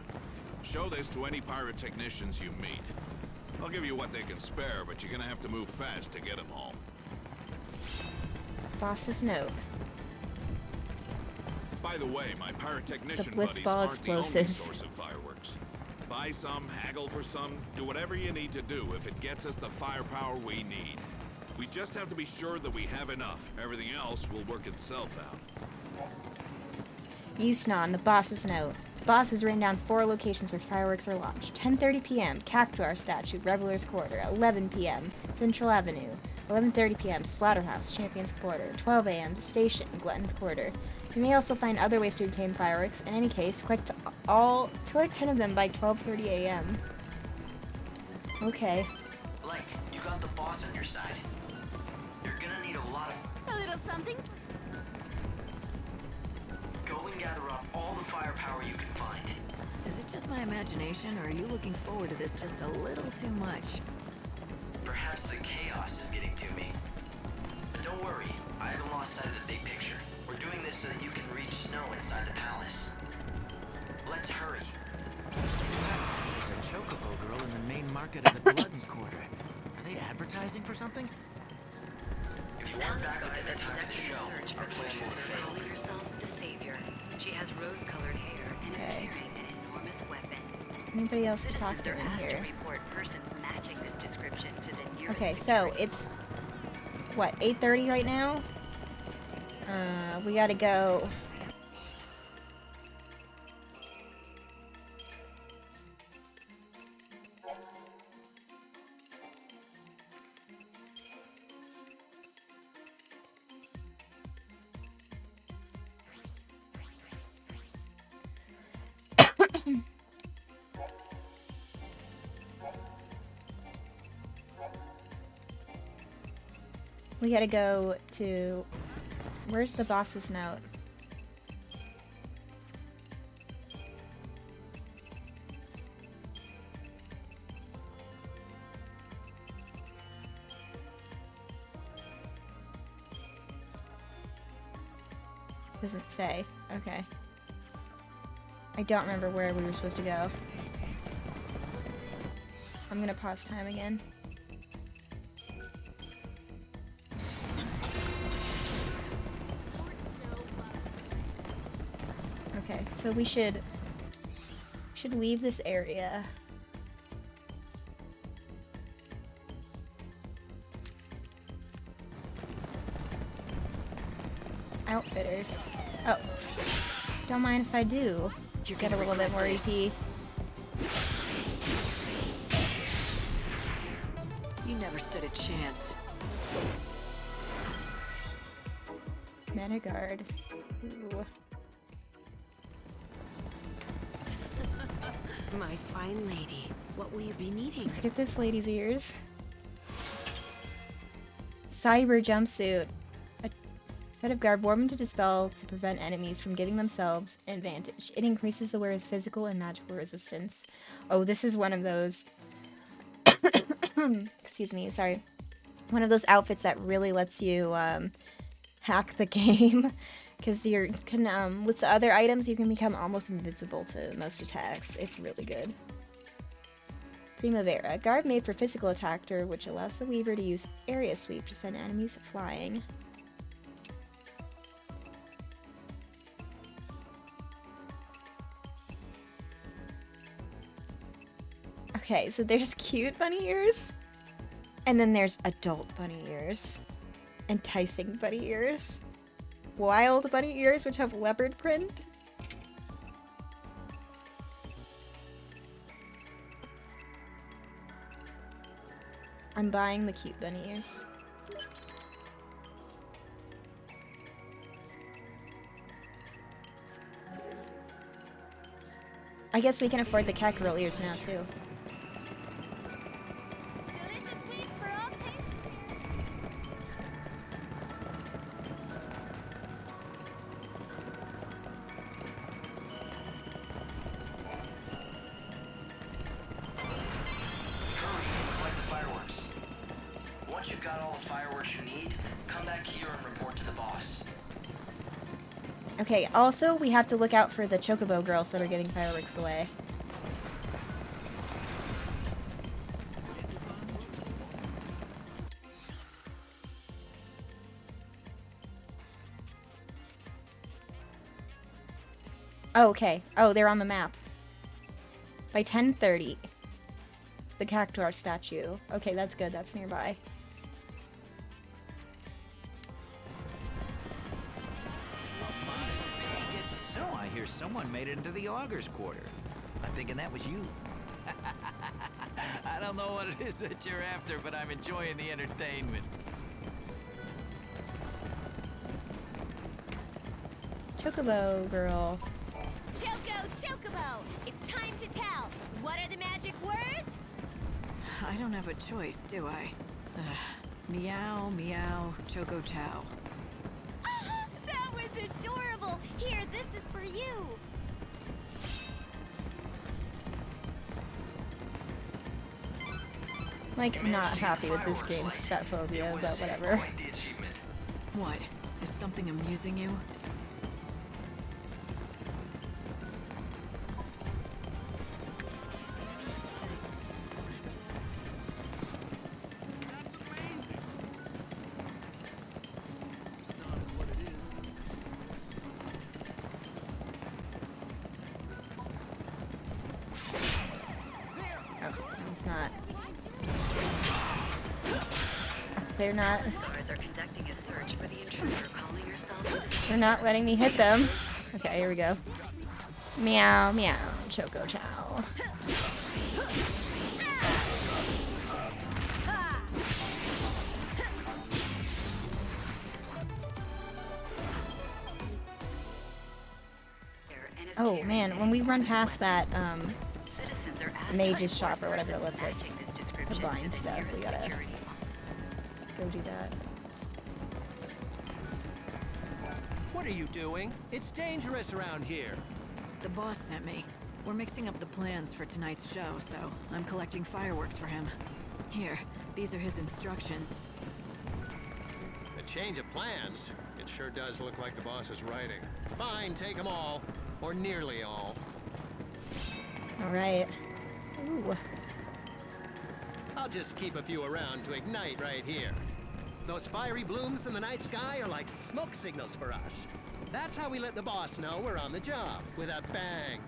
Show this to any pyrotechnicians you meet. I'll give you what they can spare, but you're gonna have to move fast to get them home. Boss's note. By the way, my pyrotechnician The Blitzball buddies aren't the only explosives. source of fireworks. Buy some, haggle for some, do whatever you need to do if it gets us the firepower we need. We just have to be sure that we have enough. Everything else will work itself out. Yusnan, the boss's note. The boss has written down 4 locations where fireworks are launched. 10:30 p.m., Cactuar Statue, Revelers Quarter. 11 p.m., Central Avenue. 11:30 p.m., Slaughterhouse, Champions Quarter. 12 a.m., Station, Glutton's Quarter. You may also find other ways to obtain fireworks. In any case, collect 10 of them by 12:30 a.m. Okay. Light, you got the boss on your side. You're gonna need a lot of... A little something? Go and gather up all the firepower you can find. Is it just my imagination, or are you looking forward to this just a little too much? Perhaps the chaos is getting to me. But don't worry, I haven't lost sight of the big picture. We're doing this so that you can reach Snow inside the palace. Let's hurry. There's a chocobo girl in the main market of the Glutton's Quarter. Are they advertising for something? If you aren't back within the time of the show, our plan will have failed. Calling herself the Savior. She has rose-colored hair and is Okay. carrying an enormous weapon. Anybody else to talk to Citizens are in asked here? to report persons matching this description to the nearest Okay, so it's what, 8:30 right now? We gotta go. We gotta go to... Where's the boss's note? Doesn't say. Okay. I don't remember where we were supposed to go. I'm gonna pause time again. Okay, so we should leave this area. Outfitters. Oh, don't mind if I do. You're Get a gonna little bit more regret this. EP. You never stood a chance. Mana guard. Ooh. My fine lady, what will you be needing? Look at this lady's ears. Cyber jumpsuit. A set of garb worn to dispel to prevent enemies from giving themselves an advantage. It increases the wearer's physical and magical resistance. Oh, this is one of those... Excuse me, sorry. One of those outfits that really lets you hack the game. Because you can, with the other items, you can become almost invisible to most attacks. It's really good. Primavera. Garb made for physical attacker, which allows the weaver to use area sweep to send enemies flying. Okay, so there's cute bunny ears. And then there's adult bunny ears. Enticing bunny ears. Wild bunny ears, which have leopard print. I'm buying the cute bunny ears. I guess we can afford the cat girl ears now too. Collect the fireworks. Once you've got all the fireworks you need, come back here and report to the boss. Okay, also we have to look out for the chocobo girls that are getting fireworks away. Oh, okay. Oh, they're on the map. By 10:30. The Cactuar statue. Okay, that's good. That's nearby. So I hear someone made it into the Augur's Quarter. I'm thinking that was you. I don't know what it is that you're after, but I'm enjoying the entertainment. Chocobo girl. Chocobo! It's time to tell. What are the magic words? I don't have a choice, do I? Meow, meow, choco chow. Ah, that was adorable. Here, this is for you. Like, not happy with this game's fat phobia, but whatever. Quite the achievement. What? Is something amusing you? Oh, it's not. They're not. Guards are conducting a search for the intruder calling herself. They're not letting me hit them. Okay, here we go. Meow, meow, Choco Chow. Oh man, when we run past that mage's shop or whatever that lets us combine stuff, we gotta go do that. What are you doing? It's dangerous around here. The boss sent me. We're mixing up the plans for tonight's show, so I'm collecting fireworks for him. Here, these are his instructions. A change of plans? It sure does look like the boss is writing. Fine, take them all. Or nearly all. Alright. Ooh. I'll just keep a few around to ignite right here. Those fiery blooms in the night sky are like smoke signals for us. That's how we let the boss know we're on the job, with a bang.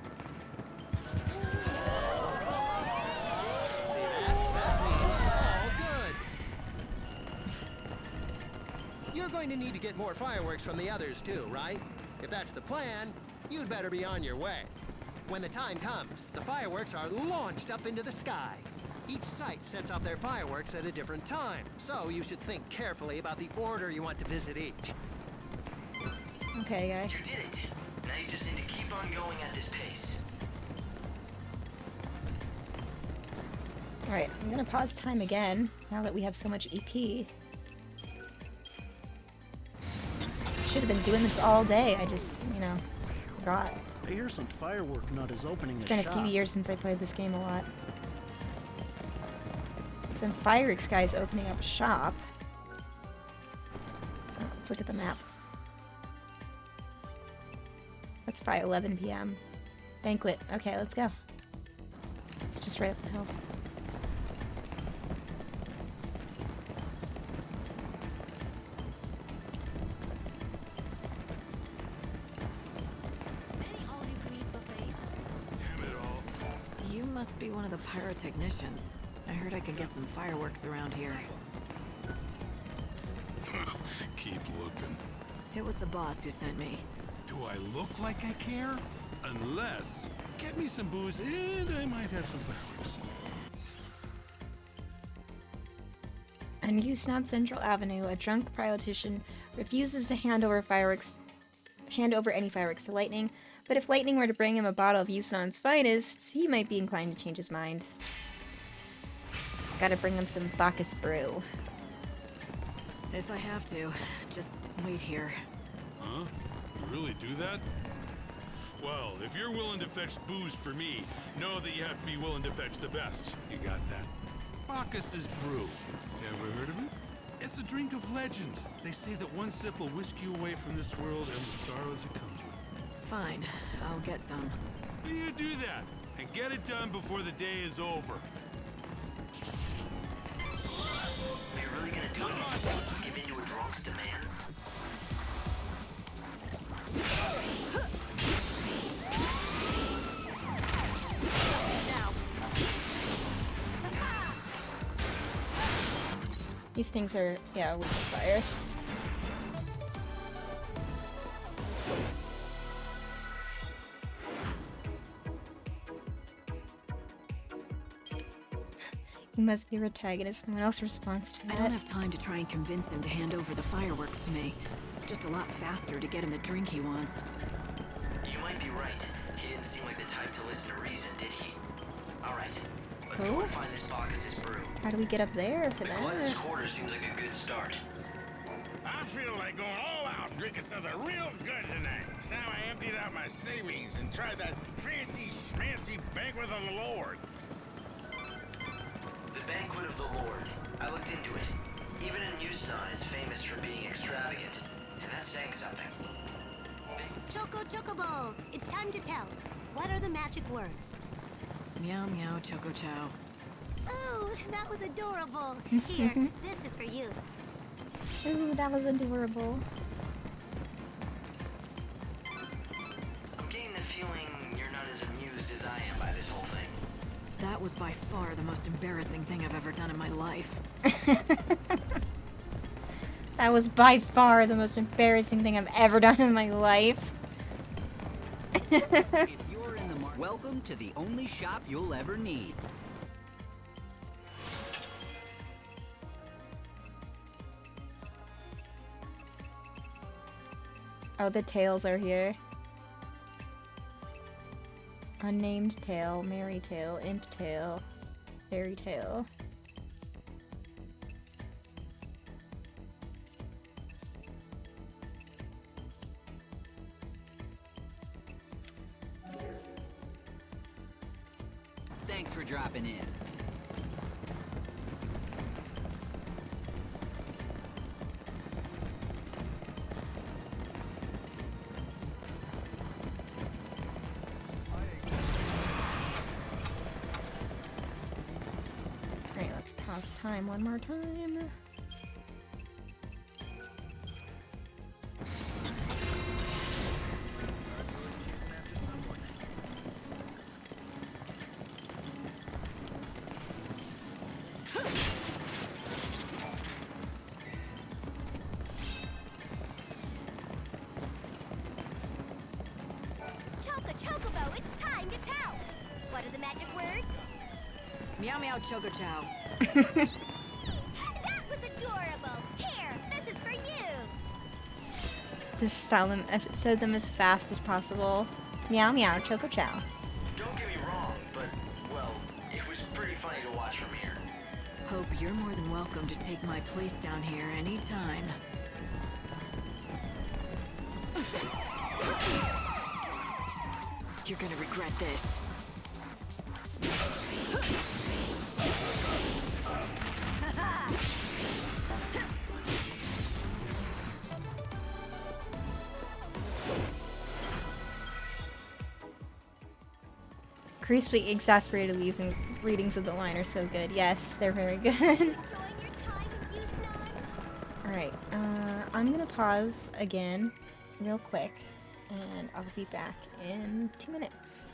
See that? That means all good. You're going to need to get more fireworks from the others too, right? If that's the plan, you'd better be on your way. When the time comes, the fireworks are launched up into the sky. Each site sets off their fireworks at a different time, so you should think carefully about the order you want to visit each. Okay, guy. You did it. Now you just need to keep on going at this pace. Alright, I'm gonna pause time again, now that we have so much EP. Should have been doing this all day, I just, you know, forgot. I hear some firework nut is opening the It's been shop. a few years since I played this game a lot. Some fireworks guy's opening up a shop. Oh, let's look at the map. That's by 11 p.m. Banquet. Okay, let's go. It's just right up the hill. You must be one of the pyrotechnicians. I heard I could get some fireworks around here. Keep looking. It was the boss who sent me. Do I look like I care? Unless, get me some booze and I might have some fireworks. On Usnod Central Avenue, a drunk pyrotechnician refuses to hand over any fireworks to Lightning, but if Lightning were to bring him a bottle of Usnod's finest, he might be inclined to change his mind. Gotta bring him some Bacchus brew. If I have to, just wait here. Huh? You really do that? Well, if you're willing to fetch booze for me, know that you have to be willing to fetch the best. You got that? Bacchus's brew. Ever heard of it? It's a drink of legends. They say that one sip will whisk you away from this world and the sorrows it comes with. Fine, I'll get some. You do that, and get it done before the day is over. Are you really gonna do it? Give in to a drunk's demands? These things are, yeah, weak to fire. He must be a protagonist. No one else responds to I that. don't have time to try and convince him to hand over the fireworks to me. It's just a lot faster to get him the drink he wants. You might be right. He didn't seem like the type to listen to reason, did he? Alright, let's go Cool. and find this Bacchus's brew. How do we get up there for The Collector's that? Quarter seems like a good start. I feel like going all out and drinking something real good tonight. So I emptied out my savings and tried that fancy schmancy banquet of the Lord. The Banquet of the Lord. I looked into it. Even in Usnod is famous for being extravagant. And that's saying something. Choco Chocobo, it's time to tell. What are the magic words? Meow meow Choco Chow. Oh, that was adorable. Here, this is for you. Ooh, that was adorable. I'm getting the feeling you're not as amused as I am by this whole thing. That was by far the most embarrassing thing I've ever done in my life. That was by far the most embarrassing thing I've ever done in my life. Welcome to the only shop you'll ever need. Oh, the tails are here. Unnamed tail, merry tail, imp tail, fairy tail. Thanks for dropping in. Alright, let's pause time one more time. Chocobo, it's time to tell. What are the magic words? Meow meow choco chow. That was adorable. Here, this is for you. Just tell them, said them as fast as possible. Meow meow, choco chow. Don't get me wrong, but, well, it was pretty funny to watch from here. Hope you're more than welcome to take my place down here anytime. You're gonna regret this. Crispy exasperated using readings of the line are so good. Yes, they're very good. Alright, I'm gonna pause again real quick and I'll be back in 2 minutes.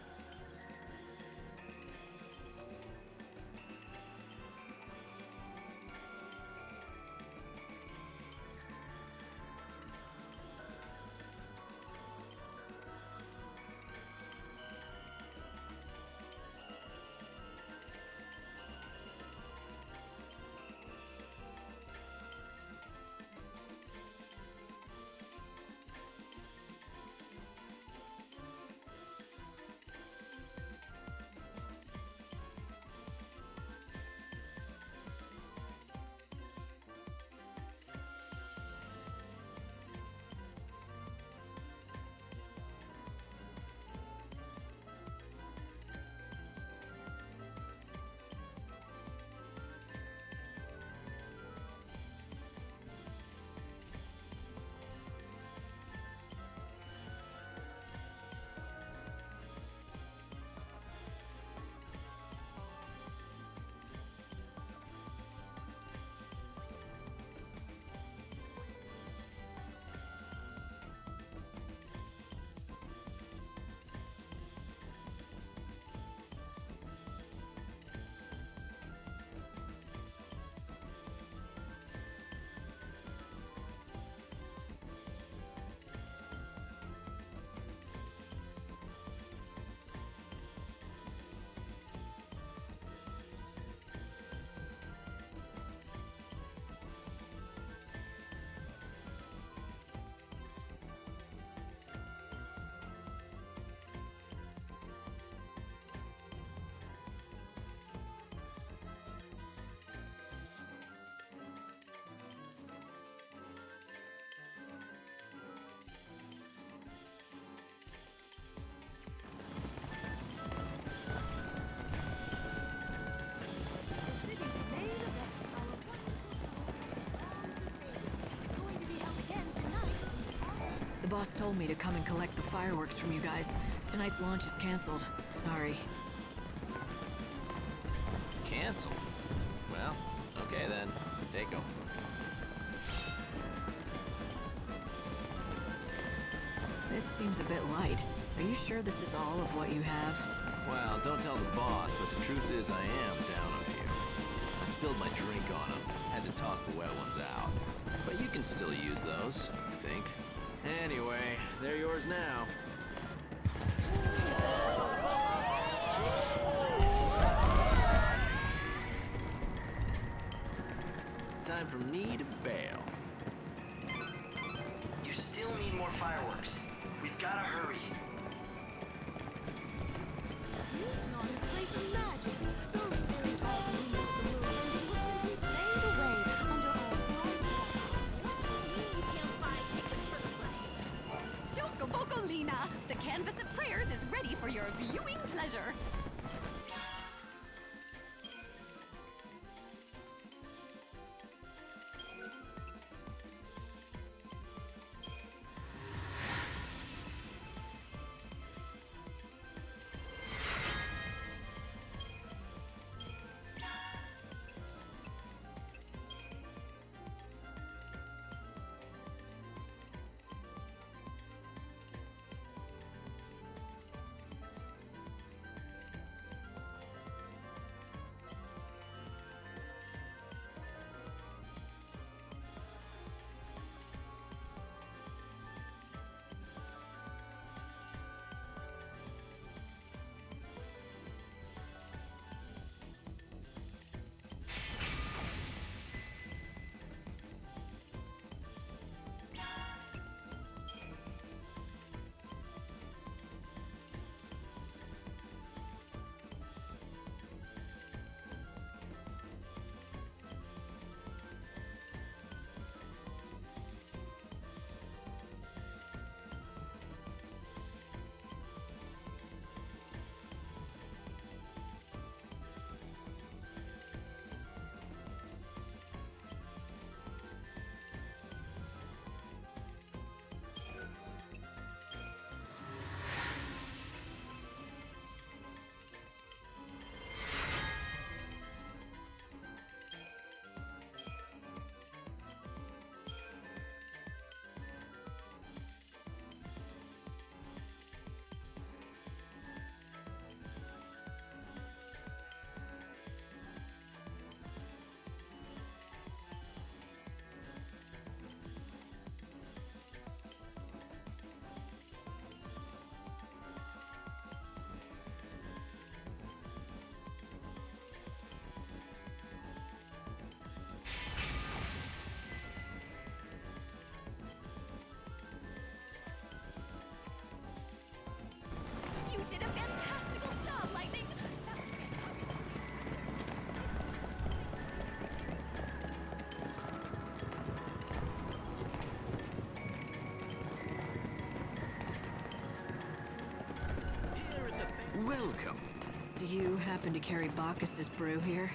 The boss told me to come and collect the fireworks from you guys. Tonight's launch is canceled. Sorry. Canceled? Well, okay then. Take them. This seems a bit light. Are you sure this is all of what you have? Well, don't tell the boss, but the truth is I am down a few. I spilled my drink on him. Had to toss the wet ones out. but you can still use those, I think. Anyway, they're yours now. Time for me to bail. You still need more fireworks. We've gotta hurry. Chocobocolina! The canvas of prayers is ready for your viewing pleasure. You did a fantastical job, Lightning! That was Welcome. Do you happen to carry Bacchus's brew here?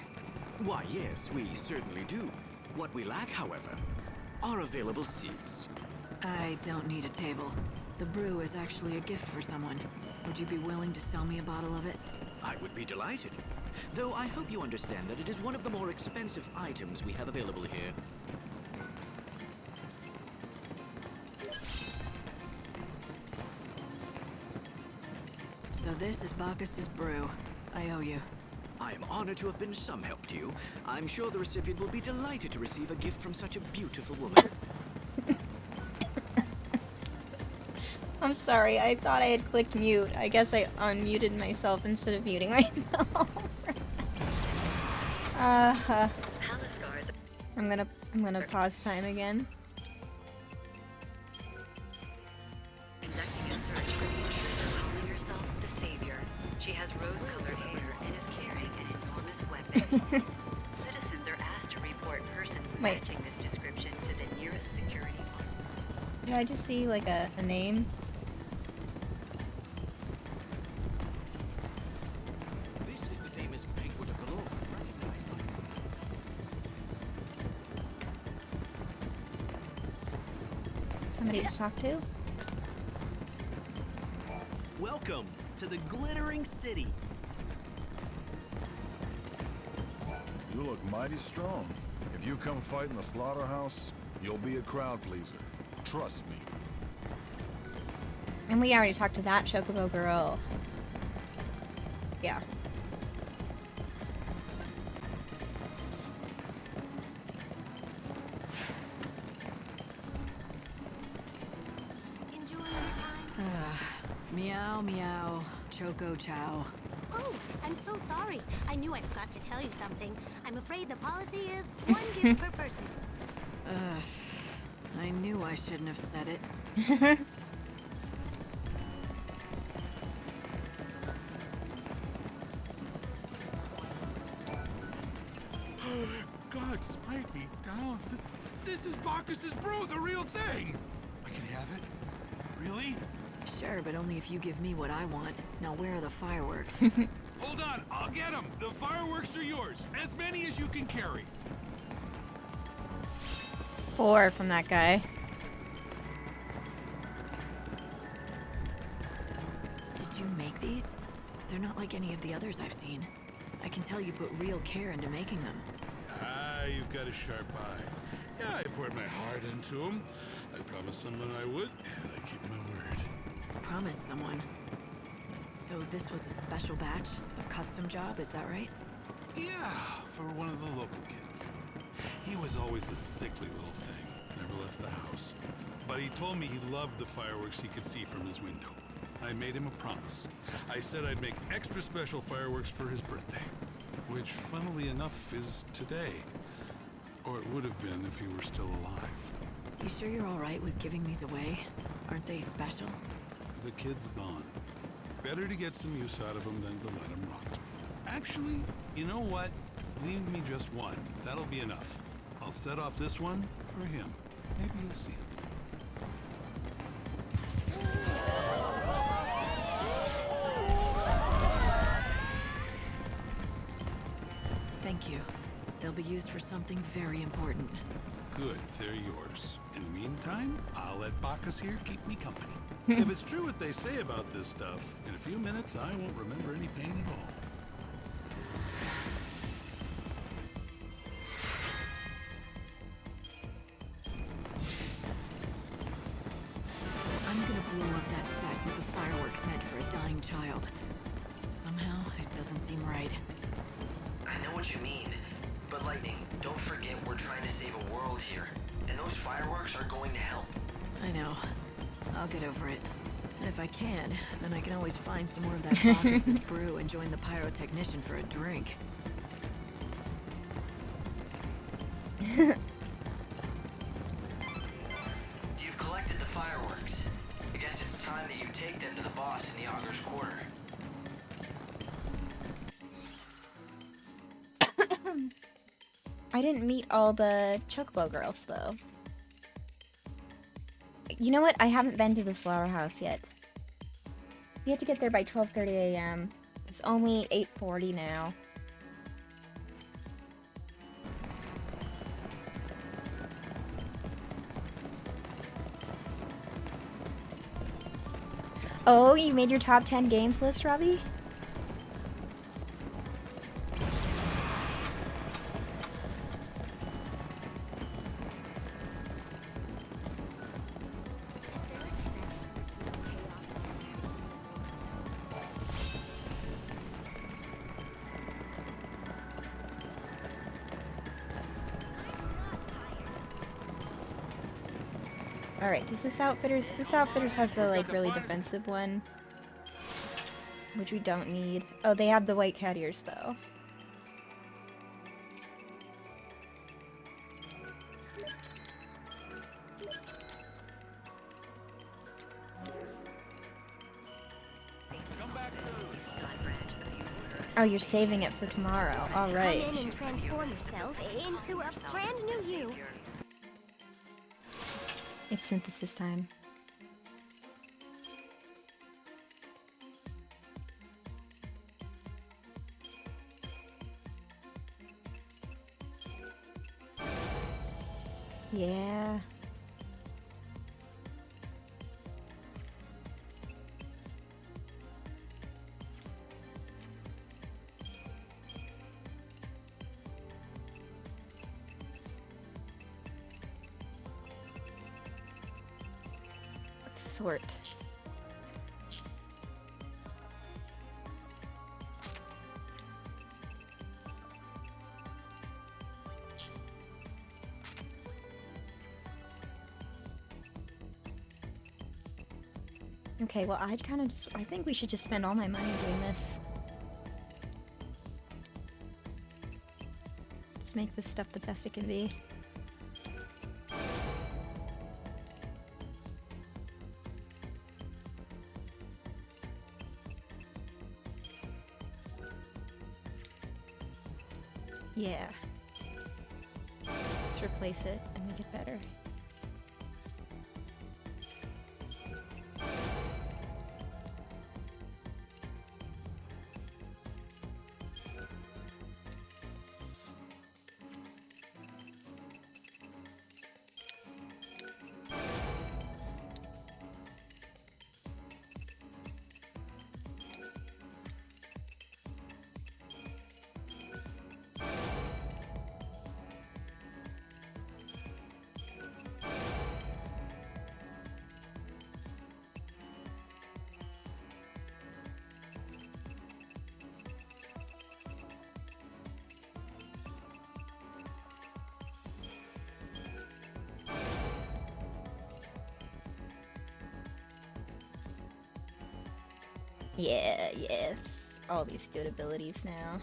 Why, yes, we certainly do. What we lack, however, are available seats. I don't need a table. The brew is actually a gift for someone. Would you be willing to sell me a bottle of it? I would be delighted. Though I hope you understand that it is one of the more expensive items we have available here. So this is Bacchus's brew. I owe you. I am honored to have been some help to you. I'm sure the recipient will be delighted to receive a gift from such a beautiful woman. I'm sorry, I thought I had clicked mute. I guess I unmuted myself instead of muting myself. I'm gonna pause time again. Conducting a search for the intruder calling herself the Savior. She has rose-colored hair and is carrying an enormous weapon. Citizens are asked to report persons matching this description to the nearest security point. Did I just see like a name? This is the famous banquet of the Lord, recognized by... Somebody to talk to? Welcome to the Glittering City. You look mighty strong. If you come fight in the slaughterhouse, you'll be a crowd pleaser. Trust me. And we already talked to that Chocobo girl. Yeah. Meow, meow. Choco chow. Oh, I'm so sorry. I knew I forgot to tell you something. I'm afraid the policy is one gift per person. Ugh. I knew I shouldn't have said it. God, smite me down. This is Bacchus's brew, the real thing. I can have it? Really? Sure, but only if you give me what I want. Now where are the fireworks? Hold on, I'll get them. The fireworks are yours. As many as you can carry. 4 from that guy. Did you make these? They're not like any of the others I've seen. I can tell you put real care into making them. Ah, you've got a sharp eye. Yeah, I poured my heart into them. I promised someone I would, and I keep my word. Promised someone. So this was a special batch? A custom job, is that right? Yeah, for one of the local kids. He was always a sickly little thing. Never left the house. But he told me he loved the fireworks he could see from his window. I made him a promise. I said I'd make extra special fireworks for his birthday. Which, funnily enough, is today. Or it would have been if he were still alive. You sure you're all right with giving these away? Aren't they special? The kid's gone. Better to get some use out of them than to let him rot. Actually, you know what? Leave me just one. That'll be enough. I'll set off this one for him. Maybe you'll see it. Thank you. They'll be used for something very important. Good, they're yours. In the meantime, I'll let Bacchus here keep me company. If it's true what they say about this stuff, in a few minutes I won't remember any pain at all. I'm gonna blow up that set with the fireworks meant for a dying child. Somehow, it doesn't seem right. I know what you mean, but Lightning, don't forget we're trying to save a world here, and those fireworks are going to help. I know. I'll get over it. And if I can, then I can always find some more of that Bacchus's brew and join the pyrotechnician for a drink. You've collected the fireworks. I guess it's time that you take them to the boss in the Augur's Quarter. I didn't meet all the Chocobo girls, though. You know what? I haven't been to the slaughterhouse yet. You have to get there by 12:30 a.m. It's only 8:40 now. Oh, you made your top 10 games list, Robbie? Alright, does this Outfitters has the, like, really defensive one. Which we don't need. Oh, they have the white cat ears, though. Oh, you're saving it for tomorrow. Alright. Come in and transform yourself into a brand new you. It's synthesis time. Yeah. Sort. Okay, well, I think we should just spend all my money doing this. Just make this stuff the best it can be. Yeah. Let's replace it and make it better. Yeah, yes. All these good abilities now.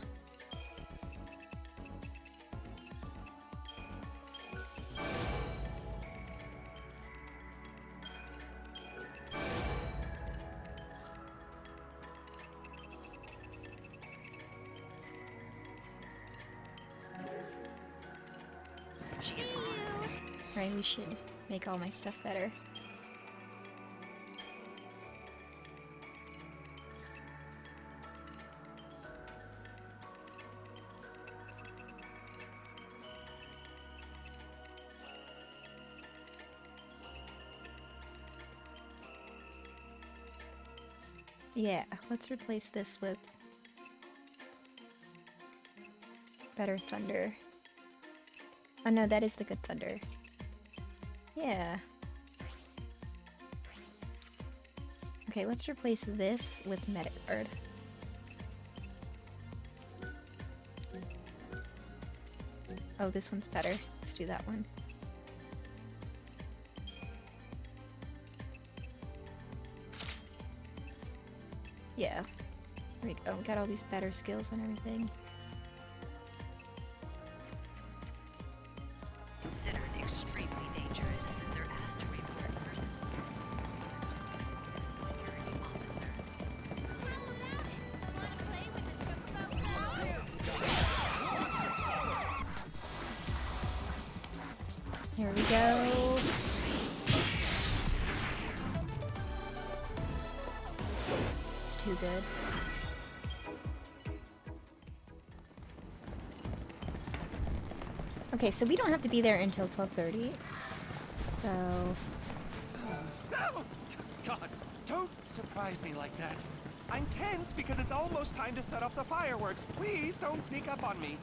Right, we should make all my stuff better. Yeah, let's replace this with better thunder. Oh no, that is the good thunder. Yeah. Okay, let's replace this with Metagard. Oh, this one's better. Let's do that one. Yeah. There we go. We got all these better skills and everything. Considered extremely dangerous, they're asked to report persons. Security officer. Here we go. It's too good. Okay, so we don't have to be there until 12:30. So No! God, don't surprise me like that. I'm tense because it's almost time to set off the fireworks. Please don't sneak up on me.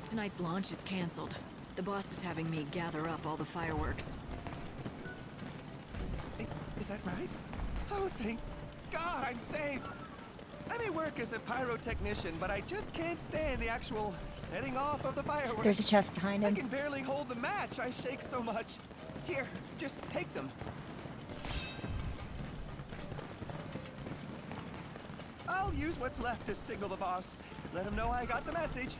Tonight's launch is canceled. The boss is having me gather up all the fireworks. Is that right? Oh, thank God I'm saved. I may work as a pyrotechnician, but I just can't stand the actual setting off of the fireworks. there's a chest behind I him. can barely hold the match. I shake so much. Here, just take them. I'll use what's left to signal the boss. Let him know I got the message.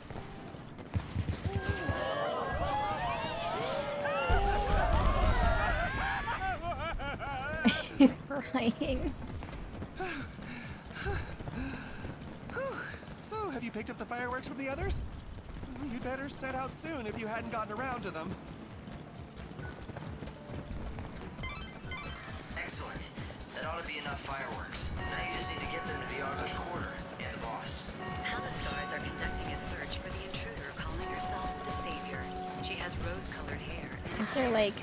He's crying. So, have you picked up the fireworks from the others? You'd better set out soon if you hadn't gotten around to them. Excellent. That ought to be enough fireworks. Now you just need to get them to the Argo's Quarter and the boss. How the stars are conducting a search for the intruder calling herself the Savior. She has rose-colored hair and Is there like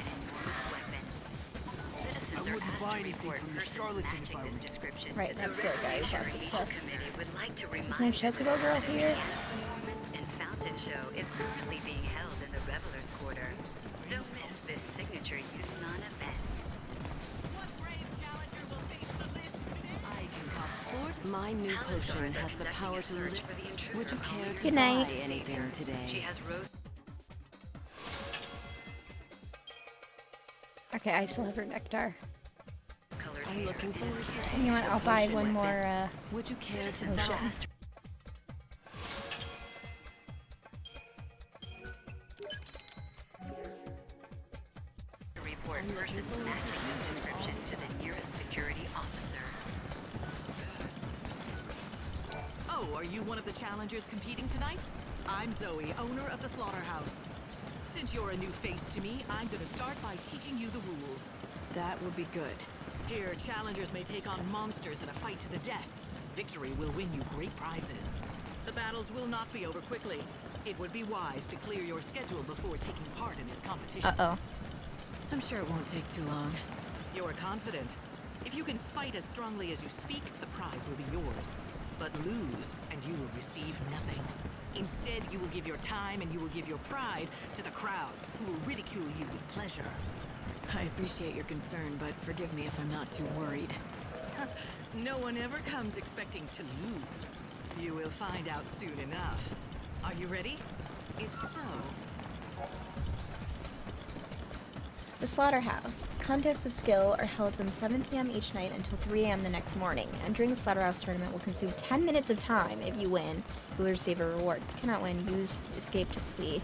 I wouldn't buy anything from the charlatan if I were description. Right, that's the guy who bought the stuff. Committee would like to remind Is no Chocobo girl here? performance and fountain show is currently being held in the Revelers Quarter. Don't miss this signature Yusnan event. My new potion has the power to live. Would you care to Good night. buy anything today? She has rose. Okay, I still have her nectar. Colored I'm looking forward to it. You know what? I'll buy one more. Would you care to potion. Report person matching this description to the nearest security officer. Oh, are you one of the challengers competing tonight? I'm Zoe, owner of the Slaughterhouse. Since you're a new face to me, I'm gonna start by teaching you the rules. That would be good. Here, challengers may take on monsters in a fight to the death. Victory will win you great prizes. The battles will not be over quickly. It would be wise to clear your schedule before taking part in this competition. Uh-oh. I'm sure it won't take too long. You're confident. If you can fight as strongly as you speak, the prize will be yours. But lose, and you will receive nothing. Instead, you will give your time and you will give your pride to the crowds, who will ridicule you with pleasure. I appreciate your concern, but forgive me if I'm not too worried. No one ever comes expecting to lose. You will find out soon enough. Are you ready? If so... The Slaughterhouse. Contests of skill are held from 7 p.m. each night until 3 a.m. the next morning. Entering the Slaughterhouse tournament will consume 10 minutes of time. If you win, you will receive a reward. If you cannot win, use escape to flee.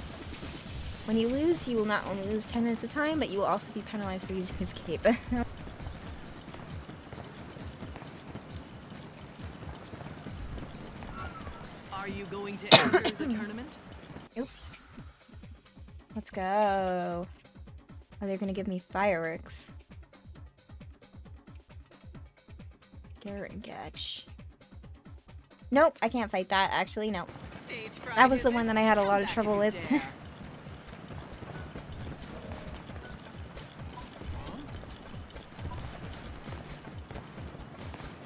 When you lose, you will not only lose 10 minutes of time, but you will also be penalized for using escape. Are you going to enter the tournament? Nope. Let's go. Oh, they're gonna give me fireworks. Garangatch. Nope, I can't fight that, actually, nope. That was the one that I had a lot of trouble with.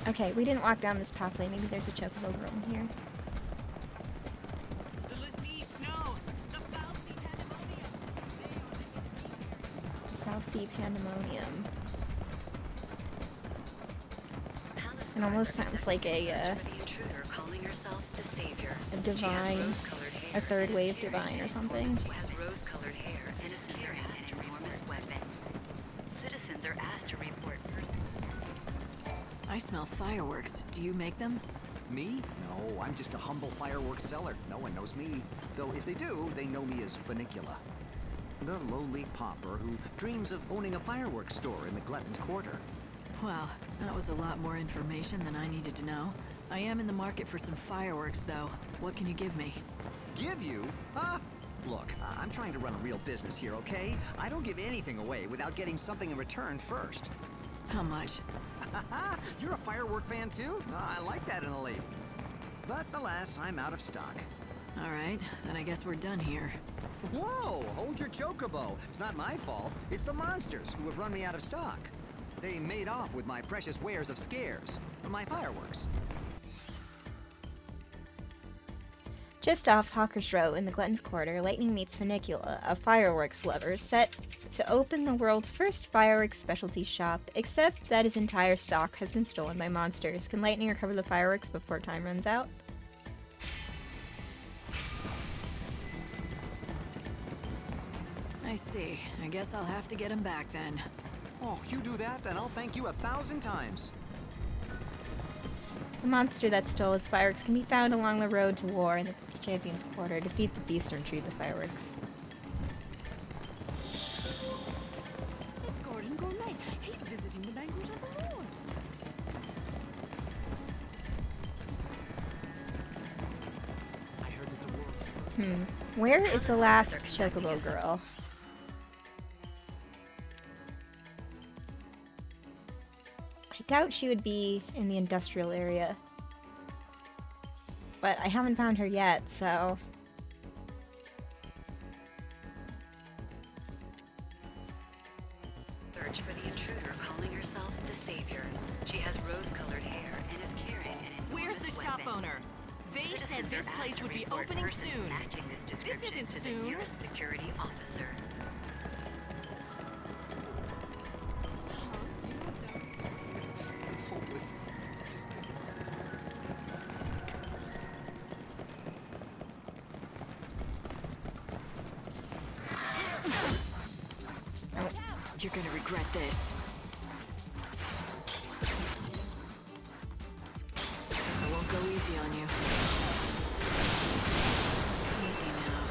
Okay, we didn't walk down this pathway. Maybe there's a chocobo room here. Falsey Pandemonium. It almost sounds like a divine, a third wave divine or something. Has rose-colored hair and is carrying an enormous weapon. Citizens are asked to report I smell fireworks. Do you make them? Me? No, I'm just a humble fireworks seller. No one knows me. Though if they do, they know me as Funicula. The lowly pauper who dreams of owning a fireworks store in the Glutton's Quarter. Well, that was a lot more information than I needed to know. I am in the market for some fireworks, though. What can you give me? Give you? Huh? Look, I'm trying to run a real business here, okay? I don't give anything away without getting something in return first. How much? You're a firework fan too? I like that in a lady. But alas, I'm out of stock. All right, then I guess we're done here. Whoa! Hold your chocobo. It's not my fault. It's the monsters who have run me out of stock. They made off with my precious wares of scares. My fireworks. Just off Hawker's Row in the Glutton's Quarter, Lightning meets Funicula, a fireworks lover, set to open the world's first fireworks specialty shop, except that his entire stock has been stolen by monsters. Can Lightning recover the fireworks before time runs out? I see. I guess I'll have to get him back then. Oh, you do that, and I'll thank you 1,000 times. The monster that stole his fireworks can be found along the road to war in the Champion's Quarter. Defeat the beast and retrieve the fireworks. It's Gordon Gourmet. He's visiting the banquet of the Lord. I heard that the world... Where is the last chocobo girl? I doubt she would be in the industrial area. But I haven't found her yet, so... Search for the intruder calling herself the Savior. She has rose-colored hair and is carrying an Where's the shop owner? They said this place would be opening soon. This isn't soon. Security officer. It's hopeless. You're gonna regret this. Easy on you. Easy now.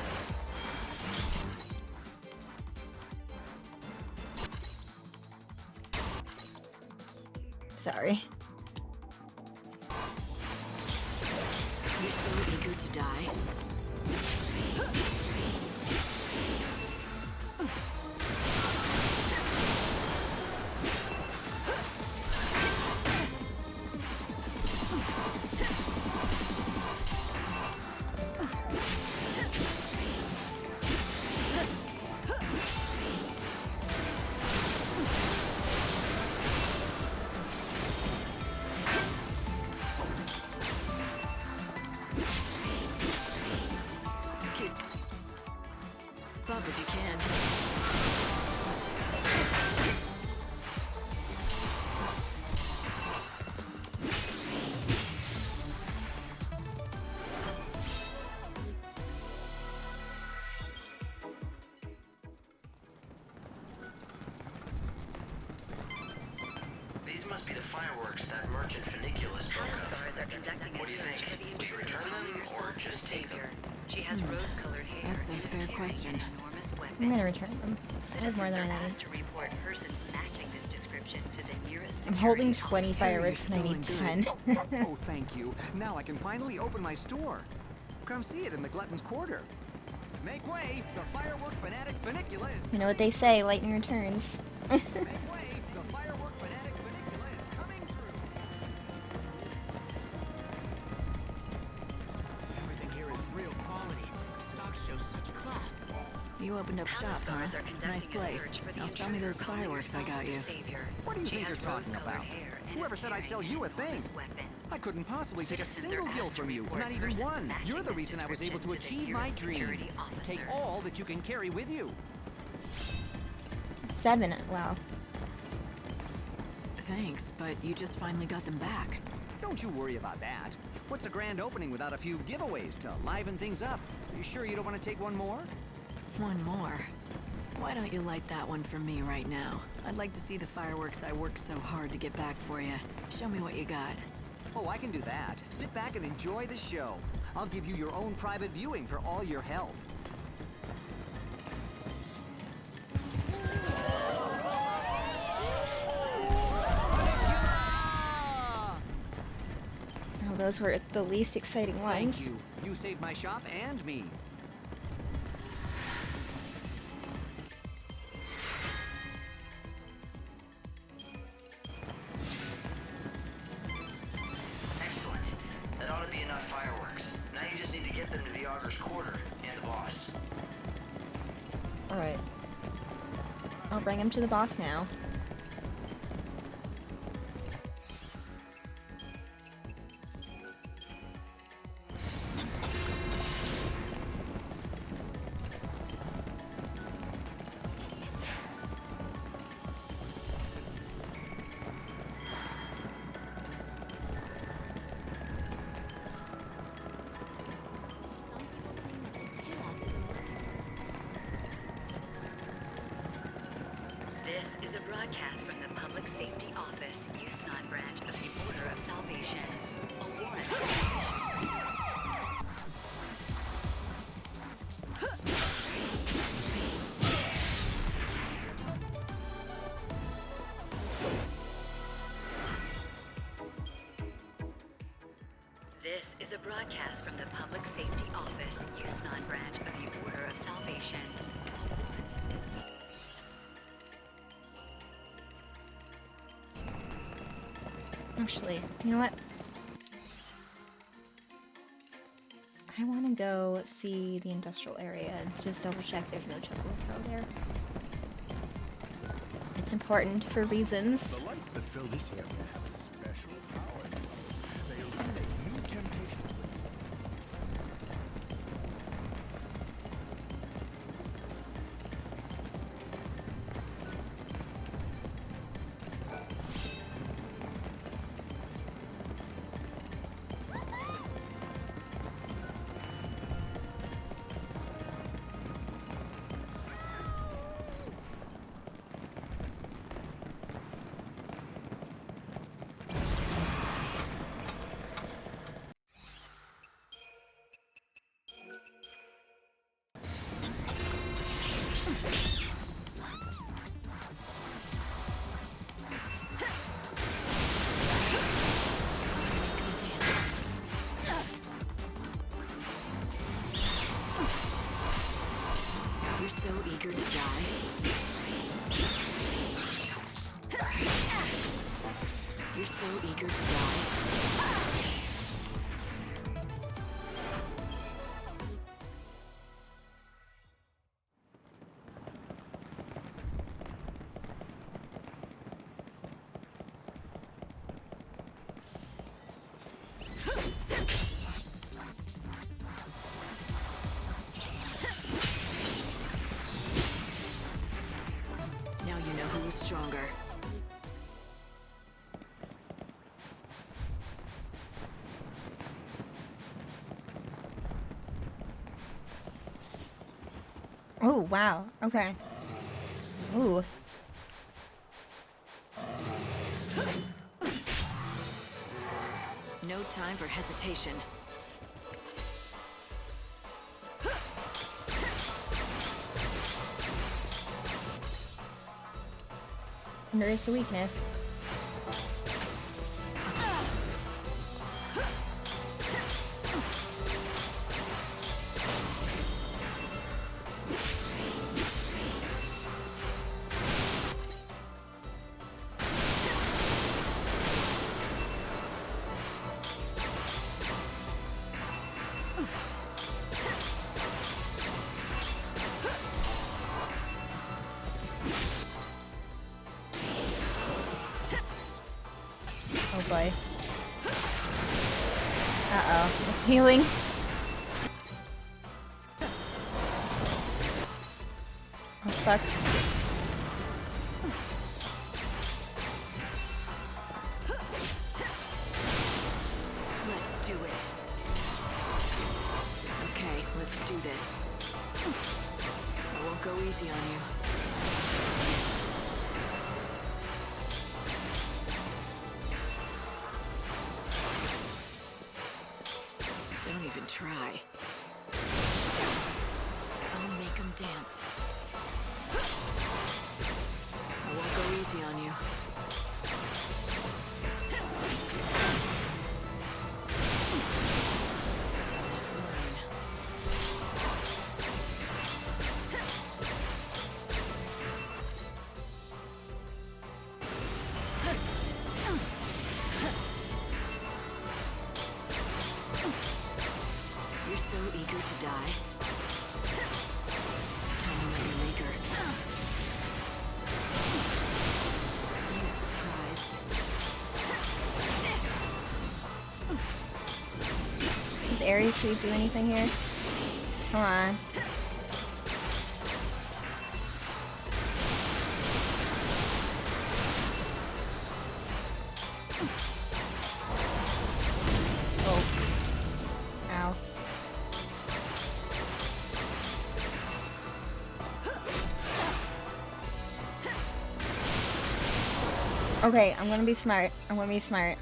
Sorry. You're so eager to die. Bump if you can. These must be the fireworks that merchant Funicula spoke of. What do you think? Do you return them or just take them? She has rose-colored hair. That's a fair question. I'm gonna return them. I have more than I need. To report persons matching this description to the nearest. I'm holding 20 fireworks and I need 10. Oh, thank you. Now I can finally open my store. Come see it in the Glutton's Quarter. Make way! The firework fanatic Funicula is... You know what they say, lightning returns. Make way! The firework fanatic Funicula is coming through! Everything here is real quality. Stock shows such class. You opened up shop, huh? Nice place. Now sell me those fireworks I got you. What do you think you're talking about? Whoever said I'd sell you a thing? I couldn't possibly take a single gil from you, not even one. You're the reason I was able to achieve my dream. Take all that you can carry with you. 7, wow. Thanks, but you just finally got them back. Don't you worry about that. What's a grand opening without a few giveaways to liven things up? You sure you don't want to take one more? One more. Why don't you light that one for me right now? I'd like to see the fireworks I worked so hard to get back for you. Show me what you got. Oh, I can do that. Sit back and enjoy the show. I'll give you your own private viewing for all your help. Oh, those were the least exciting ones. Thank you. You saved my shop and me. Excellent. That ought to be enough fireworks. Now you just need to get them to the Augur's Quarter and the boss. Alright. I'll bring him to the boss now. This is a broadcast from the Public Safety Office, Yusnaan branch of the Order of Salvation. A warrant. This is a broadcast from the Public Safety Office, Yusnaan branch of the Order of Salvation. Actually, you know what? I want to go see the industrial area and just double check there's no Chocobo Pro there. It's important for reasons. The lights that fill this area have special power. They illuminate new temptations with so eager to die. Now you know who is stronger. Oh, wow. Okay. Ooh. No time for hesitation. Where is the weakness? Oh boy. Uh-oh. It's healing. Oh fuck. Let's do it. Okay, let's do this. I won't go easy on you. Don't even try. I'll make them dance. I won't go easy on you. You're so eager to die. Tell me about your maker. You surprised? Does Ares Sweep do anything here? Come on. Oh. Ow. Okay, I'm gonna be smart. I'm gonna be smart.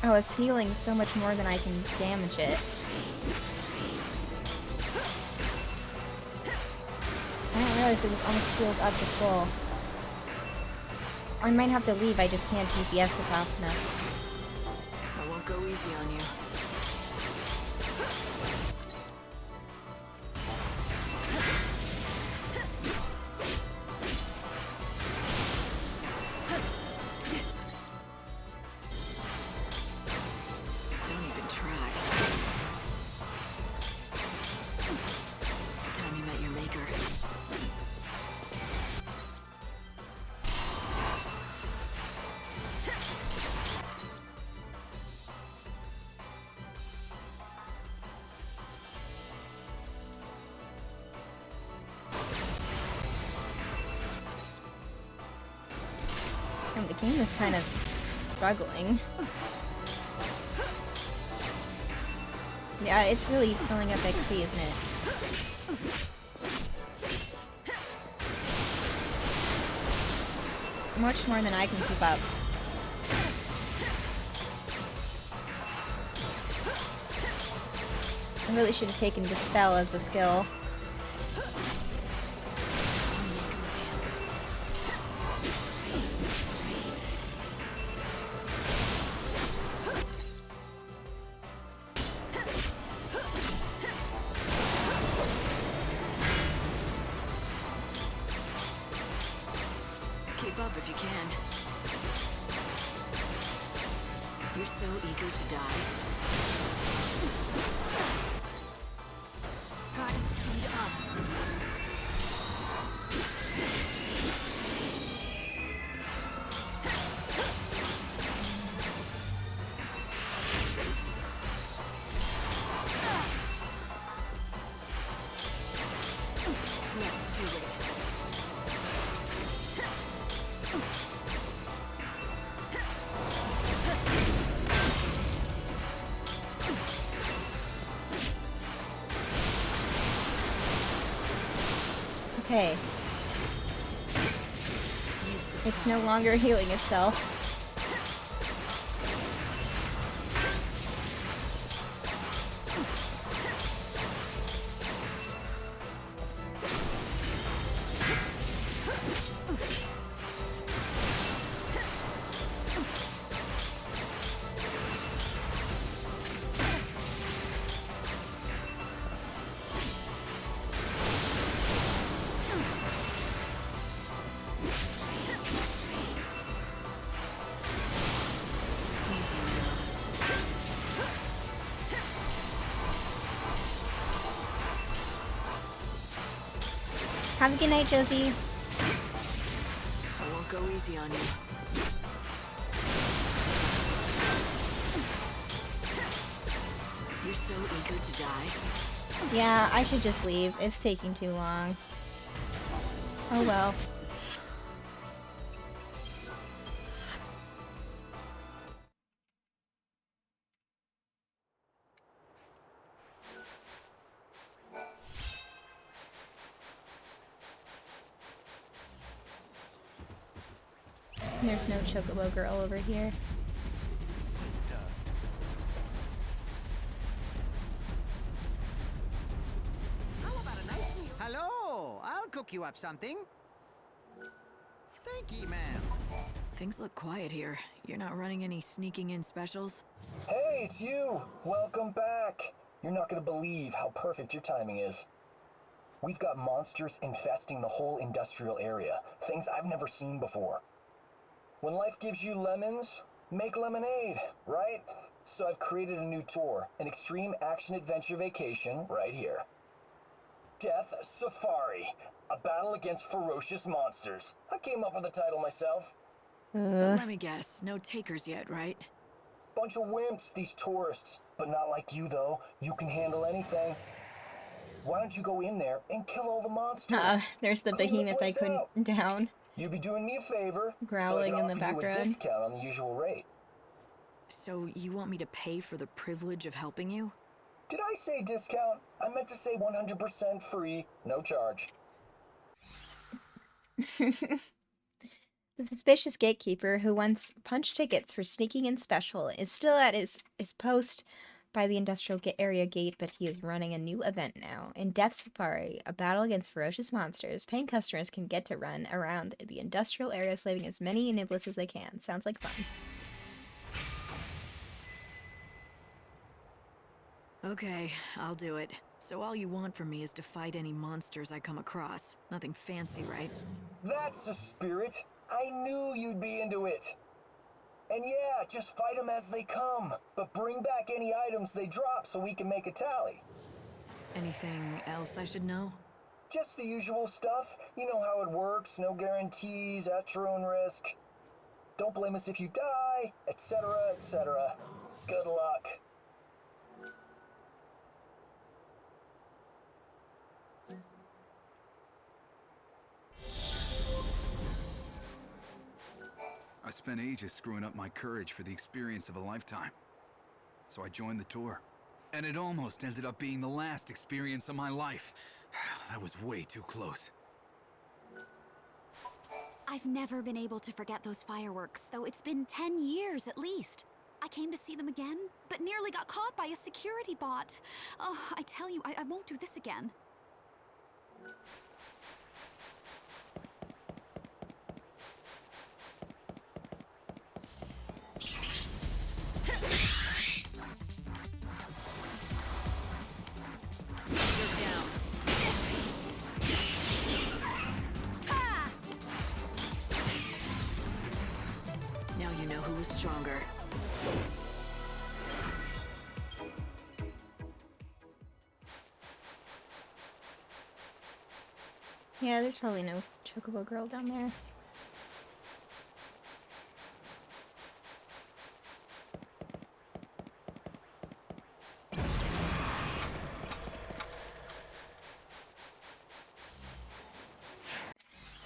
Oh, it's healing so much more than I can damage it. I didn't realize it was almost healed up to full. I might have to leave, I just can't DPS it fast enough. I won't go easy on you. Don't even try. The time you met your maker. And the game is kind of struggling. Yeah, it's really filling up XP, isn't it? Much more than I can keep up. I really should have taken Dispel as a skill. can. You're so eager to die. Gotta speed up. Let's do it. Okay. It's no longer healing itself. Have a good night, Josie. I won't go easy on you. You're so eager to die. Yeah, I should just leave. It's taking too long. Oh well. There's no Chocobo girl over here. Hello, I'll cook you up something. Thank you, ma'am. Things look quiet here. You're not running any sneaking in specials? Hey, it's you! Welcome back! You're not gonna believe how perfect your timing is. We've got monsters infesting the whole industrial area. Things I've never seen before. When life gives you lemons, make lemonade, right? So I've created a new tour, an extreme action-adventure vacation right here. Death Safari, a battle against ferocious monsters. I came up with the title myself. Let me guess, no takers yet, right? Bunch of wimps, these tourists. But not like you, though. You can handle anything. Why don't you go in there and kill all the monsters? There's the Clean behemoth I place couldn't out. down. You'd be doing me a favor. Growling so I in the can offer you a background. discount on the usual rate. So you want me to pay for the privilege of helping you? Did I say discount? I meant to say 100% free, no charge. The suspicious gatekeeper who once punched tickets for sneaking in special is still at his post by the industrial area gate, but he is running a new event now. In Death Safari, a battle against ferocious monsters, paying customers can get to run around the industrial area, slaving as many nibbles as they can. Sounds like fun. Okay, I'll do it. So all you want from me is to fight any monsters I come across. Nothing fancy, right? That's the spirit. I knew you'd be into it. And yeah, just fight them as they come, but bring back any items they drop so we can make a tally. Anything else I should know? Just the usual stuff. You know how it works, no guarantees, at your own risk. Don't blame us if you die, etc., etc. Good luck. I spent ages screwing up my courage for the experience of a lifetime. So I joined the tour. And it almost ended up being the last experience of my life. That was way too close. I've never been able to forget those fireworks, though it's been 10 years at least. I came to see them again, but nearly got caught by a security bot. Oh, I tell you, I won't do this again. Yeah, there's probably no Chocobo girl down there.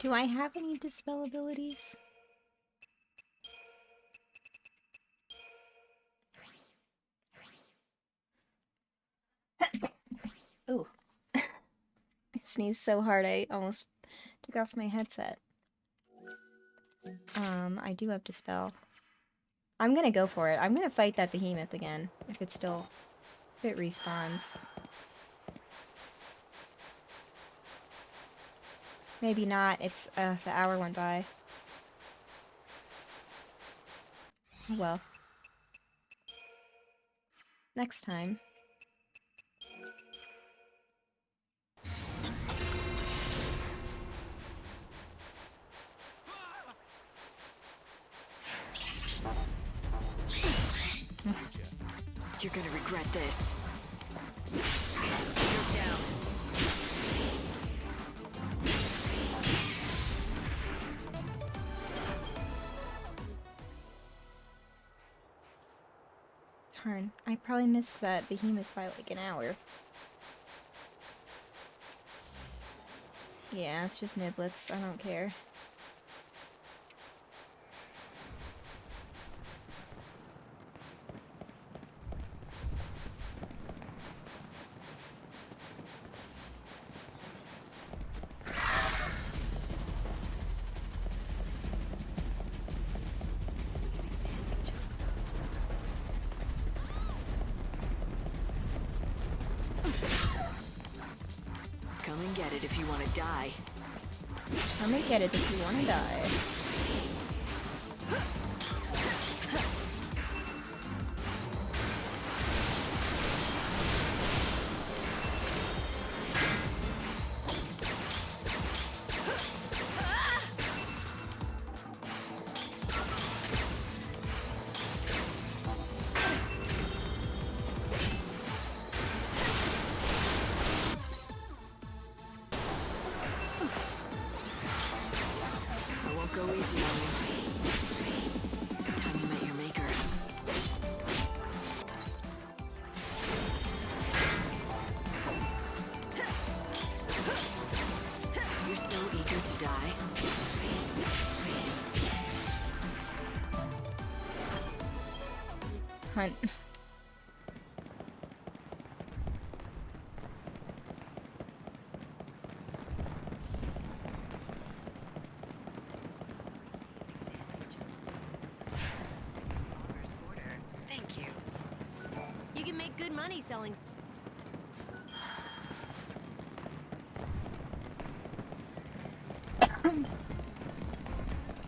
Do I have any dispel abilities? Ooh. I sneezed so hard I almost took off my headset. I do have dispel. I'm gonna go for it. I'm gonna fight that behemoth again, if it respawns. Maybe not. It's, the hour went by. Oh well. Next time. You're gonna regret this. You're down. Darn, I probably missed that behemoth by like an hour. Yeah, it's just niblets. I don't care. Come and get it if you want to die. Come and get it if you want to die. I won't go easy on you. The time you met your maker. You're so eager to die. Hunt. Thank you. You can make good money selling.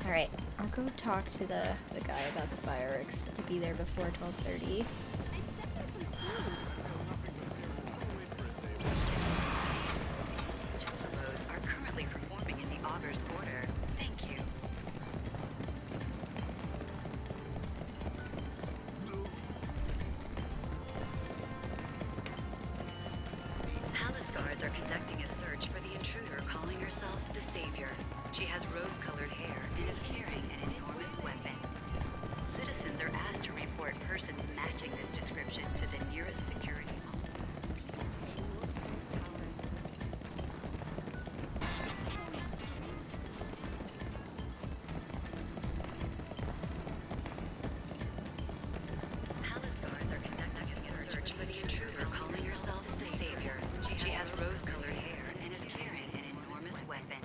Alright, I'll go talk to the guy about the fireworks to be there before 12:30. Juggalos are currently performing in the Augur's Quarter. Thank you. Palace guards are conducting a search for the intruder calling herself the Savior. She has rose-colored hair and is carrying an enormous weapon. Citizens are asked to report persons matching this description to the nearest security hall. Palace guards are conducting a search for the intruder calling herself the Savior. She has rose-colored hair and is carrying an enormous weapon.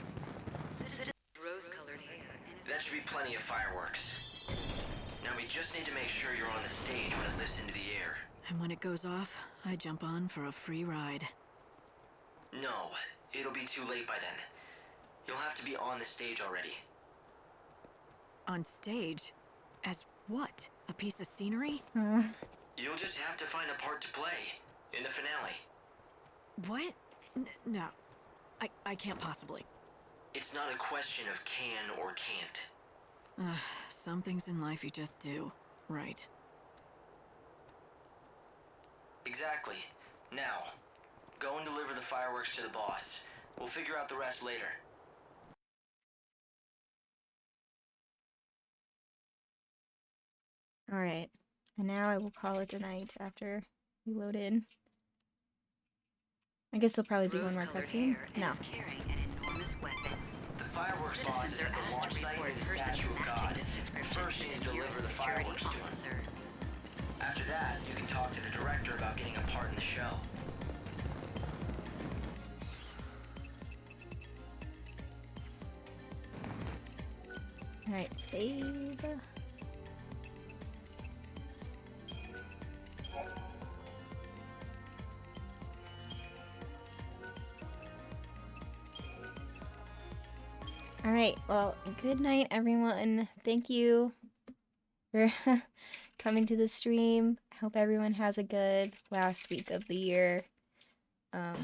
Rose-colored hair. That should be plenty of fireworks. Now we just need to make sure you're on the stage when it lifts into the air. And when it goes off, I jump on for a free ride. No, it'll be too late by then. You'll have to be on the stage already. On stage? As what? A piece of scenery? You'll just have to find a part to play in the finale. What? No. I can't possibly. It's not a question of can or can't. Some things in life you just do. Right. Exactly. Now, go and deliver the fireworks to the boss. We'll figure out the rest later. Alright. And now I will call it a night after we load in. I guess there'll probably be one more cutscene. No. The fireworks boss is at the launch site near the Statue of God. First, you need to deliver the fireworks to him. After that, you can talk to the director about getting a part in the show. Alright, save. Alright, well, good night, everyone. Thank you for coming to the stream. I hope everyone has a good last week of the year. I'll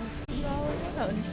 see you all around.